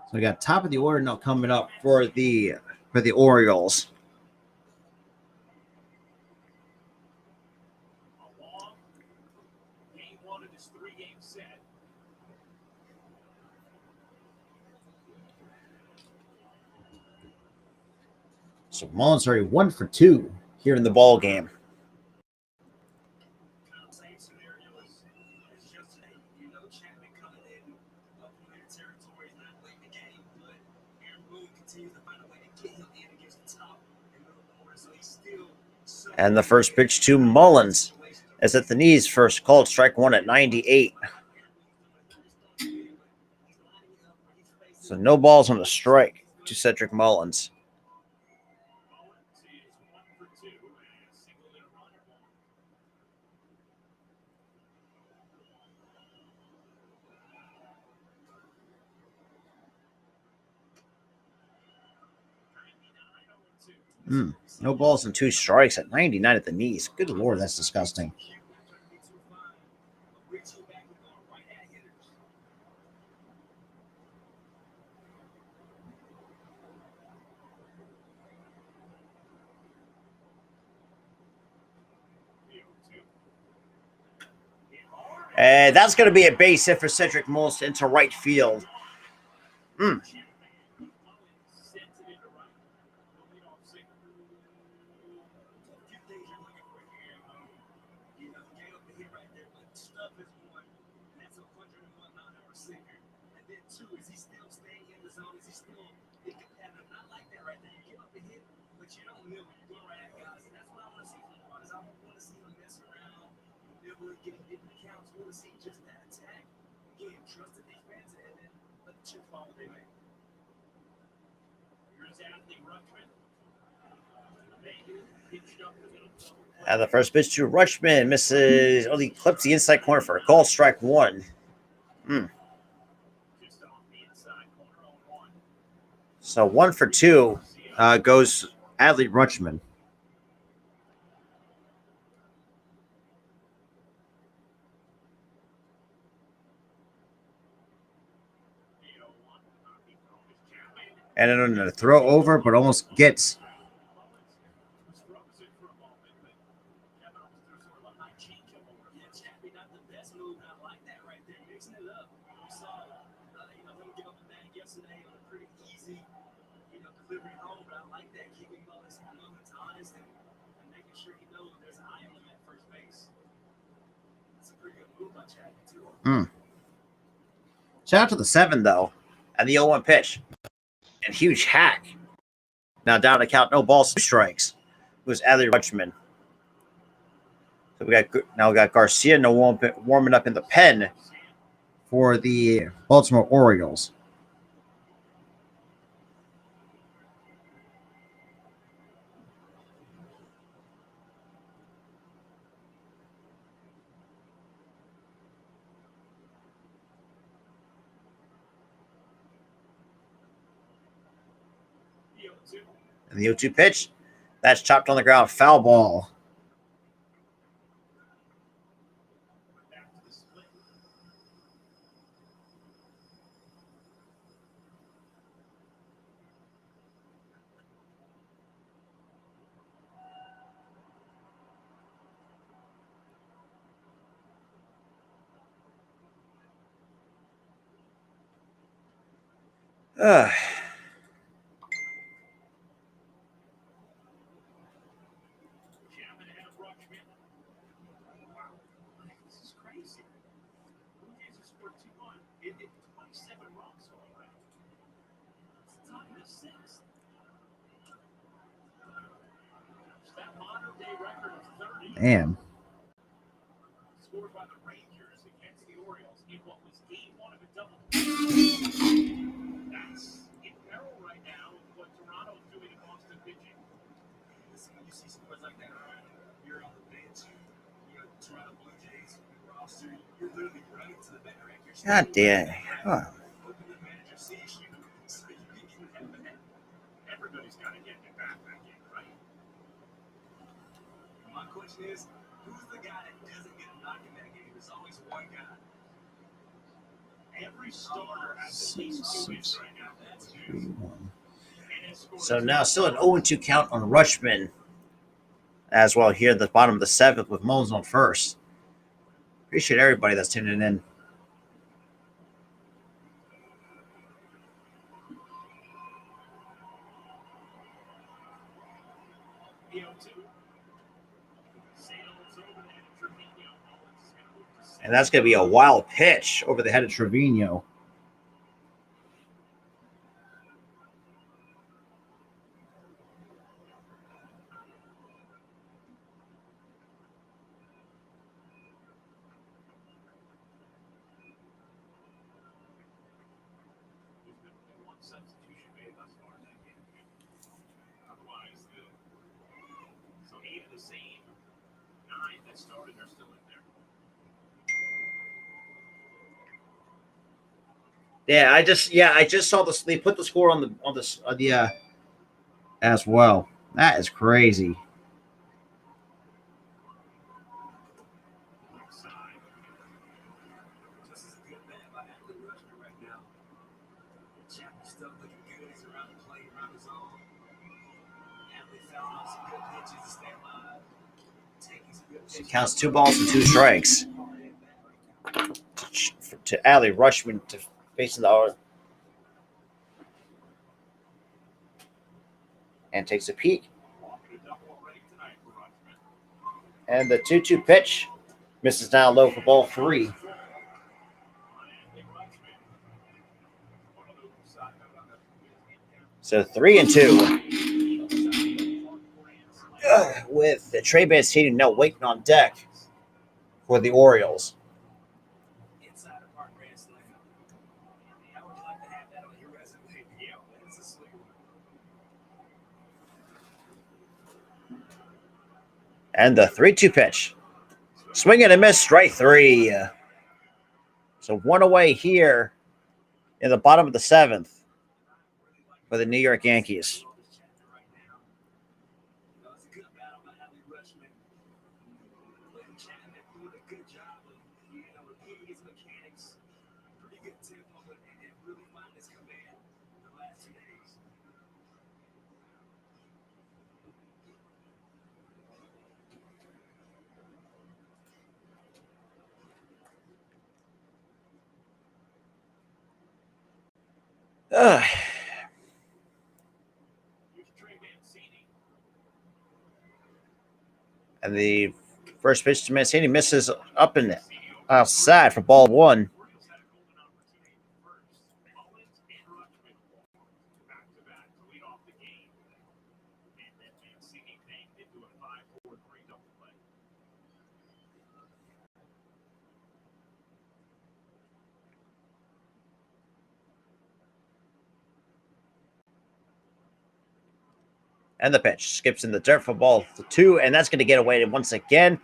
So we got top of the order now coming up for the Orioles. So Mullins already 1 for 2 here in the ball game. And the first pitch to Mullins is at the knees, first called strike 1 at 98. So no balls on the strike to Cedric Mullins. No balls and 2 strikes at 99 at the knees. Good Lord, that's disgusting. And that's going to be a base hit for Cedric Most into right field. And the first pitch to Rutschman misses. Only clips the inside corner for a call, strike 1. So 1 for 2 goes Adley Rutschman. And then a throw over, but almost gets. Shout out to the 7, though, and the 0-1 pitch. And huge hack. Now down to count, no balls, 2 strikes. It was Adley Rutschman. So we got Garcia warming up in the pen for the Baltimore Orioles. And the 0-2 pitch, that's chopped on the ground, foul ball. Damn. God damn. Huh. Everybody's got to get their back in, right? My question is, who's the guy that doesn't get knocked in that game? There's always one guy. Every starter has at least 2 hits right now. That's huge. So now still an 0-2 count on Rutschman as well here at the bottom of the 7th with Mullins on first. Appreciate everybody that's tuning in. And that's going to be a wild pitch over the head of Trevino. Yeah, I just saw this. They put the score on the as well. That is crazy. He counts 2 balls and 2 strikes to Adley Rushman to facing the other and takes a peek. And the 2-2 pitch misses down low for ball 3. So 3-2. With the Trey Mancini now waiting on deck for the Orioles. And the 3-2 pitch. Swing and a miss, strike 3. So 1 away here in the bottom of the 7th for the New York Yankees. And the first pitch to Mancini misses up and outside for ball 1. And the pitch skips in the dirt for ball 2, and that's going to get away once again.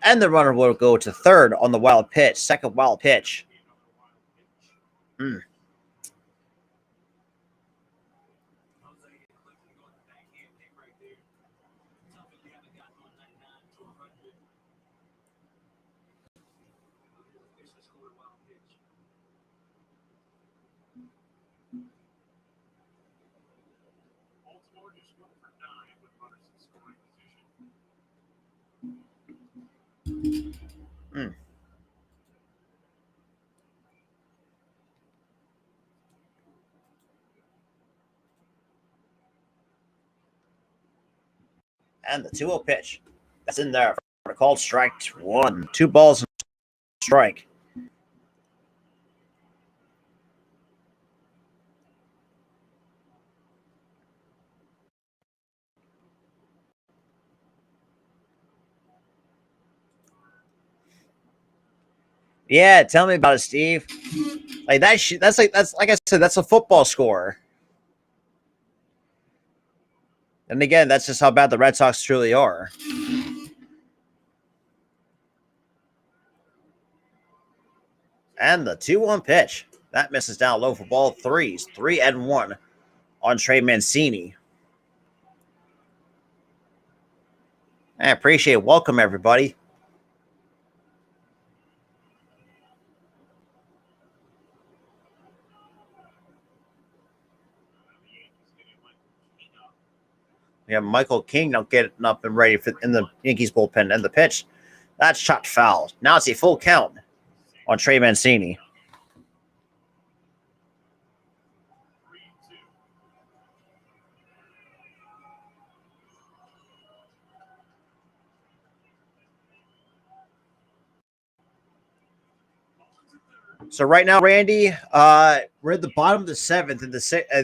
And the runner will go to third on the wild pitch, second wild pitch. And the 2-0 pitch. That's in there for a called strike 1. 2 balls and strike. Yeah, tell me about it, Steve. Like that's like I said, that's a football score. And again, that's just how bad the Red Sox truly are. And the 2-1 pitch. That misses down low for ball 3. 3-1 on Trey Mancini. I appreciate it. Welcome, everybody. We have Michael King now getting up and ready in the Yankees bullpen. And the pitch, that's shot foul. Now it's a full count on Trey Mancini. So right now, Randy, we're at the bottom of the 7th, and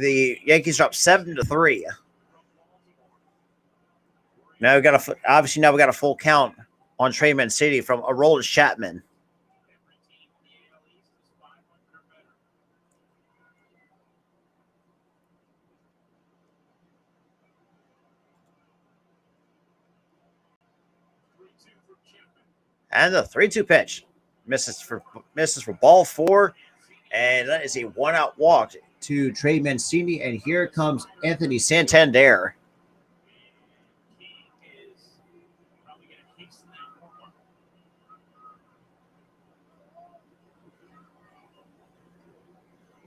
the Yankees are up 7-3. Now we got a full count on Trey Mancini from Aroldis Chapman. And the 3-2 pitch misses for ball 4, and that is a 1-out walk to Trey Mancini. And here comes Anthony Santander.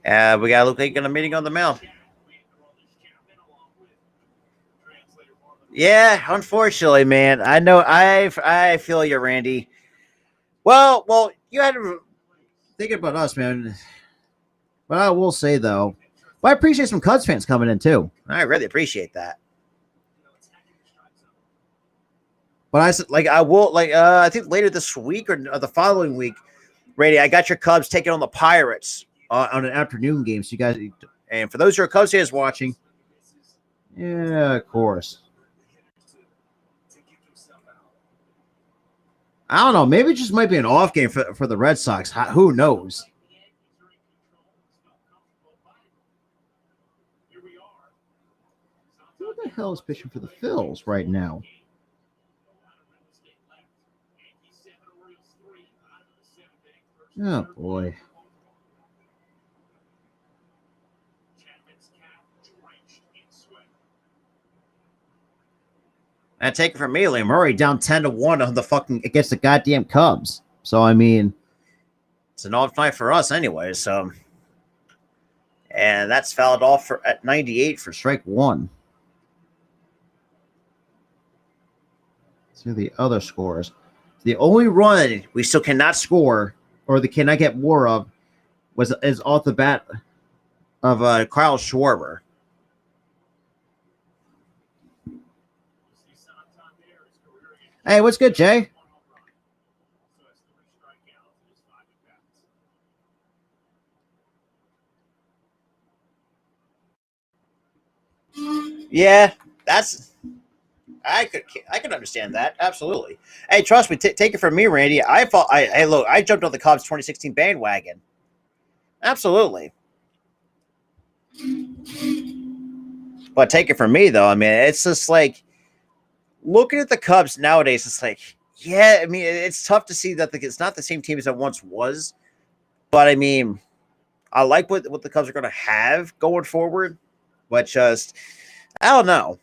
We got Luke Lincoln a meeting on the mound. Yeah, unfortunately, man. I know. I feel you, Randy. Well, you had to think about us, man. But I will say though, but I appreciate some Cubs fans coming in too. I really appreciate that. But I said, like, I will, like, I think later this week or the following week, Randy, I got your Cubs taking on the Pirates on an afternoon game. So you guys, and for those who are Cubs fans watching, yeah, of course. I don't know. Maybe it just might be an off game for the Red Sox. Who knows? Who the hell is pitching for the Phils right now? Oh boy. And take it from me, Liam Murray down 10-1 on the fucking against the goddamn Cubs. So I mean, it's an off night for us, anyways. So, and that's fouled off at 98 for strike one. See the other scores. The only run we still cannot score, or they cannot get more of, is off the bat of Kyle Schwarber. Hey, what's good, Jay? Yeah, I could understand that, absolutely. Hey, trust me, take it from me, Randy. I jumped on the Cubs 2016 bandwagon. Absolutely. But take it from me, though. I mean, it's just like looking at the Cubs nowadays. It's like, yeah, I mean, it's tough to see that it's not the same team as it once was. But I mean, I like what the Cubs are going to have going forward. But just, I don't know.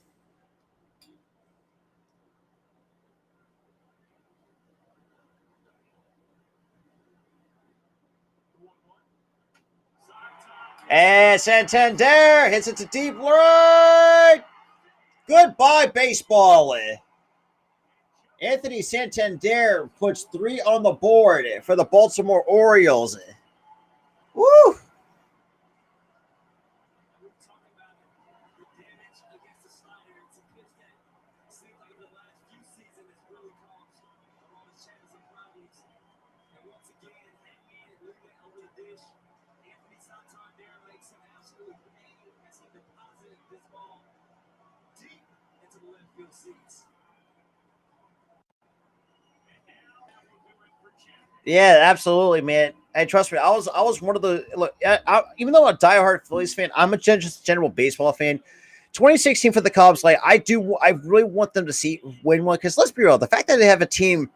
And Santander hits it to deep right. Goodbye, baseball. Anthony Santander puts 3 on the board for the Baltimore Orioles. Woo! Yeah, absolutely, man. And trust me, I was one of the look. Even though I'm a diehard Phillies fan, I'm a just general baseball fan. 2016 for the Cubs, like I really want them to win one because let's be real, the fact that they have a team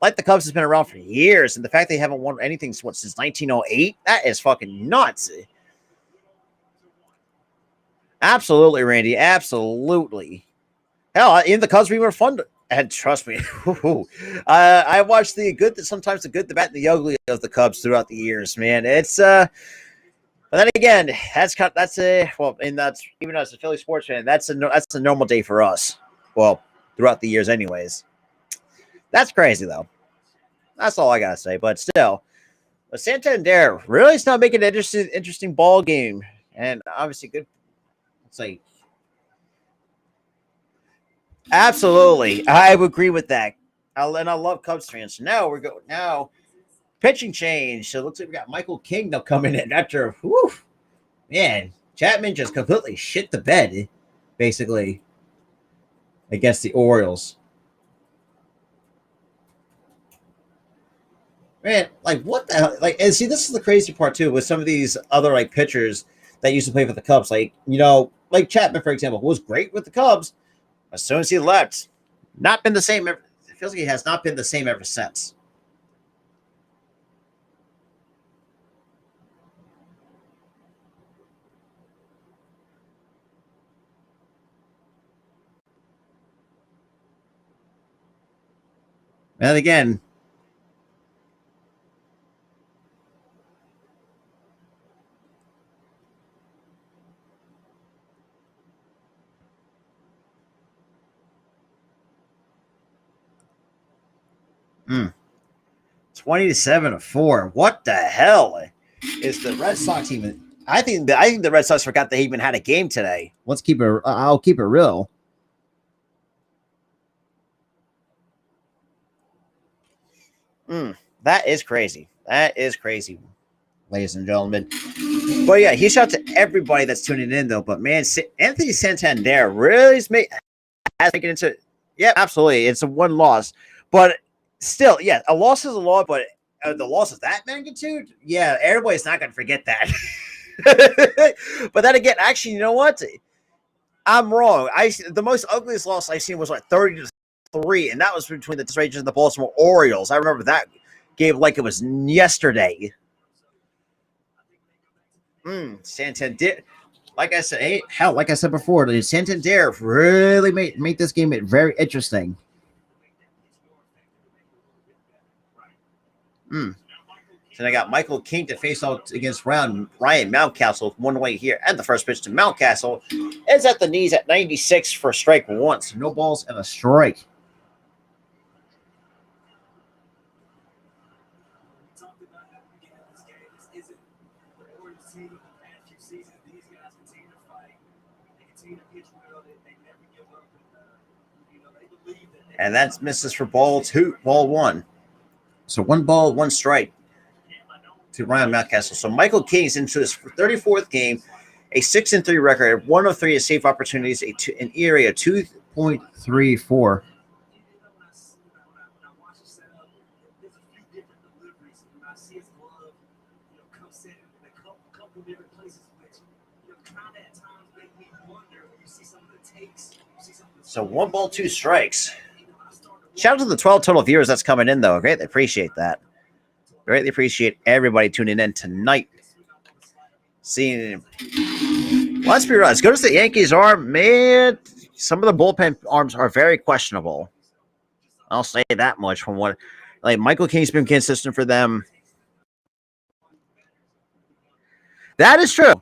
like the Cubs has been around for years, and the fact they haven't won anything since 1908, that is fucking nuts. Absolutely, Randy. Absolutely. Hell, in the Cubs, we were fun. And trust me, I watched sometimes the good, the bad, and the ugly of the Cubs throughout the years. Man, it's But then again, that's a well, and that's even as a Philly sports fan, that's a normal day for us. Well, throughout the years, anyways. That's crazy though. That's all I gotta say. But still, but Santander really is not making an interesting ball game, and obviously good. It's like absolutely, I would agree with that. And I love Cubs fans. Now we're going now pitching change. So it looks like we got Michael King now coming in after. Whew, man, Chapman just completely shit the bed, basically, against the Orioles. Man, like what the hell? Like, and see, this is the crazy part too with some of these other like pitchers that used to play for the Cubs. Like, like Chapman, for example, was great with the Cubs. As soon as he left, not been the same. It feels like he has not been the same ever since. And again, 20-7-4. What the hell is the Red Sox even? I think the Red Sox forgot they even had a game today. Let's keep it. I'll keep it real. That is crazy. That is crazy, ladies and gentlemen. But yeah, huge shout out to everybody that's tuning in, though. But man, Anthony Santander really has taken into. Yeah, absolutely. It's a one loss, but still, yeah, a loss is a loss. But the loss of that magnitude, yeah, everybody's not going to forget that. But then again, actually, you know what? I'm wrong. The most ugliest loss I've seen was like 30-3, and that was between the Rangers and the Baltimore Orioles. I remember that game like it was yesterday. Santander, like I said, like I said before, Santander really made this game very interesting. So I got Michael King to face off against Ryan Mountcastle. One away here, and the first pitch to Mountcastle is at the knees at 96 for strike one. So no balls and a strike. And that misses for ball one. So 1 ball, 1 strike to Ryan Mountcastle. So Michael King's into his 34th game, a 6-3 record, 103 save opportunities, an ERA of 2.34. So 1 ball, 2 strikes. Shout out to the 12 total viewers that's coming in, though. Greatly appreciate that. Greatly appreciate everybody tuning in tonight. Seeing, let's be real. As good as the Yankees are, man, some of the bullpen arms are very questionable. I'll say that much from what, like, Michael King's been consistent for them. That is true.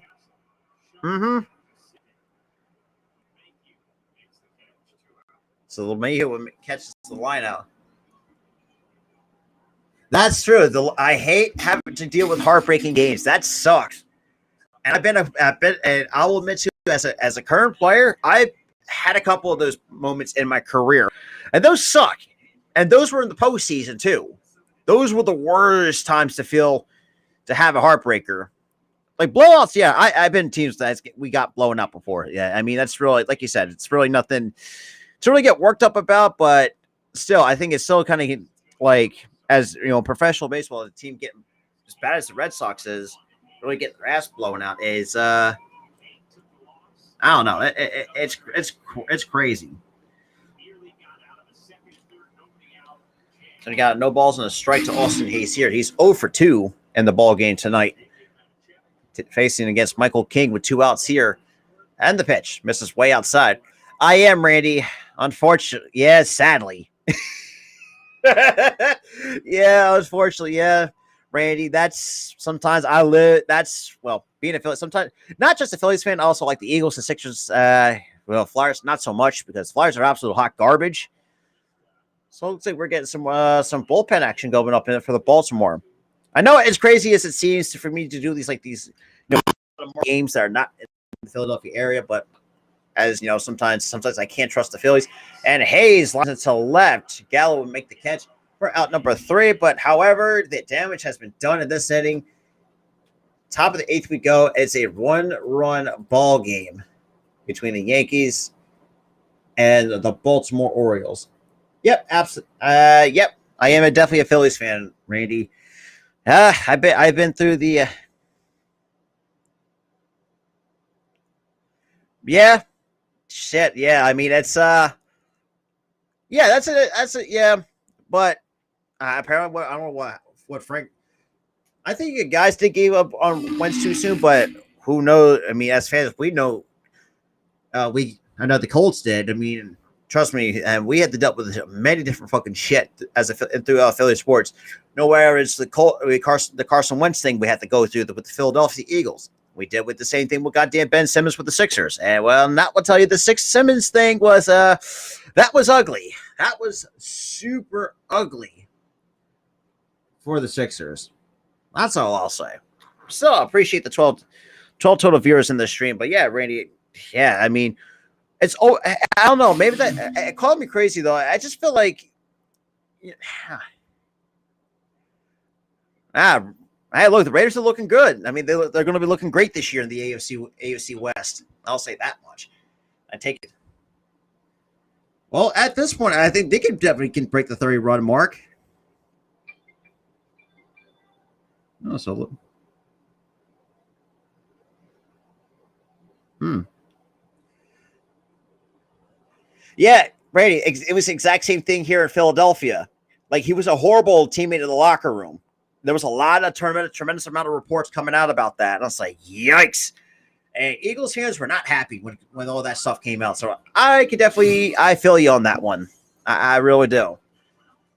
So LeMahieu catches the line out. That's true. I hate having to deal with heartbreaking games. That sucks. And and I will admit to you, as a current player, I've had a couple of those moments in my career, and those suck. And those were in the postseason too. Those were the worst times to have a heartbreaker. Like blowouts, yeah. I've been in teams that we got blown out before. Yeah, I mean that's really, like you said, it's really nothing to really get worked up about. But still, I think it's still kind of like, as you know, professional baseball, the team getting as bad as the Red Sox is, really getting their ass blown out is I don't know. It's crazy. So we got no balls and a strike to Austin Hayes here. He's 0 for 2 in the ball game tonight, facing against Michael King with 2 outs here. And the pitch misses way outside. I am Randy. Unfortunately, yeah, sadly. Yeah, unfortunately, yeah, Randy. That's sometimes being a Phillies. Sometimes not just a Phillies fan, also like the Eagles and Sixers. Flyers not so much, because Flyers are absolute hot garbage. So it looks like we're getting some bullpen action going up in it for the Baltimore. I know, as crazy as it seems for me to do these games that are not in the Philadelphia area, but as you know, sometimes I can't trust the Phillies. And Hayes lines it to left. Gallo would make the catch for out number 3, but however, the damage has been done in this inning. Top of the 8th we go. It's a 1-run ball game between the Yankees and the Baltimore Orioles. Yep, absolutely. Yep, I am definitely a Phillies fan, Randy. I've been through the. Yeah, shit. Yeah, I mean it's yeah, that's it. That's it. Yeah, but apparently, I don't know what Frank. I think you guys did give up on Wentz too soon, but who knows? I mean, as fans, we know. I know the Colts did. I mean, trust me, and we had to deal with many different fucking shit throughout Philly sports. Nowhere is the Carson Wentz thing we had to go through with the Philadelphia Eagles. We did with the same thing with goddamn Ben Simmons with the Sixers. And well, not will tell you the Simmons thing was that was ugly. That was super ugly. for the Sixers. That's all I'll say. Still appreciate the 12 total viewers in the stream. But yeah, Randy, yeah, I mean, I don't know. Maybe that it called me crazy, though. I just feel like, hey, look, the Raiders are looking good. I mean, they're going to be looking great this year in the AFC West. I'll say that much. I take it. Well, at this point, I think they can break the 30-run mark. Oh, so. Yeah, Brady. It was the exact same thing here in Philadelphia. Like, he was a horrible teammate in the locker room. There was a lot of tremendous amount of reports coming out about that. And I was like, yikes. And Eagles fans were not happy when all that stuff came out. So I feel you on that one. I really do.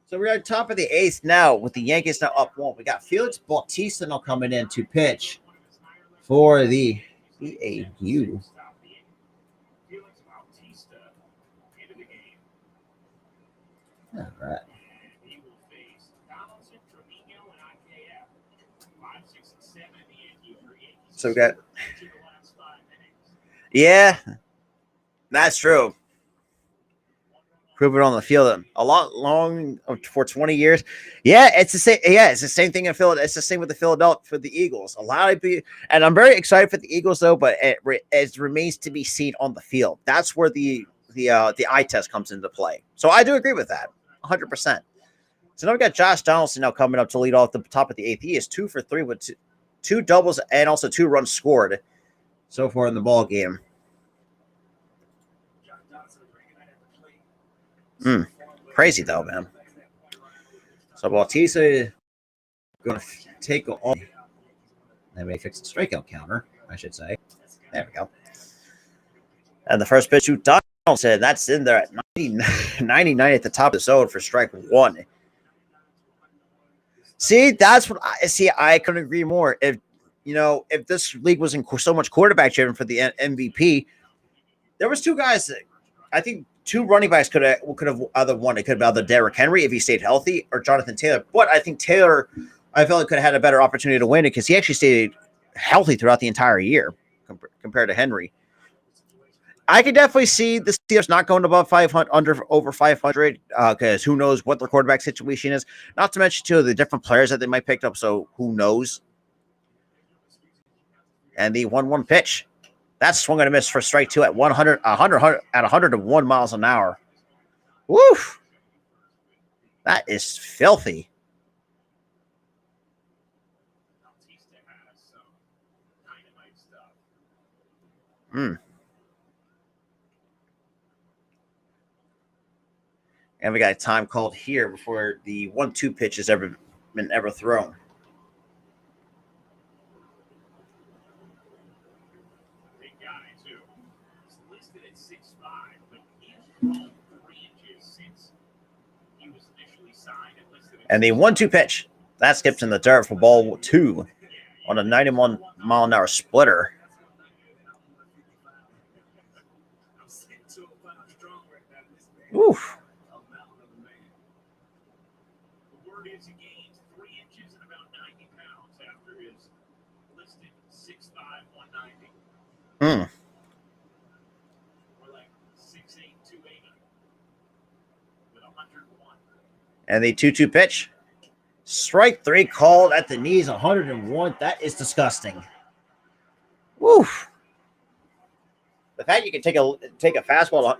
So we're at the top of the 8th now with the Yankees now up 1. We got Felix Bautista now coming in to pitch for the AU. All right. So we got, yeah, that's true. Prove it on the field a lot long for 20 years. Yeah, it's the same. Yeah, it's the same thing in Philadelphia. It's the same with the Eagles. A lot of people, and I'm very excited for the Eagles though. But it remains to be seen on the field. That's where the eye test comes into play. So I do agree with that, 100%. So now we got Josh Donaldson now coming up to lead off the top of the 8th. He is 2 for 3 with two doubles and also 2 runs scored so far in the ball game. Crazy though, man. So Bautista going to take on. They may fix the strikeout counter, I should say. There we go. And the first pitch to Donaldson, that's in there at 99 at the top of the zone for strike 1. See, that's what I couldn't agree more. If this league wasn't so much quarterback driven for the MVP, there was 2 guys that I think 2 running backs could have either won. It could have been either Derrick Henry if he stayed healthy or Jonathan Taylor. But I think Taylor, I felt like could have had a better opportunity to win it because he actually stayed healthy throughout the entire year compared to Henry. I could definitely see the Steelers not going above 500, over 500, because who knows what their quarterback situation is. Not to mention, too, the different players that they might pick up, so who knows. And the 1-1 pitch. That's swung and a miss for strike 2 at 101 miles an hour. Woof. That is filthy. And we got a time called here before the 1-2 pitch has ever been thrown. And the 1-2 pitch. That skips in the dirt for ball 2 on a 91-mile-an-hour splitter. Oof. And the 2-2 pitch. Strike 3 called at the knees, 101. That is disgusting. Woof. The fact you can take a fastball.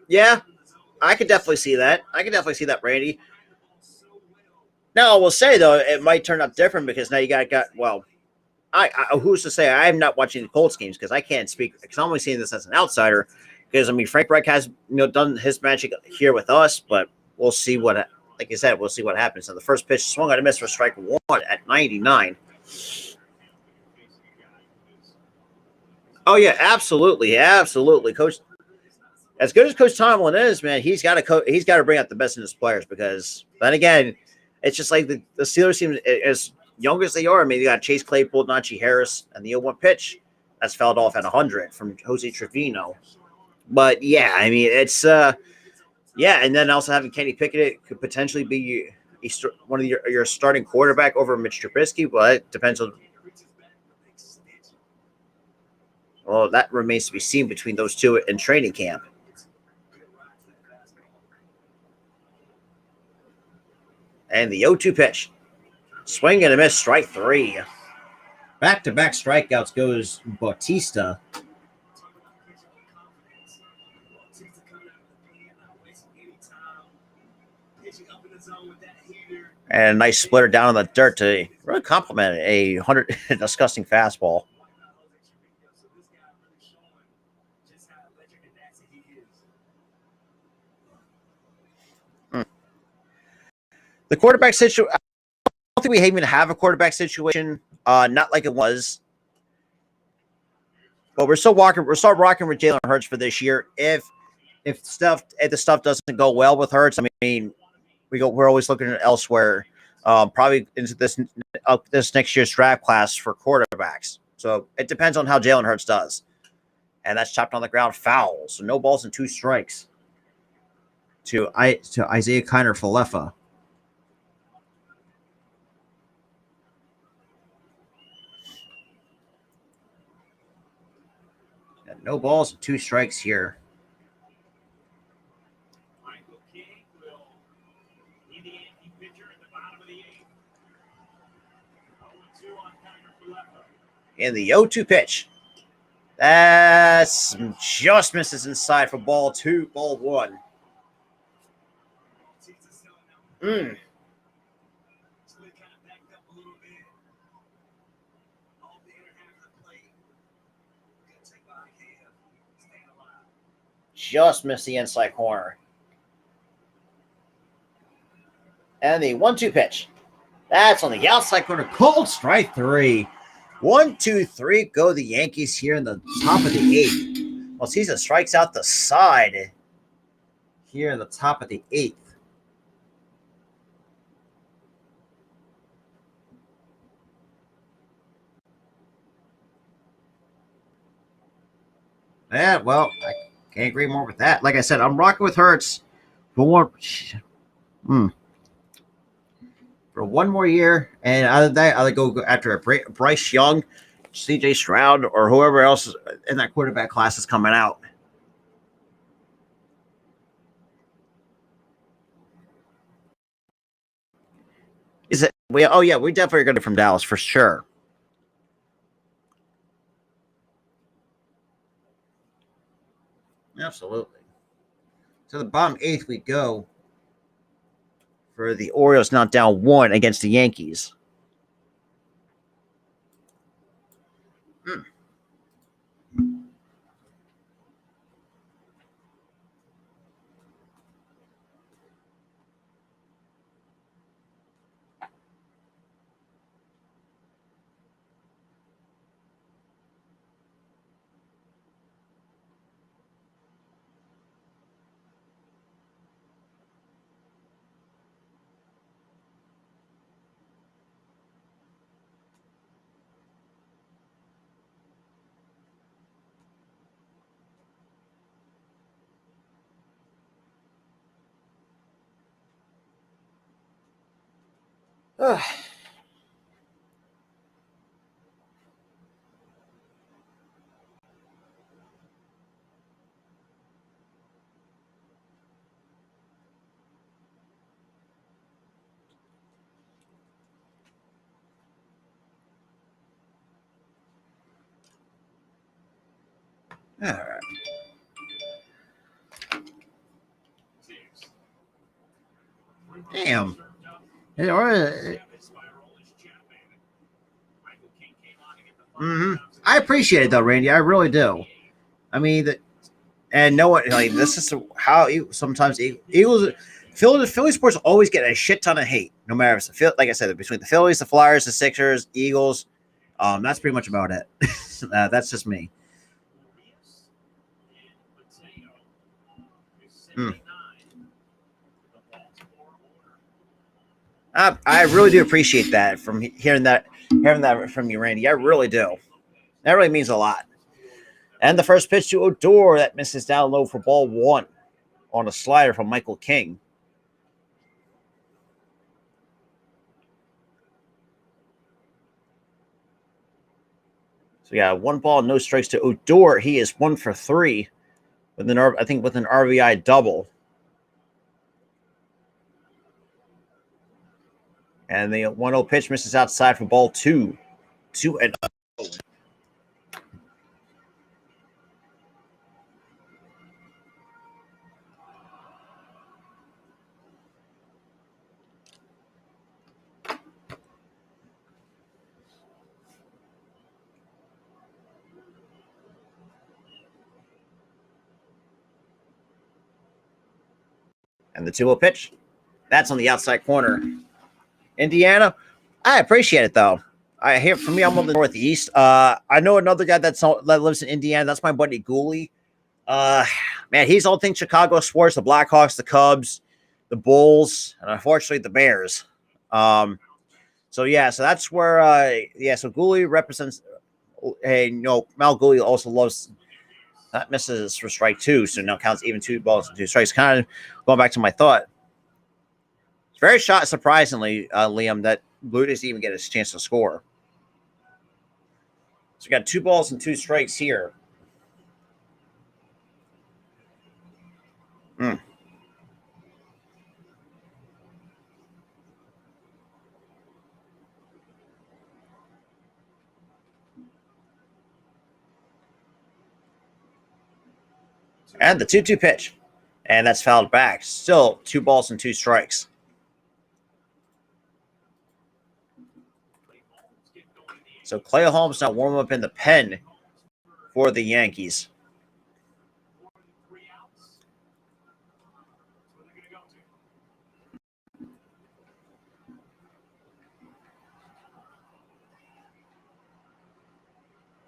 Yeah, I could definitely see that. Randy. Now, I will say, though, it might turn out different because now you got who's to say? I am not watching the Colts games because I can't speak because I'm only seeing this as an outsider. Because Frank Reich has done his magic here with us, but we'll see what, like I said, we'll see what happens. So the first pitch swung on a miss for strike 1 at 99. Oh yeah, absolutely, Coach. As good as Coach Tomlin is, man, he's got to bring out the best in his players because then again, it's just like the Steelers team, as young as they are. I mean, you got Chase Claypool, Najee Harris, and the 0-1 pitch that's fouled off at 100 from Jose Trevino. But yeah, I mean, it's yeah, and then also having Kenny Pickett could potentially be one of your starting quarterback over Mitch Trubisky, but it depends on. Well, that remains to be seen between those two in training camp. And the 0-2 pitch. Swing and a miss, strike three. Back-to-back strikeouts goes Bautista. And a nice splitter down on the dirt to really compliment a 100 disgusting fastball. The quarterback situation, I don't think we even have a quarterback situation, not like it was. But we're still rocking with Jalen Hurts for this year. If the stuff doesn't go well with Hurts, I mean, we're always looking at elsewhere, probably into this next year's draft class for quarterbacks. So it depends on how Jalen Hurts does. And that's chopped on the ground, foul. So no balls and 2 strikes to Isaiah Kiner-Falefa. No balls and 2 strikes here. In the 0-2 pitch. That's just misses inside for ball 1. Just missed the inside corner. And the 1-2 pitch. That's on the outside corner. Cold strike 3. 1, 2, 3. Go the Yankees here in the top of the 8th. Well, Caesar strikes out the side here in the top of the 8th. Yeah, well, I can't agree more with that. Like I said, I'm rocking with Hurts for one more year, and out of that, I'll go after a Bryce Young, C.J. Stroud, or whoever else in that quarterback class is coming out. Is it? Oh yeah, we definitely are going to from Dallas for sure. Absolutely. So the bottom 8th we go for the Orioles, not down 1 against the Yankees. All right. Damn. I appreciate it though, Randy. I really do. I mean, and no one like this is how sometimes Eagles, Philly sports always get a shit ton of hate, no matter if it's like I said, between the Phillies, the Flyers, the Sixers, Eagles. That's pretty much about it. That's just me. I really do appreciate that hearing that from you, Randy. I really do. That really means a lot. And the first pitch to Odor that misses down low for ball one on a slider from Michael King. So yeah, 1 ball, no strikes to Odor. He is 1 for 3 with an RBI double. And the 1-0 pitch misses outside for ball 2. 2-0. And the 2-0 pitch. That's on the outside corner. Indiana, I appreciate it though. I hear from me, I'm on the Northeast. I know another guy that lives in Indiana. That's my buddy Gooley. Man, he's all things Chicago sports: the Blackhawks, the Cubs, the Bulls, and unfortunately the Bears. So that's where. So Gooley represents. Hey, Mal Gooley also loves. That misses for strike 2, so now counts even 2 balls and 2 strikes. Kind of going back to my thought. It's very surprisingly, Liam, that Blue doesn't even get a chance to score. So we got 2 balls and 2 strikes here. And the 2-2 pitch. And that's fouled back. Still 2 balls and 2 strikes. So Clay Holmes now warm up in the pen for the Yankees.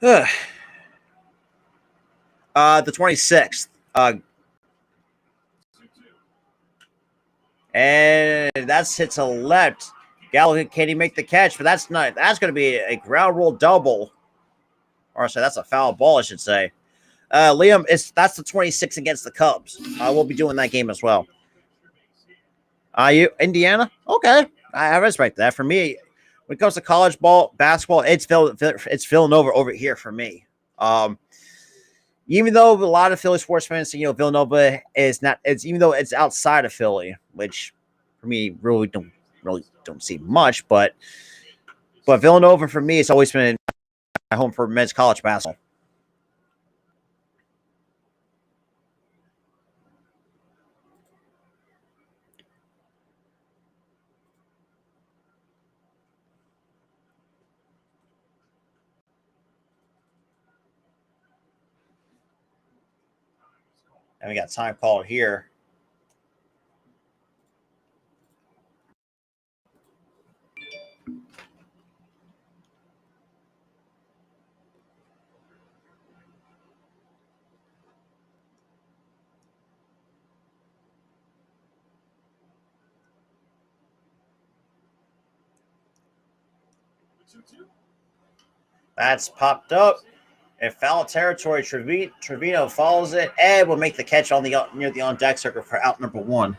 The 26th. And that's hit to left. Gallo, can he make the catch? But that's not. That's going to be a ground rule double. Or sorry, that's a foul ball, I should say. Liam, that's the 26 against the Cubs. We'll be doing that game as well. You Indiana? Okay, I respect that. For me, when it comes to college basketball, it's Villanova over here for me. Even though a lot of Philly sports fans, Villanova is not. It's even though it's outside of Philly, which for me really don't see much. But Villanova for me has always been my home for men's college basketball. And we got time called here. That's popped up. In foul territory, Trevino follows it and will make the catch on near the on deck circle for out number 1.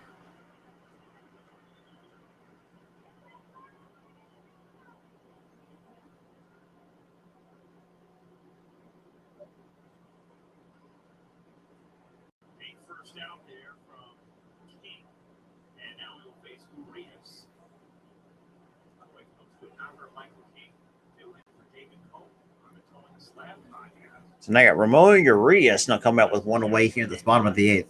First out there from King, and now he'll face Urias. So now I got Ramon Urias now coming out with 1 away here at the bottom of the 8th.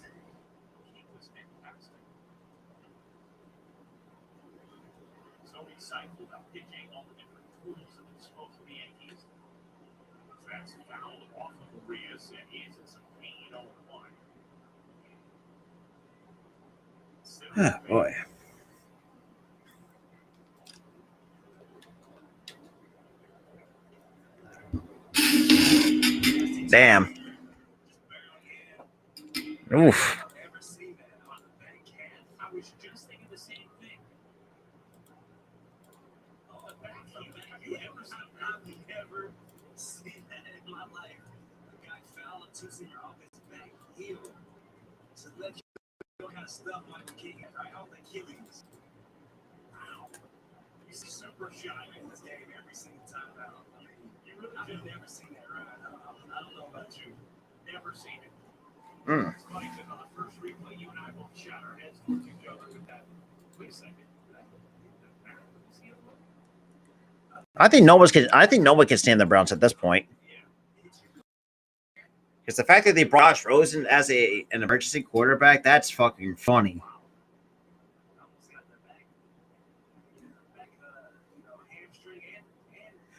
So insightful about pitching all the different tools at the disposal of the Yankees. That's fouled off of Urias, and he is in some pain on the line. Oh, boy. Damn. Oof. I was just thinking the same thing. You ever seen that in my life? The guy solid two-seamer offensive back heel to let you know what kind of stuff Michael King has right off the Achilles. Wow. He's super shy in this game every single time out. I mean, I've never seen that, right? I don't know about you. Never seen it. It's funny because on the first replay, you and I both shot our heads towards each other with that. Wait a second. I think no one can stand the Browns at this point. Because the fact that they brought Josh Rosen as an emergency quarterback, that's fucking funny.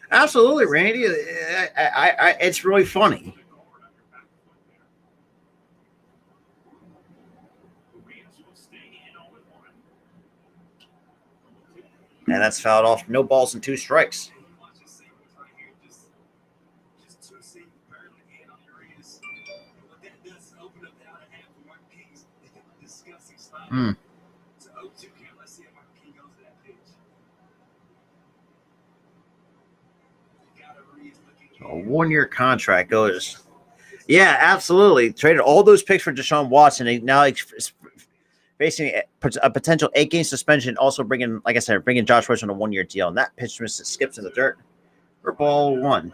Absolutely, Randy. It's really funny. And that's fouled off. No balls and 2 strikes. Hmm. A 1-year contract goes. Yeah, absolutely. Traded all those picks for Deshaun Watson. And now facing a potential 8-game suspension. Also bringing, like I said, bringing Josh Rosen on a 1-year deal. And that pitch skips in the dirt for ball 1.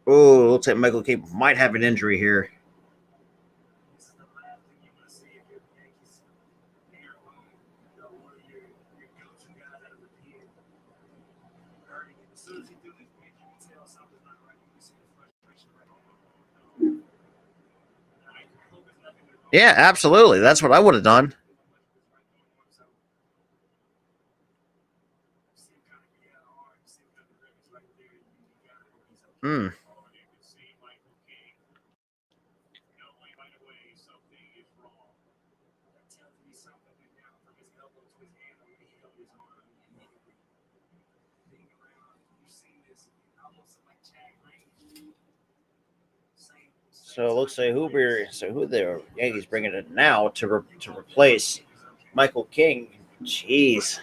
Oh, looks like Michael King might have an injury here. Yeah, absolutely. That's what I would have done. Hmm. So it looks like who the Yankees bringing it now to replace Michael King. Jeez.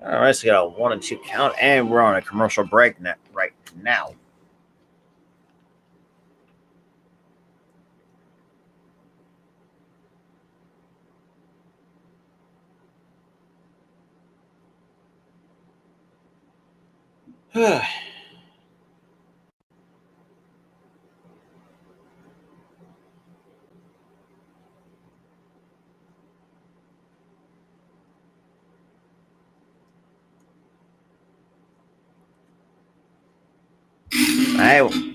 All right, so we got a 1 and 2 count, and we're on a commercial break right now.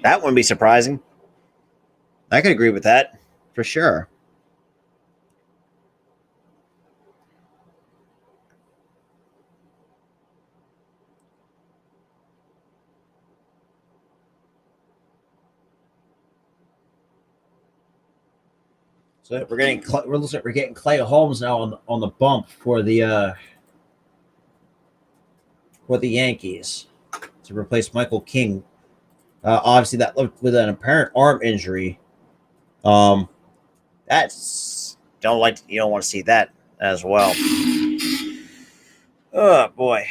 That wouldn't be surprising. I can agree with that for sure. So we're getting Clay Holmes now on the bump for the Yankees to replace Michael King. Obviously, that with an apparent arm injury. That's you don't want to see that as well. Oh boy.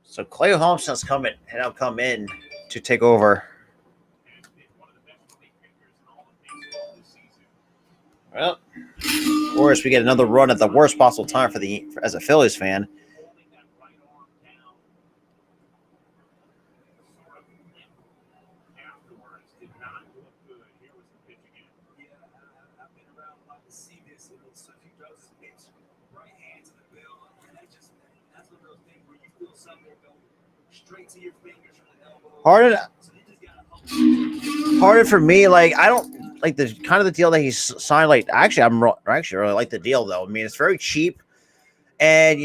So Clay Holmes has come in to take over. Well, of course, we get another run at the worst possible time as a Phillies fan. not look good. Here was the pitch again. Yeah, I've been around a lot to see this. So if he throws his pitch right hand to the bill, and that's one of those things where you feel something go straight to your fingers from the elbow. So you just gotta harder for me. Like, I don't like the kind of the deal that he's signed. Like, actually, I really like the deal though. I mean, it's very cheap, and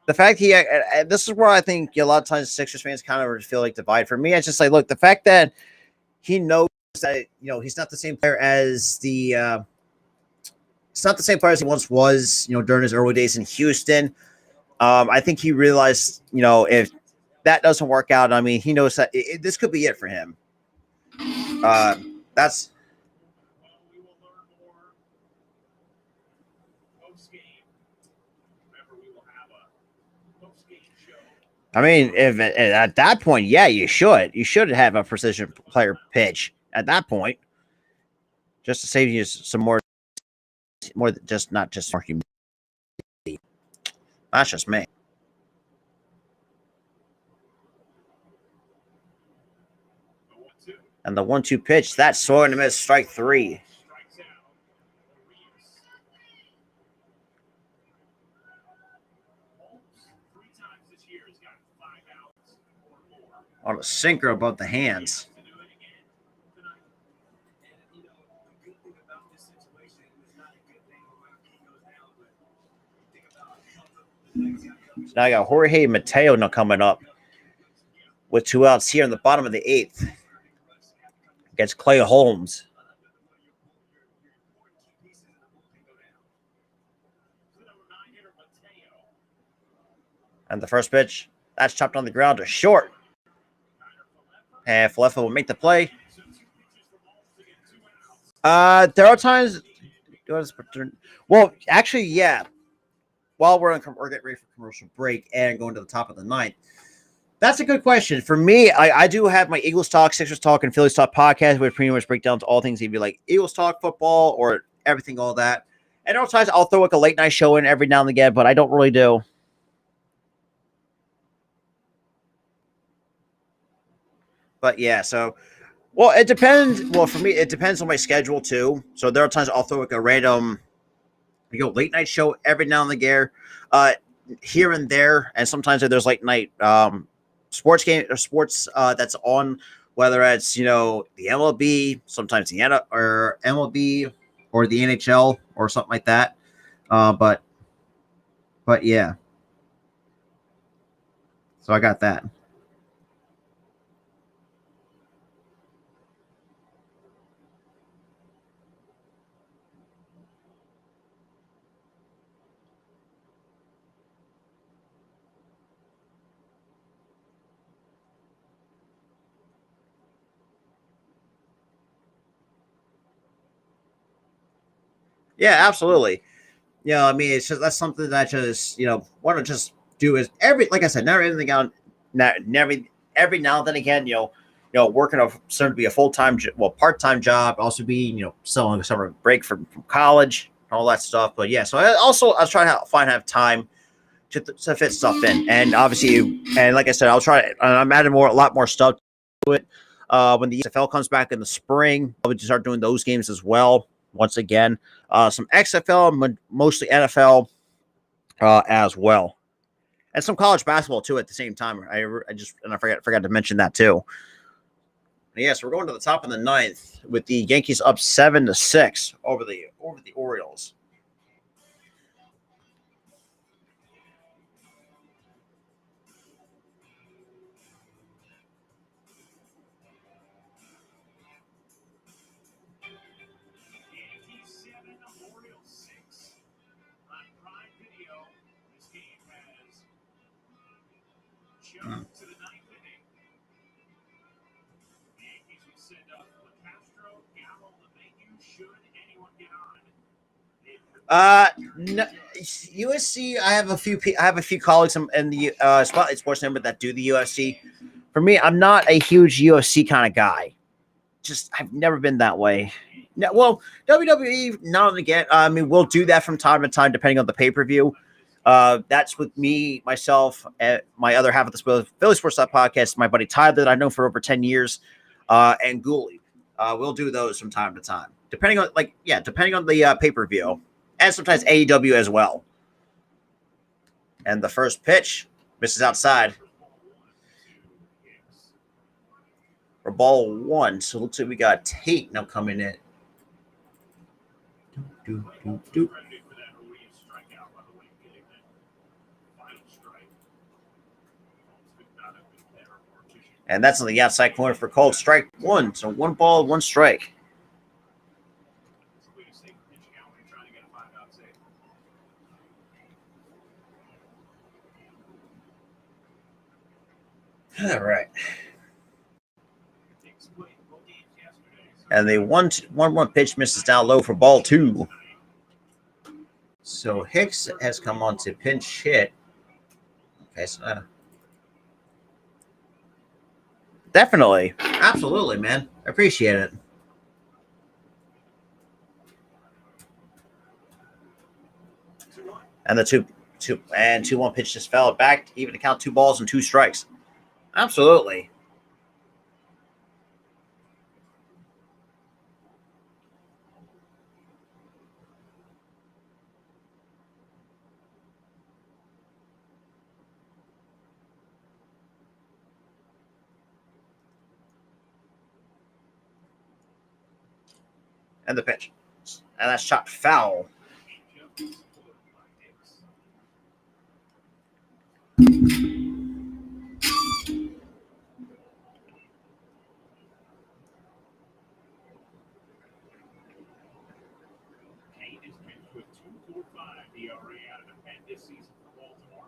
the fact this is where I think a lot of times Sixers fans kind of feel like divide. For me, it's just like, look, the fact that he knows that he's not the same player as it's not the same player as he once was. During his early days in Houston, I think he realized if that doesn't work out, I mean, he knows that this could be it for him. That's. Well, we will learn more post-game. Remember, we will have a post-game show. I mean, if at that point, yeah, you should have a precision player pitch at that point, just to save you some more than just not just more humility. That's just me. And the 1-2 pitch, that's swung and a miss, strike 3. Strikes out. Reeves. Holmes, 3 times this year, has got 5 outs or more. On a sinker above the hands. To do it again tonight. And the good thing about this situation is not a good thing when he goes down, but think about the next guy comes. Now I got Jorge Mateo now coming up with 2 outs here in the bottom of the 8th against Clay Holmes. And the first pitch, that's chopped on the ground to short. And Falefa will make the play. There are times. Well, actually, yeah. While we're getting ready for commercial break and going to the top of the 9th, that's a good question. For me, I do have my Eagles Talk, Sixers Talk, and Phillies Talk podcast, which pretty much break down to all things either like Eagles Talk, football, or everything, all that. And other times I'll throw like a late night show in every now and again, but I don't really do. But yeah, so, well, it depends. Well, for me, it depends on my schedule too. So there are times I'll throw like a random, late night show every now and again, here and there. And sometimes there's late night sports game or sports that's on, whether it's the MLB, sometimes the MLB or the NHL or something like that. But yeah, so I got that. Yeah, absolutely. I mean, it's just that's something that I just want to just do is like I said, never anything on, never every now and then again, working soon to be a full-time, part-time job, also be still on a summer break from college, all that stuff. But yeah, so I was trying to have time to fit stuff in, and obviously, and like I said, I'll try. And I'm adding a lot more stuff to it. When the XFL comes back in the spring, I'll start doing those games as well. Once again, some XFL, mostly NFL as well, and some college basketball too at the same time. I forgot to mention that too. Yes, we're going to the top of the 9th with the Yankees up 7-6 over the Orioles. Yankees 7, Orioles 6. On Prime Video, this game has jumped to the 9th inning. The Yankees will send up Castro, Gallo, LeMahieu. Should anyone get on? No, USC. I have a few colleagues in the Spotlight Sports Network that do the UFC. For me, I'm not a huge UFC kind of guy. Just I've never been that way. No, well, WWE now and again. I mean, we'll do that from time to time, depending on the pay-per-view. That's with me, myself, and my other half of the Philly Sports Podcast, my buddy Tyler that I've known for over 10 years. and Gooley. We'll do those from time to time, depending on depending on the pay-per-view, and sometimes AEW as well. And the first pitch misses outside for ball one. So it looks like we got Tate now coming in. And that's on the outside corner for Colt. Strike one. So 1 ball, 1 strike. All right. And the 1-1 pitch misses down low for ball 2. So Hicks has come on to pinch hit. Okay, so definitely, absolutely, man. I appreciate it. And the 2-1 pitch just fell back, even to count 2 balls and 2 strikes. Absolutely. And the pitch. And that's shot foul. With 2.45 ERA out of the pen this season for Baltimore.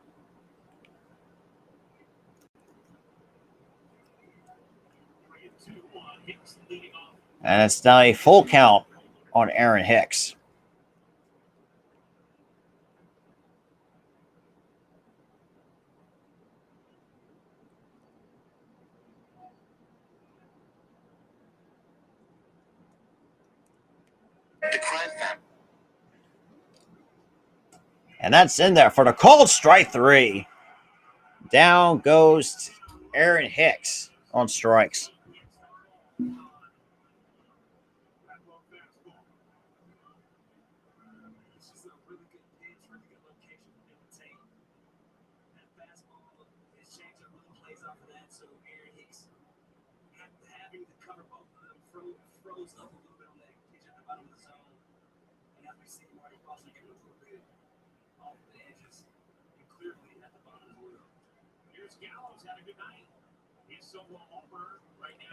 And it's now a full count on Aaron Hicks. And that's in there for the cold strike 3. Down goes Aaron Hicks on strikes.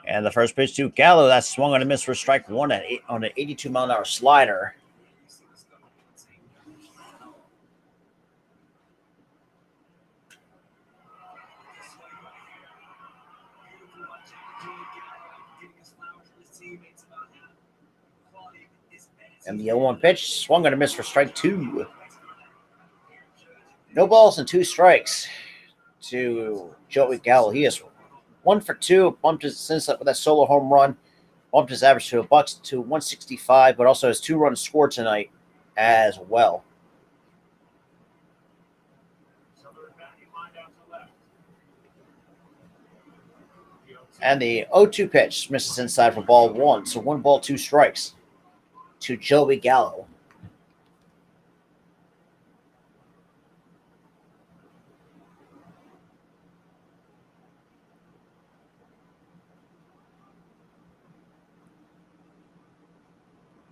And the first pitch to Gallo, that's swung on a miss for strike 1 on an 82-mile-an-hour slider. And the 0-1 pitch swung on a miss for strike 2. No balls and 2 strikes to Joey Gallo. He is 1 for 2. Bumped his since with that solo home run. Bumped his average to to 165, but also has 2 runs scored tonight as well. And the 0-2 pitch misses inside for ball 1. So 1 ball, 2 strikes to Joey Gallo.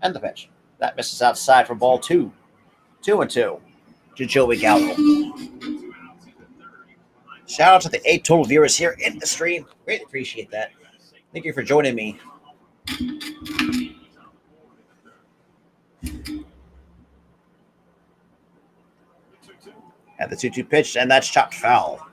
And the pitch. That misses outside for ball 2. 2-2 to Joey Gallo. Shout out to the 8 total viewers here in the stream. Greatly appreciate that. Thank you for joining me. And the 2-2 pitch, and that's chopped foul.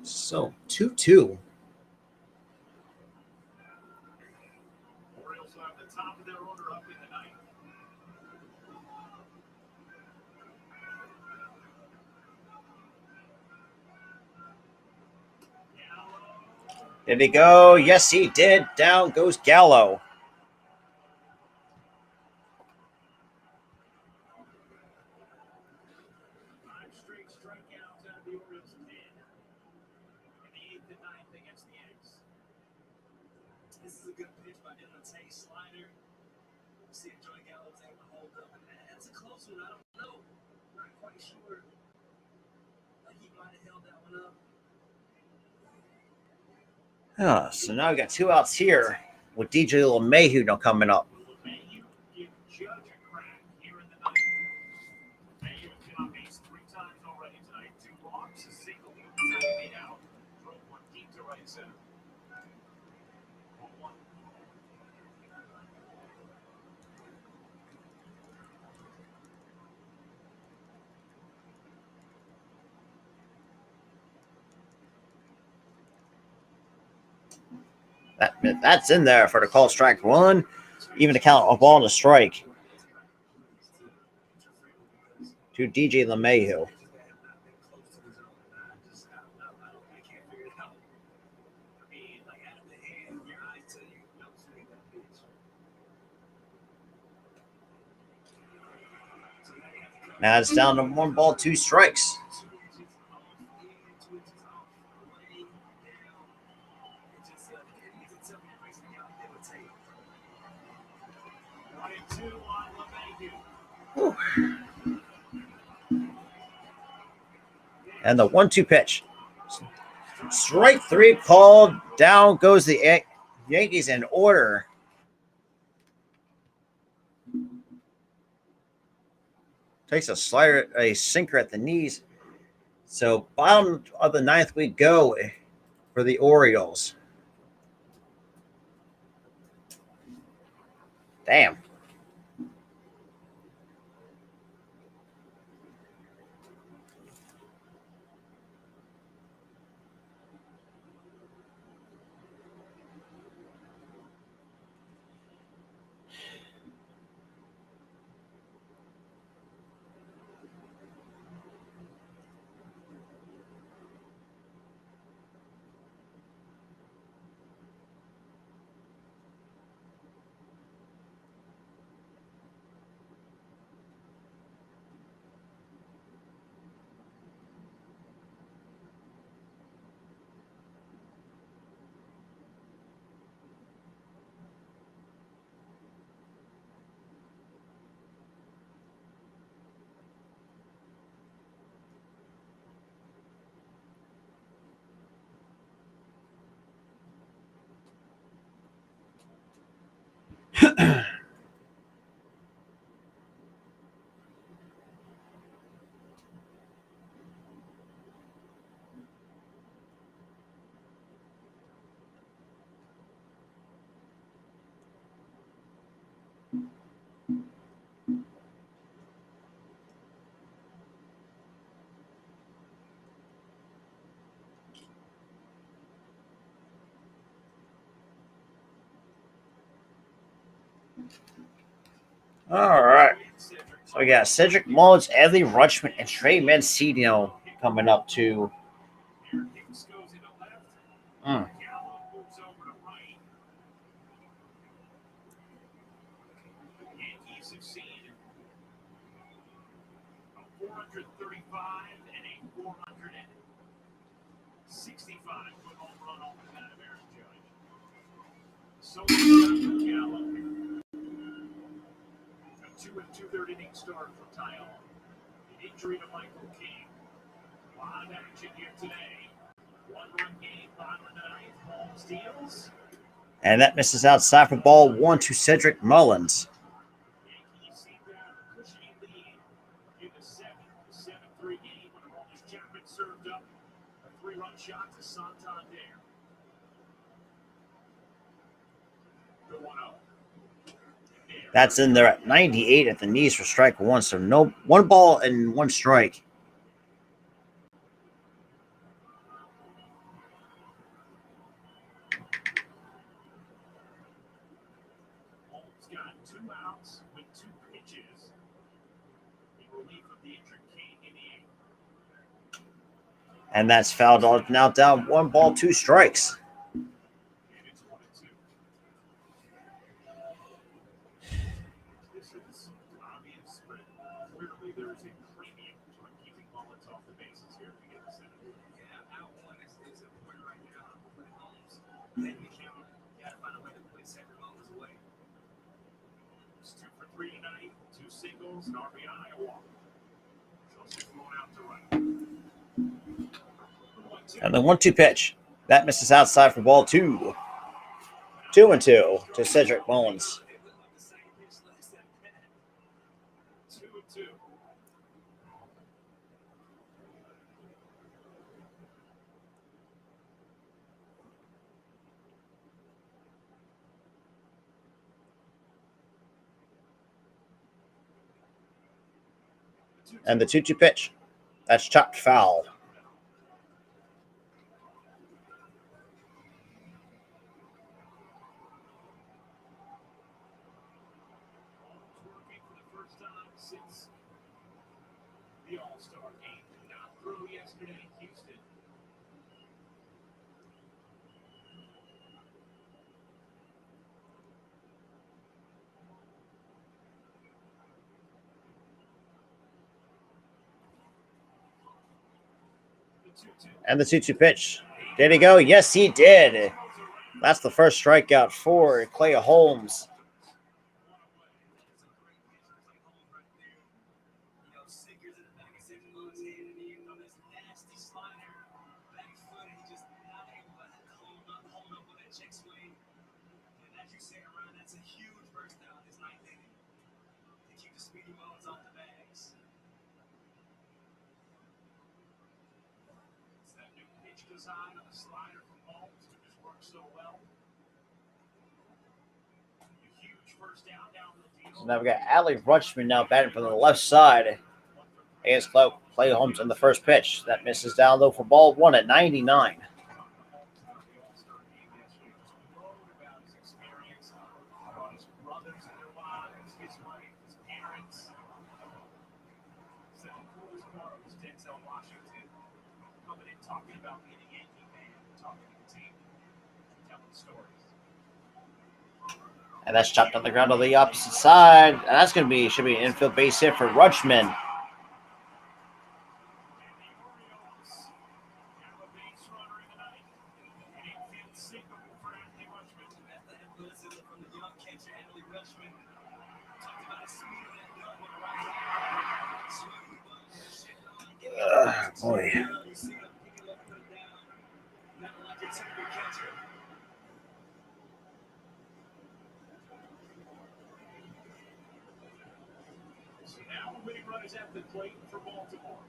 So 2-2. Orioles have the top of their order up in the ninth. Did he go? Yes, he did. Down goes Gallo. Five straight strikeouts out of the Orioles' pen in the eighth and ninth against the Yankees. This is a good pitch by Dylan Tate, slider. See if Joey Gallo was able to hold up. And that's a close one. I don't know. Not quite sure. He might have held that one up. So now we got 2 outs here with DJ LeMahieu now coming up. LeMahieu give Judge a crack here in the ninth. LeMahieu has been on base 3 times already tonight. 2 walks, a single, made out. Drove one deep to right center. 1-1. That's in there for the call strike 1. Even to count a ball and a strike to DJ LeMahieu. Now it's down to 1 ball, 2 strikes. And the 1-2 pitch. Strike 3 called. Down goes the Yankees in order. Takes a slider, a sinker at the knees. So bottom of the 9th we go for the Orioles. Damn. All right. So we got Cedric Mullins, Adley Rutschman, and Trey Mancino coming up to. Yankees succeed. A 435 and a 465-foot home run off the bat of Aaron Judge. So Gallo. A 2 2/3 inning start from Tyone. An injury to Michael King. A lot of action here today. 1-run game, bottom of the 9th. Home steals. And that misses outside for ball 1 to Cedric Mullins. Yankees seem to have a cushioning lead in the 7-3 game when Aroldis Chapman served up a 3-run shot to Santander. The 1-0. That's in there at 98 at the knees for strike 1. So no 1 ball and 1 strike. 2 outs with 2 pitches in relief of the injured King in the 8th. And that's fouled off. Now down 1 ball, 2 strikes. And it's 1-2. This is obvious, but clearly there is a premium on keeping bullets off the bases here to get the center. Yeah, out one is important right now. Play Holmes. Then the count. You got to find a way to play separate Holmes away. It's 2 for 3 tonight, 2 singles, an RBI, a walk. Joseph's going out to right. And the 1-2 pitch. That misses outside for ball 2. 2-2 to Cedric Mullins. 2-2. And the 2-2 pitch. That's chopped foul. Working for the first time since the All-Star game. Not through yesterday in Houston. The 2-2. And the 2-2 pitch. Did he go? Yes, he did. That's the first strikeout for Clay Holmes. That new pitch design of the slider from Holmes that just works so well. A huge first down down the field. So now we got Adley Rutschman now batting from the left side against Clay Holmes on the first pitch. That misses down low for ball 1 at 99. Talking about being a Yankee fan, talking to the team, telling stories. And that's chopped on the ground on the opposite side. And that's going to be, should be an infield base hit for Rutschman. And the Orioles have a base runner in the ninth. An infield single for Adley Rutschman. That's the athleticism from the young catcher, Adley Rutschman. Talked about his speed on that gun with the right hand. Smooth ball, shit on. Boy. You see him pick it up, put it down. Not like a typical catcher. So now the winning run is at the plate for Baltimore.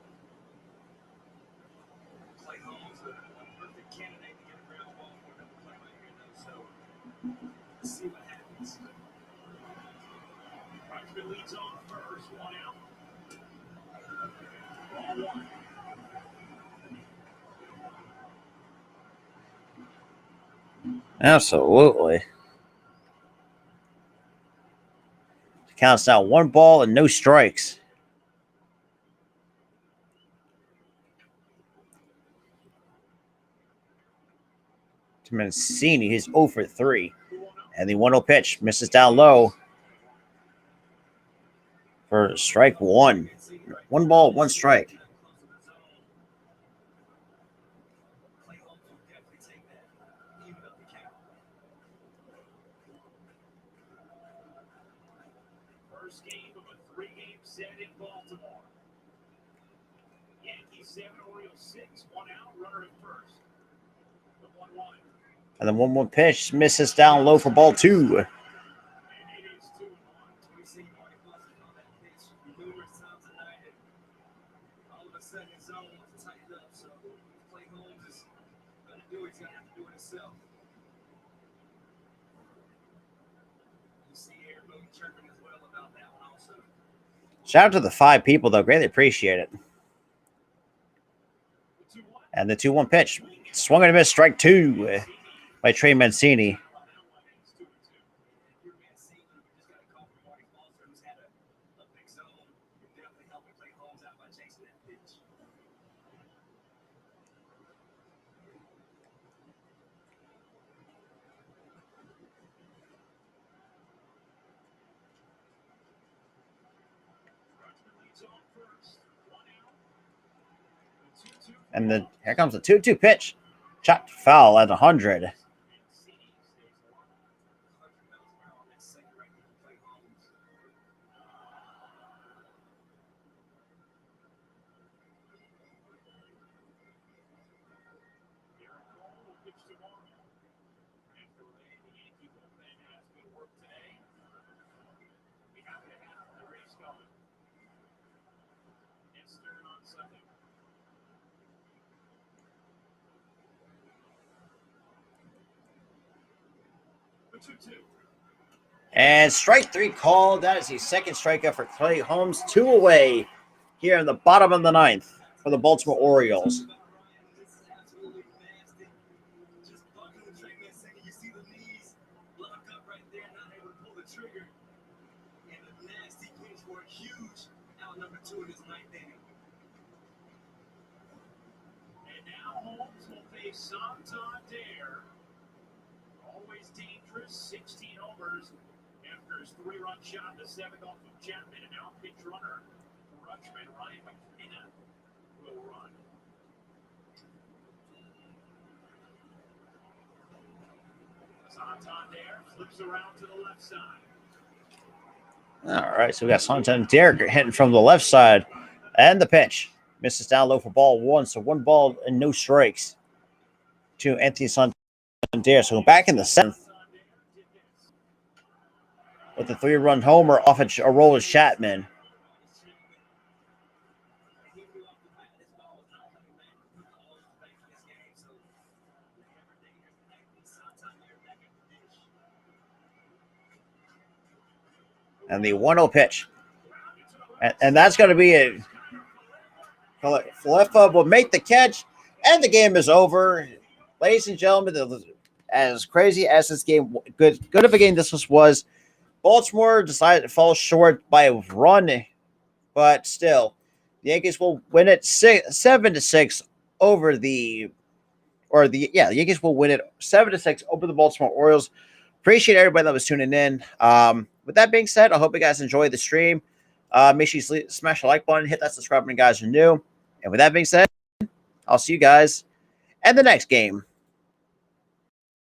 Clay Holmes, a perfect candidate to get a ground ball for another play right here, though. So let's see what happens. Rutschman leads on first, 1 out. Ball 1. Absolutely. Counts now 1 ball and no strikes. To Mancini, he's 0 for 3. And the 1-0 pitch misses down low for strike 1. 1 ball, 1 strike. Clay Holmes will definitely take that, even up the count. First game of a 3-game set in Baltimore. Yankees 7, Orioles 6, 1 out, runner at first. The 1-1. And the 1-1 pitch misses down low for ball 2. And it is 2-1. We see Marty Buster on that pitch numerous times tonight, and all of a sudden his zone wants to tighten up. So Clay Holmes is going to do it. He's going to have to do it himself. You see Aaron Boone chirping as well about that one also. Shout out to the 5 people, though. Greatly appreciate it. The 2-1. And the 2-1 pitch. Swung and a miss, strike 2 by Trey Mancini. You're Mancini, you just got to call for And then here comes the 2-2 pitch. Chopped foul at 100. And strike 3 called. That is the second strikeout for Clay Holmes. 2 away here in the bottom of the 9th for the Baltimore Orioles. And now Holmes will face Santander. Always dangerous, 16 homers after his 3-run shot in the 7th off of Chapman, and now pitch runner Rutschman, Ryan McKenna will run. Santander flips around to the left side. All right, so we got Santander hitting from the left side. And the pitch. Misses down low for ball 1, so 1 ball and no strikes to Anthony Santander. So back in the 7th with a 3-run homer off a roll of Chapman. And the 1-0 pitch. And that's going to be it. Falefa will make the catch, and the game is over. Ladies and gentlemen, as crazy as this game, good of a game this was, Baltimore decided to fall short by a run, but still, the Yankees will win it 7-6 over the Yankees will win it 7-6 over the Baltimore Orioles. Appreciate everybody that was tuning in. With that being said, I hope you guys enjoyed the stream. Make sure you smash the like button, hit that subscribe button, guys, are new. And with that being said, I'll see you guys in the next game.